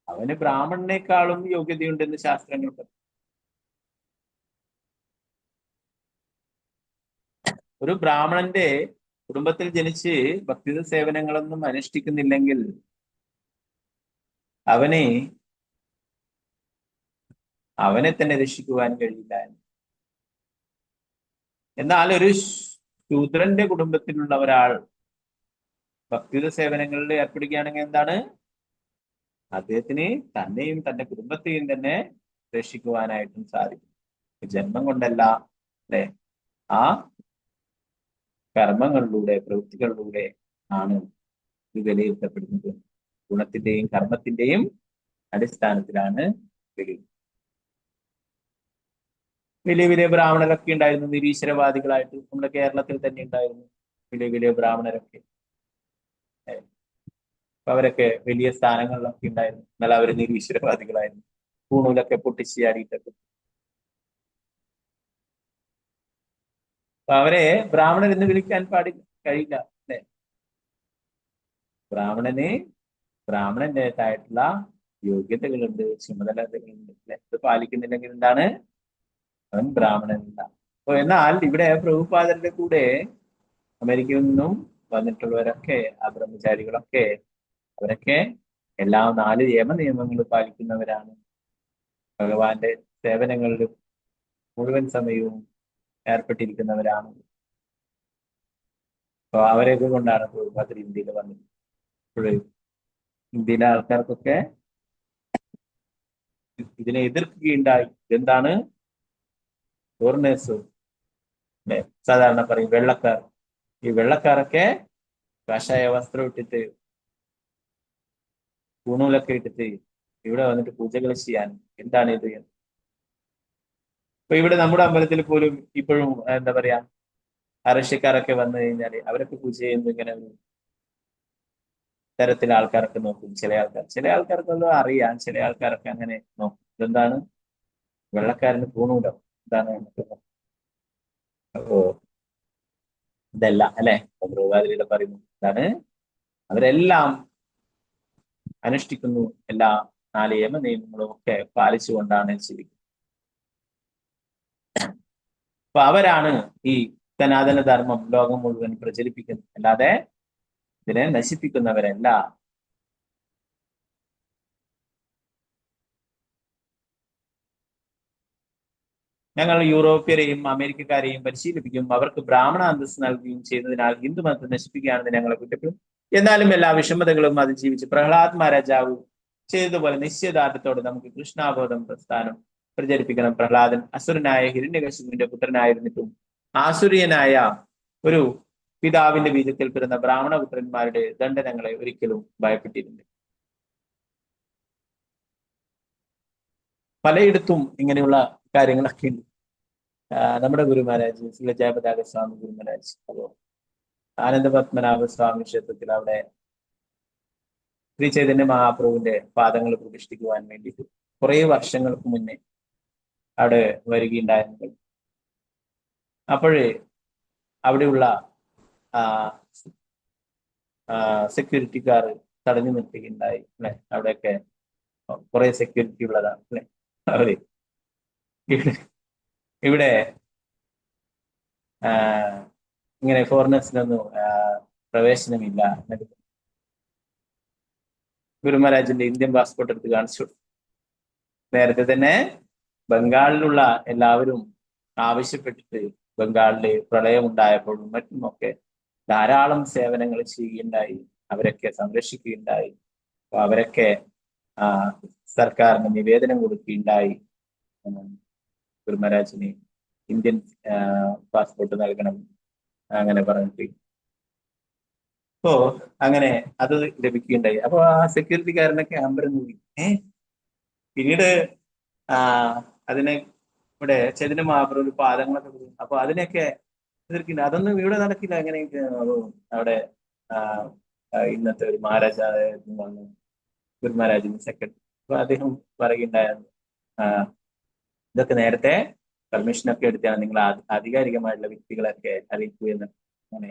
അവന് ബ്രാഹ്മണനേക്കാളും യോഗ്യതയുണ്ടെന്ന് ശാസ്ത്രങ്ങൾ പറയും. ഒരു ബ്രാഹ്മണന്റെ കുടുംബത്തിൽ ജനിച്ച് ഭക്തിയുത സേവനങ്ങളൊന്നും അനുഷ്ഠിക്കുന്നില്ലെങ്കിൽ അവനെ തന്നെ രക്ഷിക്കുവാൻ കഴിയില്ല. എന്നാൽ ഒരു ശൂദ്രന്റെ കുടുംബത്തിലുള്ള ഒരാൾ ഭക്തിയുത സേവനങ്ങളിൽ ഏർപ്പെടുകയാണെങ്കിൽ എന്താണ്, അദ്ദേഹത്തിന് തന്നെയും തന്റെ കുടുംബത്തെയും തന്നെ രക്ഷിക്കുവാനായിട്ടും സാധിക്കും. ജന്മം കൊണ്ടല്ല, അല്ലെ, ആ കർമ്മങ്ങളിലൂടെ, പ്രവൃത്തികളിലൂടെ ആണ് ഇത് വിലയിരുത്തപ്പെടുന്നത്. ഗുണത്തിന്റെയും കർമ്മത്തിന്റെയും അടിസ്ഥാനത്തിലാണ് ബലി. വലിയ വലിയ ബ്രാഹ്മണരൊക്കെ ഉണ്ടായിരുന്നു, നിരീശ്വരവാദികളായിട്ട്. നമ്മുടെ കേരളത്തിൽ തന്നെ ഉണ്ടായിരുന്നു വലിയ വലിയ ബ്രാഹ്മണരൊക്കെ. അപ്പൊ അവരൊക്കെ വലിയ സ്ഥാനങ്ങളിലൊക്കെ ഉണ്ടായിരുന്നു. എന്നാൽ അവര് നിരീശ്വരവാദികളായിരുന്നു. പൂണൂലൊക്കെ പൊട്ടിച്ച് ചാടിയിട്ടൊക്കെ. അപ്പൊ അവരെ ബ്രാഹ്മണൻ എന്ന് വിളിക്കാൻ കഴിയില്ല അല്ലെ. ബ്രാഹ്മണന്റേതായിട്ടുള്ള യോഗ്യതകളുണ്ട്, ചുമതലകളുണ്ട് അല്ലെ. ഇത് പാലിക്കുന്നില്ലെങ്കിൽ എന്താണ് അവൻ ബ്രാഹ്മണനല്ല. അപ്പൊ എന്നാൽ ഇവിടെ പ്രഭുപാദരുടെ കൂടെ അമേരിക്കയിൽ നിന്നും വന്നിട്ടുള്ളവരൊക്കെ, ആ ബ്രഹ്മചാരികളൊക്കെ, അവരൊക്കെ എല്ലാ 4 നിയമങ്ങൾ പാലിക്കുന്നവരാണ്. ഭഗവാന്റെ സേവനങ്ങളിൽ മുഴുവൻ സമയവും ഏർപ്പെട്ടിരിക്കുന്നവരാണ്. അപ്പൊ അവരെയൊക്കെ കൊണ്ടാണ് പ്രഭുപാദർ ഇന്ത്യയിൽ വന്നത്. ഇപ്പോഴും ഇന്ത്യയിലെ ആൾക്കാർക്കൊക്കെ ഇതിനെ എതിർക്കുകയുണ്ടായി. ഇതെന്താണ്? ഫോറിനേഴ്സ് അല്ലെ, സാധാരണ പറയും വെള്ളക്കാർ. ഈ വെള്ളക്കാരൊക്കെ കാഷായ വസ്ത്രം ഇട്ടിട്ട് പൂണൂലൊക്കെ ഇട്ടിട്ട് ഇവിടെ വന്നിട്ട് പൂജകൾ ചെയ്യാൻ എന്താണ് ഇത്? ഇപ്പൊ ഇവിടെ നമ്മുടെ അമ്പലത്തിൽ പോലും ഇപ്പോഴും എന്താ പറയാ, റഷ്യക്കാരൊക്കെ വന്നു കഴിഞ്ഞാല് അവരൊക്കെ പൂജ ചെയ്യുന്നത് ഇങ്ങനെ ഒരു തരത്തിൽ ആൾക്കാരൊക്കെ നോക്കും. ചില ആൾക്കാർക്കൊന്നും അറിയാം, ചില ആൾക്കാരൊക്കെ അങ്ങനെ നോക്കും. ഇതെന്താണ്? വെള്ളക്കാരന് പൂണൂലോ എന്താണ്? അപ്പോ ഇതല്ല അല്ലെ. പ്രഭുപാദരിയുടെ പറയുന്നു എന്താണ്? അവരെല്ലാം അനുഷ്ഠിക്കുന്നു, എല്ലാ 4 നിയമങ്ങളും ഒക്കെ പാലിച്ചുകൊണ്ടാണ് ജീവിക്കുന്നത്. അപ്പൊ അവരാണ് ഈ സനാതന ധർമ്മം ലോകം മുഴുവൻ പ്രചരിപ്പിക്കുന്നത്, അല്ലാതെ ഇതിനെ നശിപ്പിക്കുന്നവരല്ല. ഞങ്ങൾ യൂറോപ്യരെയും അമേരിക്കക്കാരെയും പരിശീലിപ്പിക്കും, അവർക്ക് ബ്രാഹ്മണ അന്തസ്സ് നൽകുകയും ചെയ്തതിനാൽ ഹിന്ദു മതത്തെ നശിപ്പിക്കുകയാണെന്ന് ഞങ്ങളെ കുറ്റപ്പെടും. എന്നാലും എല്ലാ വിഷമതകളും അതിജീവിച്ച് പ്രഹ്ലാദ് മഹാരാജാവ് ചെയ്തതുപോലെ നിശ്ചയദാർഢ്യത്തോടെ നമുക്ക് കൃഷ്ണാബോധം പ്രസ്ഥാനം പ്രചരിപ്പിക്കണം. പ്രഹ്ലാദൻ അസുരനായ ഹിരണ്യകശിപുവിന്റെ പുത്രനായിരുന്നിട്ടും ആസുരീയനായ ഒരു പിതാവിന്റെ ബീജത്തിൽ പിറന്ന ബ്രാഹ്മണപുത്രന്മാരുടെ ദണ്ഡനങ്ങളെ ഒരിക്കലും ഭയപ്പെട്ടിരുന്നില്ല. പലയിടത്തും ഇങ്ങനെയുള്ള കാര്യങ്ങളൊക്കെ ഉണ്ട്. നമ്മുടെ ഗുരുമഹാരാജ് ശ്രീ ജയപതാക സ്വാമി ഗുരുമഹാരാജ്, അപ്പോ ആനന്ദപത്മനാഭ സ്വാമി ക്ഷേത്രത്തിൽ അവിടെ ശ്രീ ചൈതന്യ മഹാപ്രഭുവിന്റെ പാദങ്ങൾ പ്രതിഷ്ഠിക്കുവാൻ വേണ്ടിയിട്ട് കുറെ വർഷങ്ങൾക്ക് മുന്നേ അവിടെ വരികയുണ്ടായിരുന്നു. അപ്പോഴേ അവിടെയുള്ള സെക്യൂരിറ്റിക്കാർ തടഞ്ഞു നിർത്തുകയുണ്ടായി അല്ലെ. അവിടെയൊക്കെ കുറെ സെക്യൂരിറ്റി ഉള്ളതാണ് അല്ലെ. അവര് ഇവിടെ ഇങ്ങനെ ഫോറിനേഴ്സിനൊന്നും പ്രവേശനമില്ല എന്നൊക്കെ ഗുരുമഹാരാജിന്റെ ഇന്ത്യൻ പാസ്പോർട്ട് എടുത്ത് കാണിച്ചു. നേരത്തെ തന്നെ ബംഗാളിലുള്ള എല്ലാവരും ആവശ്യപ്പെട്ടിട്ട് ബംഗാളില് പ്രളയം ഉണ്ടായപ്പോഴും മറ്റുമൊക്കെ ധാരാളം സേവനങ്ങൾ ചെയ്യുകയുണ്ടായി, അവരൊക്കെ സംരക്ഷിക്കുകയുണ്ടായി. അപ്പൊ അവരൊക്കെ സർക്കാരിന് നിവേദനം കൊടുക്കുകയുണ്ടായി, ഗുരുമഹാരാജിന് ഇന്ത്യൻ പാസ്പോർട്ട് നൽകണം അങ്ങനെ പറഞ്ഞിട്ട്. അപ്പോ അങ്ങനെ അത് ലഭിക്കുകയുണ്ടായി. അപ്പൊ ആ സെക്യൂരിറ്റിക്കാരനൊക്കെ അമ്പരം കൂടി. പിന്നീട് അതിനെ ഇവിടെ ചൈതന്യ മഹാപ്രഭു പാദങ്ങളൊക്കെ കൊടുക്കും. അപ്പൊ അതിനെയൊക്കെ എതിർക്കില്ല, അതൊന്നും ഇവിടെ നടക്കില്ല. അങ്ങനെയൊക്കെ അവിടെ ഇന്നത്തെ ഒരു മഹാരാജാവ് വന്നു ഗുരുമഹാരാജിന്റെ സെക്രട്ടറി. അപ്പൊ അദ്ദേഹം പറയുകയുണ്ടായിരുന്നു, ഇതൊക്കെ നേരത്തെ പെർമിഷനൊക്കെ എടുത്താണ് നിങ്ങൾ ആധികാരികമായിട്ടുള്ള വ്യക്തികളൊക്കെ അറിയിക്കൂ എന്ന്. അങ്ങനെ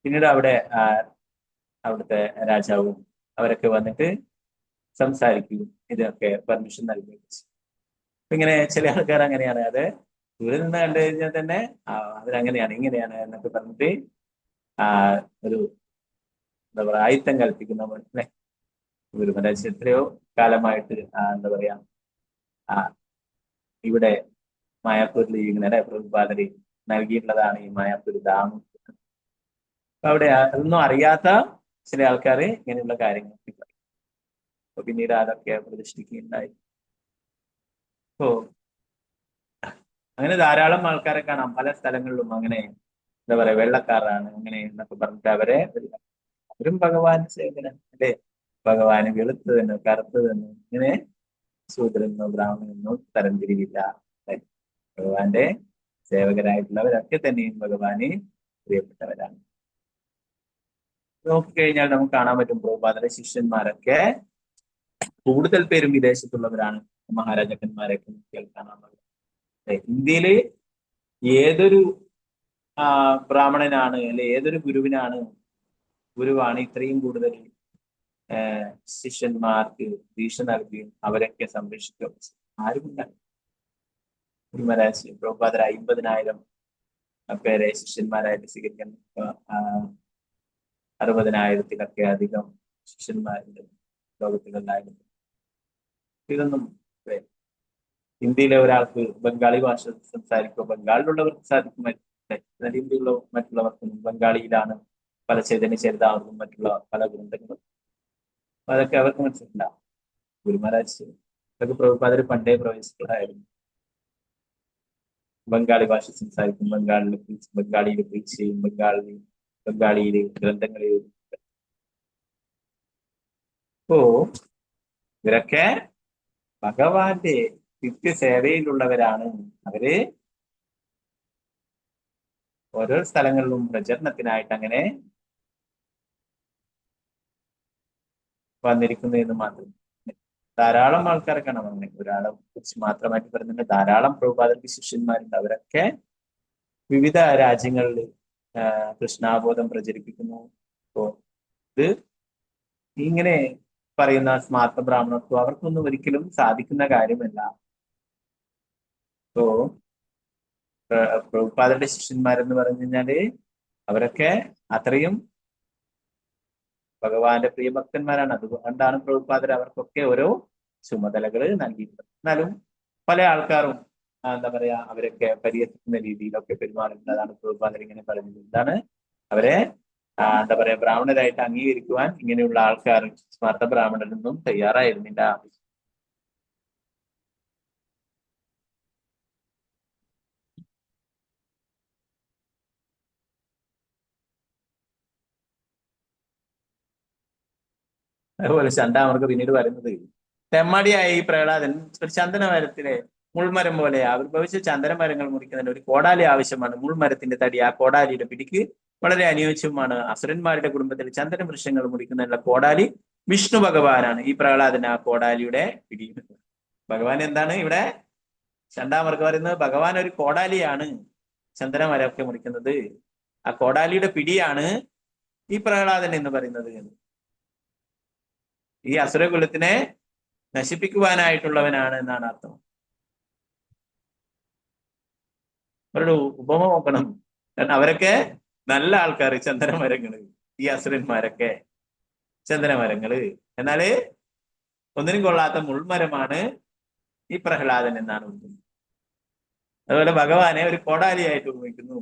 പിന്നീട് അവിടുത്തെ രാജാവും അവരൊക്കെ വന്നിട്ട് സംസാരിക്കുകയും ഇതൊക്കെ പെർമിഷൻ നൽകുകയും ചെയ്യും. ഇങ്ങനെ ചില ആൾക്കാർ അങ്ങനെയാണ്, അത് ദൂരെ നിന്ന് കണ്ടു കഴിഞ്ഞാൽ തന്നെ അവരങ്ങനെയാണ് ഇങ്ങനെയാണ് എന്നൊക്കെ പറഞ്ഞിട്ട് ഒരു എന്താ പറയാ ആയുധം കൽപ്പിക്കുന്ന പോലെ അല്ലെ. ഗുരുമഹാരാജ് എത്രയോ കാലമായിട്ട് എന്താ പറയാ ഇവിടെ മായാപ്പൂരിൽ ഇങ്ങനെ പ്രഭുപാദരി നൽകിയിട്ടുള്ളതാണ് ഈ മായാപ്പൂർ ഡാം. അവിടെ അതൊന്നും അറിയാത്ത ചില ആൾക്കാര് ഇങ്ങനെയുള്ള കാര്യങ്ങളൊക്കെ പറയും. അപ്പൊ പിന്നീട് അതൊക്കെ പ്രതിഷ്ഠിക്കുകയുണ്ടായി. ഓ അങ്ങനെ ധാരാളം ആൾക്കാരെ കാണാം പല സ്ഥലങ്ങളിലും. അങ്ങനെ എന്താ പറയാ വെള്ളക്കാരാണ് അങ്ങനെ എന്നൊക്കെ പറഞ്ഞിട്ട് അവരും ഭഗവാൻ സേവനം അല്ലേ. ഭഗവാന് വെളുത്തതെന്നോ കറുത്തതെന്നോ ഇങ്ങനെ ശൂദ്രനെന്നോ ബ്രാഹ്മണെന്നോ തരംതിരിവില്ല. ഭഗവാന്റെ സേവകരായിട്ടുള്ളവരൊക്കെ തന്നെയും ഭഗവാന് പ്രിയപ്പെട്ടവരാണ്. നോക്കിക്കഴിഞ്ഞാൽ നമുക്ക് കാണാൻ പറ്റും പ്രഭുപാദരുടെ ശിഷ്യന്മാരൊക്കെ കൂടുതൽ പേരും വിദേശത്തുള്ളവരാണ്. മഹാരാജാക്കന്മാരൊക്കെ കാണാൻ. ഇന്ത്യയില് ഏതൊരു ബ്രാഹ്മണനാണ് അല്ലെ ഏതൊരു ഗുരുവാണ് ഇത്രയും കൂടുതൽ ശിഷ്യന്മാർക്ക് ദീക്ഷ നൽകുകയും അവരൊക്കെ സംരക്ഷിക്കുകയും ആരുമില്ല. പ്രഭുപാദർ 50,000 പേരെ ശിഷ്യന്മാരായിട്ട് സ്വീകരിക്കാൻ 60,000-ത്തിലൊക്കെ അധികം ശിഷ്യന്മാരുണ്ട് ലോകത്തിലുണ്ടായിരുന്നു. ഇതൊന്നും ഇന്ത്യയിലെ ഒരാൾക്ക് ബംഗാളി ഭാഷ സംസാരിക്കുക ബംഗാളിലുള്ളവർക്ക് സാധിക്കും, എന്നാൽ ഇന്ത്യയിലുള്ള മറ്റുള്ളവർക്കൊന്നും ബംഗാളിയിലാണ് പല ചൈതന്യ ചരിതാമൃതം മറ്റുള്ള പല ഗ്രന്ഥങ്ങളും. അതൊക്കെ അവർക്ക് മനസ്സിലില്ല. ഗുരുമഹാരാജ് അതൊക്കെ പ്രഭുപാദർ പണ്ടേ പ്രവേശികളായിരുന്നു. ബംഗാളി ഭാഷ സംസാരിക്കും, ബംഗാളിയിൽ പ്രീച്ച് ചെയ്യും, ബംഗാളിയിലെ ഗ്രന്ഥങ്ങളിൽ. അപ്പോ ഇവരൊക്കെ ഭഗവാന്റെ നിത്യസേവയിലുള്ളവരാണ്. അവര് ഓരോ സ്ഥലങ്ങളിലും പ്രചരണത്തിനായിട്ട് അങ്ങനെ വന്നിരിക്കുന്നു എന്ന് മാത്രം. ധാരാളം ആൾക്കാരെ കാണാം. അങ്ങനെ ഒരാളെ കുറിച്ച് മാത്രമായിട്ട് പറയുന്നുണ്ട്. ധാരാളം പ്രഭുപാദർക്ക് ശിഷ്യന്മാരുണ്ട്. അവരൊക്കെ വിവിധ രാജ്യങ്ങളിൽ കൃഷ്ണാബോധം പ്രചരിപ്പിക്കുന്നു. അപ്പോ ഇത് ഇങ്ങനെ പറയുന്ന സ്മാർത്ത ബ്രാഹ്മണത്വം അവർക്കൊന്നും ഒരിക്കലും സാധിക്കുന്ന കാര്യമല്ല. അപ്പോ പ്രഭുപാദരുടെ ശിഷ്യന്മാരെന്ന് പറഞ്ഞു കഴിഞ്ഞാല് അവരൊക്കെ അത്രയും ഭഗവാന്റെ പ്രിയഭക്തന്മാരാണ്. അതുകൊണ്ടാണ് പ്രഭുപാദർ അവർക്കൊക്കെ ഓരോ ചുമതലകൾ നൽകിയിട്ടുള്ളത്. എന്നാലും പല ആൾക്കാരും എന്താ പറയാ അവരൊക്കെ പരിഹസിക്കുന്ന രീതിയിലൊക്കെ പെരുമാറുന്നത്. അതാണ് പ്രഭുപാദർ ഇങ്ങനെ പറയുന്നത്. എന്താണ് അവരെ എന്താ പറയാ ബ്രാഹ്മണരായിട്ട് അംഗീകരിക്കുവാൻ ഇങ്ങനെയുള്ള ആൾക്കാർ സ്മാർത്ത ബ്രാഹ്മണരൊന്നും തയ്യാറായിരുന്നില്ല. അതുപോലെ ചണ്ടാമർക്ക് പിന്നീട് പറയുന്നത് തെമ്മാടിയായ ഈ പ്രഹ്ലാദൻ ഒരു ചന്ദനമരത്തിലെ മുൾമരം പോലെ ആവിർഭവിച്ച ചന്ദനമരങ്ങൾ മുറിക്കുന്നതിന് ഒരു കോടാലി ആവശ്യമാണ്. മുൾമരത്തിന്റെ തടി ആ കോടാലിയുടെ പിടിക്ക് വളരെ അനുയോജ്യമാണ്. അസുരന്മാരുടെ കുടുംബത്തിൽ ചന്ദന വൃക്ഷങ്ങൾ മുറിക്കുന്നതിനുള്ള കോടാലി വിഷ്ണു ഭഗവാനാണ്. ഈ പ്രഹ്ലാദൻ ആ കോടാലിയുടെ പിടി. ഭഗവാൻ എന്താണ് ഇവിടെ ചണ്ടാമർക്ക് പറയുന്നത്? ഭഗവാൻ ഒരു കോടാലിയാണ്. ചന്ദനമരമൊക്കെ മുറിക്കുന്നത് ആ കോടാലിയുടെ പിടിയാണ് ഈ പ്രഹ്ലാദൻ എന്ന് പറയുന്നത്. ഈ അസുരകുലത്തിനെ നശിപ്പിക്കുവാനായിട്ടുള്ളവനാണ് എന്നാണ് അർത്ഥം. അവരുടെ ഉപമ നോക്കണം. കാരണം അവരൊക്കെ നല്ല ആൾക്കാർ, ചന്ദനമരങ്ങള്. ഈ അസുരന്മാരൊക്കെ ചന്ദനമരങ്ങള്. എന്നാല് ഒന്നിനും കൊള്ളാത്ത മുൾമരമാണ് ഈ പ്രഹ്ലാദൻ എന്നാണ് ഉദ്ദേശിക്കുന്നത്. അതുപോലെ ഭഗവാനെ ഒരു കോടാലിയായിട്ട് ഉപയോഗിക്കുന്നു.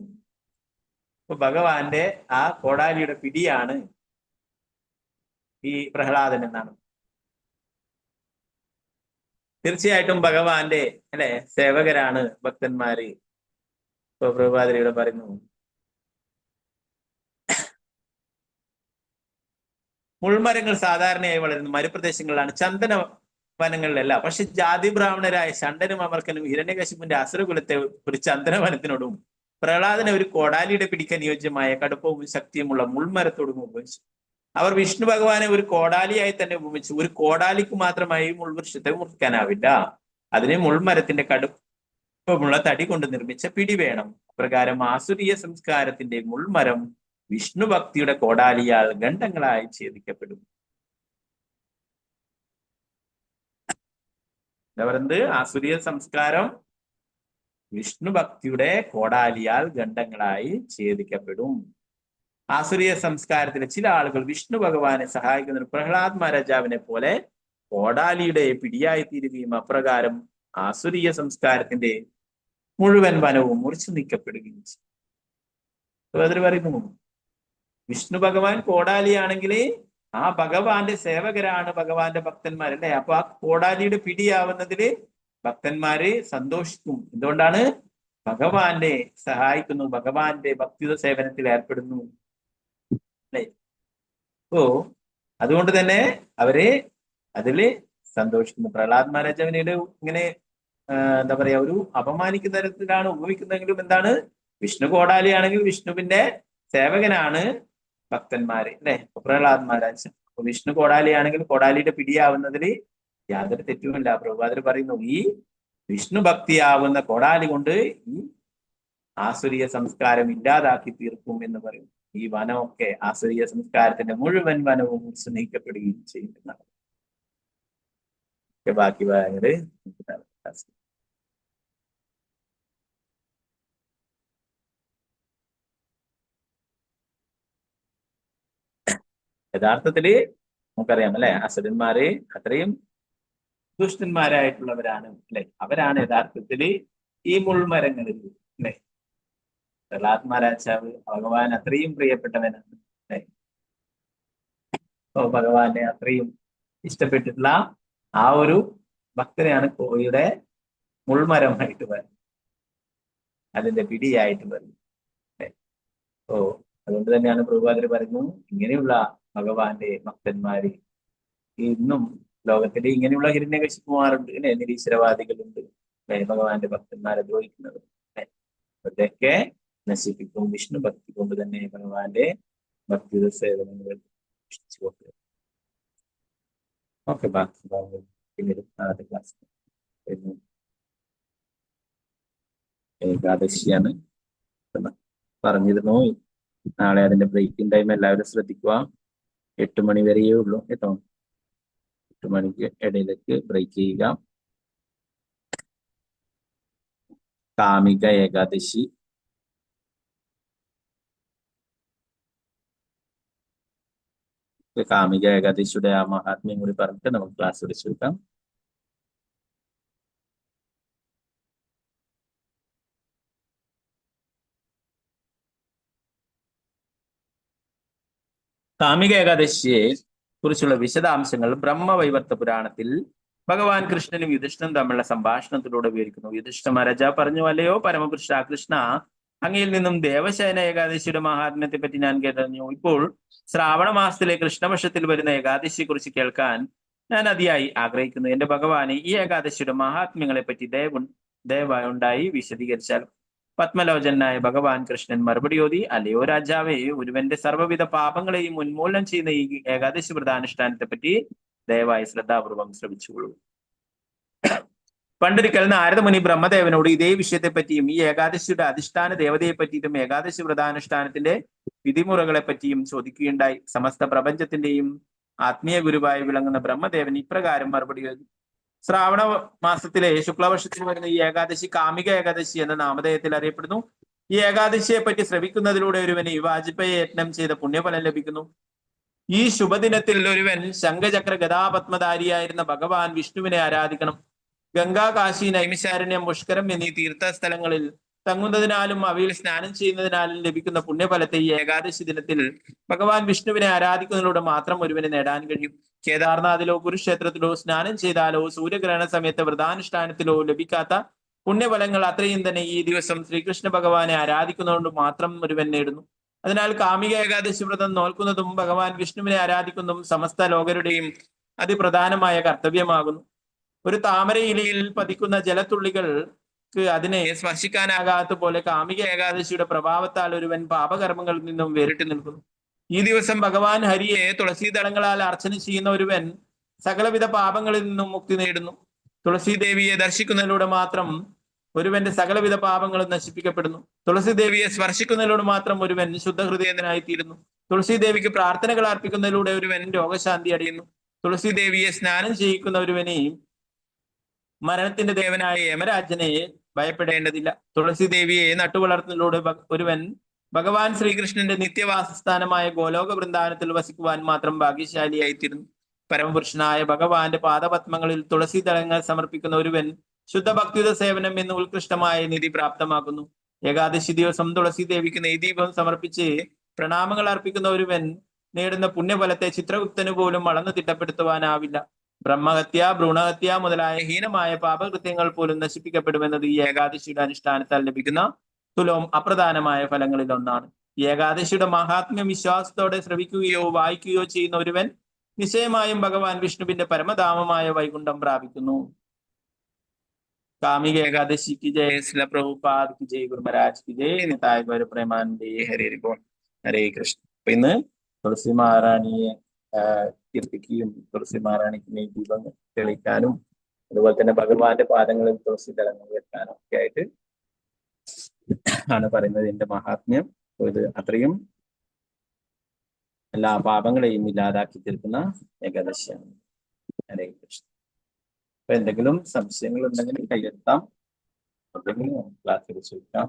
അപ്പൊ ഭഗവാന്റെ ആ കോടാലിയുടെ പിടിയാണ് ഈ പ്രഹ്ലാദൻ എന്നാണ്. തീർച്ചയായിട്ടും ഭഗവാന്റെ അല്ലെ സേവകരാണ് ഭക്തന്മാര്. ഇപ്പൊ പ്രഭുപാദരിയുടെ പറയുന്നു മുൾമരങ്ങൾ സാധാരണയായി വളരുന്ന മരുപ്രദേശങ്ങളിലാണ്, ചന്ദന വനങ്ങളിലല്ല. പക്ഷെ ജാതി ബ്രാഹ്മണരായ ഷണ്ഡനും അമർക്കനും ഹിരണ്യകശിപുവിന്റെ അസുരകുലത്തെ ഒരു ചന്ദനവനത്തിനോടും പ്രഹ്ലാദനെ ഒരു കോടാലിയുടെ പിടിക്കാൻ യോജ്യമായ കടുപ്പവും ശക്തിയുമുള്ള മുൾമരത്തോടും ഉപയോഗിച്ചു. അവർ വിഷ്ണു ഭഗവാനെ ഒരു കോടാലിയായി തന്നെ ഉപമിച്ചു. ഒരു കോടാലിക്ക് മാത്രമായി മുൾവൃക്ഷത്തെ മുറിക്കാനാവില്ല. അതിന് മുൾമരത്തിന്റെ കടുപ്പമുള്ള തടി കൊണ്ട് നിർമ്മിച്ച പിടി വേണം. പ്രകാരം ആസുരീയ സംസ്കാരത്തിന്റെ മുൾമരം വിഷ്ണു ഭക്തിയുടെ കോടാലിയാൽ ഖണ്ഡങ്ങളായി ഛേദിക്കപ്പെടും. എന്താ പറയുന്നത്? ആസുരീയ സംസ്കാരം വിഷ്ണു ഭക്തിയുടെ കോടാലിയാൽ ഖണ്ഡങ്ങളായി ഛേദിക്കപ്പെടും. ആസുരീയ സംസ്കാരത്തിലെ ചില ആളുകൾ വിഷ്ണു ഭഗവാനെ സഹായിക്കുന്ന പ്രഹ്ലാദ് മഹാരാജാവിനെ പോലെ കോടാലിയുടെ പിടിയായി തീരുകയും അപ്രകാരം ആസുരീയ സംസ്കാരത്തിന്റെ മുഴുവൻ വനവും മുറിച്ചു നീക്കപ്പെടുകയും ചെയ്യും. അതിൽ പറയുന്നു വിഷ്ണു ഭഗവാൻ കോടാലിയാണെങ്കിൽ ആ ഭഗവാന്റെ സേവകരാണ് ഭഗവാന്റെ ഭക്തന്മാരല്ലേ. അപ്പൊ ആ കോടാലിയുടെ പിടിയാവുന്നതില് ഭക്തന്മാര് സന്തോഷിക്കും. എന്തുകൊണ്ടാണ്? ഭഗവാനെ സഹായിക്കുന്നു, ഭഗവാന്റെ ഭക്തിയുത സേവനത്തിൽ ഏർപ്പെടുന്നു അല്ലേ. അപ്പോ അതുകൊണ്ട് തന്നെ അവര് അതില് സന്തോഷിക്കുന്നു. പ്രഹ്ലാദ് മഹാരാജ് അവനോട് ഇങ്ങനെ എന്താ പറയാ, ഒരു അപമാനിക്കുന്ന തരത്തിലാണ് ഉപയോഗിക്കുന്നതെങ്കിലും എന്താണ്, വിഷ്ണു കോടാലിയാണെങ്കിൽ വിഷ്ണുവിന്റെ സേവകനാണ് ഭക്തന്മാര് അല്ലെ. പ്രഹ്ലാദ് മഹാരാജ് വിഷ്ണു കോടാലിയാണെങ്കിൽ കോടാലിയുടെ പിടിയാവുന്നതിൽ യാതൊരു തെറ്റുമില്ല. പ്രഭുപാദർ പറയുന്നു, ഈ വിഷ്ണു ഭക്തിയാവുന്ന കോടാലി കൊണ്ട് ഈ ആസുരീയ സംസ്കാരം ഇല്ലാതാക്കി തീർക്കും എന്ന് പറയും. ഈ വനമൊക്കെ, ആസുരീയ സംസ്കാരത്തിന്റെ മുഴുവൻ വനവും സ്നേഹിക്കപ്പെടുകയും ചെയ്യുന്നതാണ്. ബാക്കി ഭാഗങ്ങള് യഥാർത്ഥത്തില് നമുക്കറിയാം അല്ലെ, അസുരന്മാര് അത്രയും ദുഷ്ടന്മാരായിട്ടുള്ളവരാണ് അല്ലെ. അവരാണ് യഥാർത്ഥത്തില് ഈ മുൾമരങ്ങളിൽ അല്ലെ. പ്രഹ്ലാദ് മഹാരാജാവ് ഭഗവാൻ അത്രയും പ്രിയപ്പെട്ടവനാണ് അല്ലെ. ഭഗവാനെ അത്രയും ഇഷ്ടപ്പെട്ടിട്ടുള്ള ആ ഒരു ഭക്തനെയാണ് കോഴിയുടെ മുൾമരമായിട്ട് വരുന്നത്, അതിന്റെ പിടിയായിട്ട് വരുന്നത്. അതുകൊണ്ട് തന്നെയാണ് പ്രഭുപാദർ പറയുന്നു, ഇങ്ങനെയുള്ള ഭഗവാന്റെ ഭക്തന്മാര് ഇന്നും ലോകത്തിൽ ഇങ്ങനെയുള്ള ഹിരണ്യകശിപ്പുമാരുണ്ട് അല്ലെ, നിരീശ്വരവാദികളുണ്ട് അല്ലെ, ഭഗവാന്റെ ഭക്തന്മാരെ ദ്രോഹിക്കുന്നത് അതൊക്കെ നശിപ്പിക്കും. വിഷ്ണു ഭക്തി കൊണ്ട് തന്നെ ഭഗവാന്റെ ഭക്തി സേവനങ്ങൾ സൃഷ്ടിച്ചുകൊണ്ട്. ഓക്കെ, ബാക്കി പിന്നീട് ക്ലാസ്. ഏകാദശിയാണ് പറഞ്ഞിരുന്നു. നാളെ അതിന്റെ ബ്രേക്കിംഗ് ടൈം എല്ലാവരും ശ്രദ്ധിക്കുക. 8 മണി വരെയേ ഉള്ളൂ കേട്ടോ. 8 മണിക്ക് ഇടയിലേക്ക് ബ്രേക്ക് ചെയ്യുക. കാമിക ഏകാദശി കാമിക ഏകാദശിയുടെ ആ മഹാത്മ്യം കൂടി പറഞ്ഞിട്ട് നമുക്ക് ക്ലാസ് വിളിച്ചു വെക്കാം. കാമിക ഏകാദശിയെ കുറിച്ചുള്ള വിശദാംശങ്ങൾ ബ്രഹ്മവൈവർത്ത പുരാണത്തിൽ ഭഗവാൻ കൃഷ്ണനും യുധിഷ്ഠനും തമ്മിലുള്ള സംഭാഷണത്തിലൂടെ വിവരിക്കുന്നു. യുധിഷ്ഠ മഹാരാജ പറഞ്ഞു, അല്ലയോ പരമപുരുഷ കൃഷ്ണ, അങ്ങയിൽ നിന്നും ദേവശയന ഏകാദശിയുടെ മഹാത്മ്യത്തെ പറ്റി ഞാൻ കേട്ടറിഞ്ഞു. ഇപ്പോൾ ശ്രാവണ മാസത്തിലെ കൃഷ്ണപക്ഷത്തിൽ വരുന്ന ഏകാദശിയെ കുറിച്ച് കേൾക്കാൻ ഞാൻ അതിയായി ആഗ്രഹിക്കുന്നു. എന്റെ ഭഗവാനെ, ഈ ഏകാദശിയുടെ മഹാത്മ്യങ്ങളെ പറ്റി ദയവായി ഉണ്ടായി വിശദീകരിച്ചാൽ. പത്മലോചനായ ഭഗവാൻ കൃഷ്ണൻ മറുപടിയോതി, അല്ലയോ രാജാവേ, ഒരുവന്റെ സർവ്വവിധ പാപങ്ങളെയും ഉന്മൂലനം ചെയ്യുന്ന ഈ ഏകാദശി വ്രതാനുഷ്ഠാനത്തെ പറ്റി ദയവായി ശ്രദ്ധാപൂർവം ശ്രമിച്ചുകൊള്ളൂ. പണ്ടൊരിക്കൽ നാരദമുനി ബ്രഹ്മദേവനോട് ഇതേ വിഷയത്തെ പറ്റിയും ഈ ഏകാദശിയുടെ അധിഷ്ഠാന ദേവതയെ പറ്റിയിട്ടും ഏകാദശി വ്രതാനുഷ്ഠാനത്തിന്റെ വിധിമുറകളെ പറ്റിയും ചോദിക്കുകയുണ്ടായി. സമസ്ത പ്രപഞ്ചത്തിന്റെയും ആത്മീയ ഗുരുവായി വിളങ്ങുന്ന ബ്രഹ്മദേവൻ ഇപ്രകാരം മറുപടി എഴുതി. ശ്രാവണ മാസത്തിലെ ശുക്ലപക്ഷത്തിൽ വരുന്ന ഈ ഏകാദശി കാമിക ഏകാദശി എന്ന നാമധേയത്തിൽ അറിയപ്പെടുന്നു. ഈ ഏകാദശിയെ പറ്റി ശ്രവിക്കുന്നതിലൂടെ ഒരുവന് ഈ വാജ്പേയ യത്നം ചെയ്ത പുണ്യഫലം ലഭിക്കുന്നു. ഈ ശുഭദിനത്തിൽ ഒരുവൻ ശംഖചക്ര ഗദാപത്മധാരിയായിരുന്ന ഭഗവാൻ വിഷ്ണുവിനെ ആരാധിക്കണം. ഗംഗാ, കാശി, നൈമിശാരണ്യം, പുഷ്കരം എന്നീ തീർത്ഥസ്ഥലങ്ങളിൽ തങ്ങുന്നതിനാലും അവയിൽ സ്നാനം ചെയ്യുന്നതിനാലും ലഭിക്കുന്ന പുണ്യഫലത്തെ ഈ ഏകാദശി ദിനത്തിൽ ഭഗവാൻ വിഷ്ണുവിനെ ആരാധിക്കുന്നതിലൂടെ മാത്രം ഒരുവന് നേടാൻ കഴിയും. കേദാർനാഥിലോ കുരുക്ഷേത്രത്തിലോ സ്നാനം ചെയ്താലോ സൂര്യഗ്രഹണ സമയത്ത് വ്രതാനുഷ്ഠാനത്തിലോ ലഭിക്കാത്ത പുണ്യഫലങ്ങൾ അത്രയും തന്നെ ഈ ദിവസം ശ്രീകൃഷ്ണ ഭഗവാനെ ആരാധിക്കുന്നതുകൊണ്ട് മാത്രം ഒരുവൻ നേടുന്നു. അതിനാൽ കാമിക ഏകാദശി വ്രതം നോൽക്കുന്നതും ഭഗവാൻ വിഷ്ണുവിനെ ആരാധിക്കുന്നതും സമസ്ത ലോകരുടെയും അതിപ്രധാനമായ കർത്തവ്യമാകുന്നു. ഒരു താമര ഇലയിൽ പതിക്കുന്ന ജലത്തുള്ളികൾക്ക് അതിനെ സ്പർശിക്കാനാകാത്ത പോലെ കാമിക ഏകാദശിയുടെ പ്രഭാവത്താൽ ഒരുവൻ പാപകർമ്മങ്ങളിൽ നിന്നും വേറിട്ട് നിൽക്കുന്നു. ഈ ദിവസം ഭഗവാൻ ഹരിയെ തുളസീദളങ്ങളാൽ അർച്ചന ചെയ്യുന്ന ഒരുവൻ സകലവിധ പാപങ്ങളിൽ നിന്നും മുക്തി നേടുന്നു. തുളസി ദേവിയെ ദർശിക്കുന്നതിലൂടെ മാത്രം ഒരുവന്റെ സകലവിധ പാപങ്ങളും നശിപ്പിക്കപ്പെടുന്നു. തുളസി ദേവിയെ സ്പർശിക്കുന്നതിലൂടെ മാത്രം ഒരുവൻ ശുദ്ധഹൃദയനായിത്തീരുന്നു. തുളസി ദേവിക്ക് പ്രാർത്ഥനകൾ അർപ്പിക്കുന്നതിലൂടെ ഒരുവൻ രോഗശാന്തി അടയുന്നു. തുളസി ദേവിയെ സ്നാനം ചെയ്യിക്കുന്ന ഒരുവനെയും മരണത്തിന്റെ ദേവനായ യമരാജനെ ഭയപ്പെടേണ്ടതില്ല. തുളസി ദേവിയെ നട്ടുവളർത്തുന്നതിലൂടെ ഒരുവൻ ഭഗവാൻ ശ്രീകൃഷ്ണന്റെ നിത്യവാസസ്ഥാനമായ ഗോലോക വൃന്ദാവനത്തിൽ വസിക്കുവാൻ മാത്രം ഭാഗ്യശാലിയായിത്തീരുന്നു. പരമപുരുഷനായ ഭഗവാന്റെ പാദപത്മങ്ങളിൽ തുളസി ദളങ്ങൾ സമർപ്പിക്കുന്ന ഒരുവൻ ശുദ്ധഭക്തിയുത സേവനം എന്ന ഉത്കൃഷ്ടമായ നിധി പ്രാപ്തമാക്കുന്നു. ഏകാദശി ദിവസം തുളസി ദേവിക്ക് നെയ്ദീപം സമർപ്പിച്ച് പ്രണാമങ്ങൾ അർപ്പിക്കുന്ന ഒരുവൻ നേടുന്ന പുണ്യഫലത്തെ ചിത്രഗുപ്തന് പോലും അളന്നു തിട്ടപ്പെടുത്തുവാനാവില്ല. ബ്രഹ്മഹത്യ, ഭ്രൂണഹത്യ മുതലായ ഹീനമായ പാപകൃത്യങ്ങൾ പോലും നശിപ്പിക്കപ്പെടുമെന്നത് ഈ ഏകാദശിയുടെ അനുഷ്ഠാനത്താൽ ലഭിക്കുന്ന തുലവും അപ്രധാനമായ ഫലങ്ങളിൽ ഒന്നാണ്. ഈ ഏകാദശിയുടെ മഹാത്മ്യം വിശ്വാസത്തോടെ ശ്രവിക്കുകയോ വായിക്കുകയോ ചെയ്യുന്ന ഒരുവൻ നിശ്ചയമായും ഭഗവാൻ വിഷ്ണുവിന്റെ പരമധാമമായ വൈകുണ്ഠം പ്രാപിക്കുന്നു. കാമിക ഏകാദശി की जय, श्रील प्रभुपाद की जय, गुरु महाराज की जय, निताय गौर प्रेमानंदे, हरे बोल, हरे कृष्ण. അപ്പൊ ഇന്ന് തുളസി മഹാറാണിയെ കീർത്തിക്കുകയും തുളസി മഹാറാണിക്ക് ദീപം തെളിയിക്കാനും അതുപോലെ തന്നെ ഭഗവാന്റെ പാദങ്ങളിൽ തുളസി ദളങ്ങൾ വെക്കാനും ഒക്കെ ആയിട്ട് ആണ് പറയുന്നത് ഇതിന്റെ മഹാത്മ്യം. ഇത് അത്രയും എല്ലാ പാപങ്ങളെയും ഇല്ലാതാക്കി തീർക്കുന്ന ഏകാദശിയാണ്. ഹരേ കൃഷ്ണ. അപ്പൊ എന്തെങ്കിലും സംശയങ്ങൾ ഉണ്ടെങ്കിൽ കയ്യെത്താം, എന്തെങ്കിലും ക്ലാസ്സിൽ ചോദിക്കാം.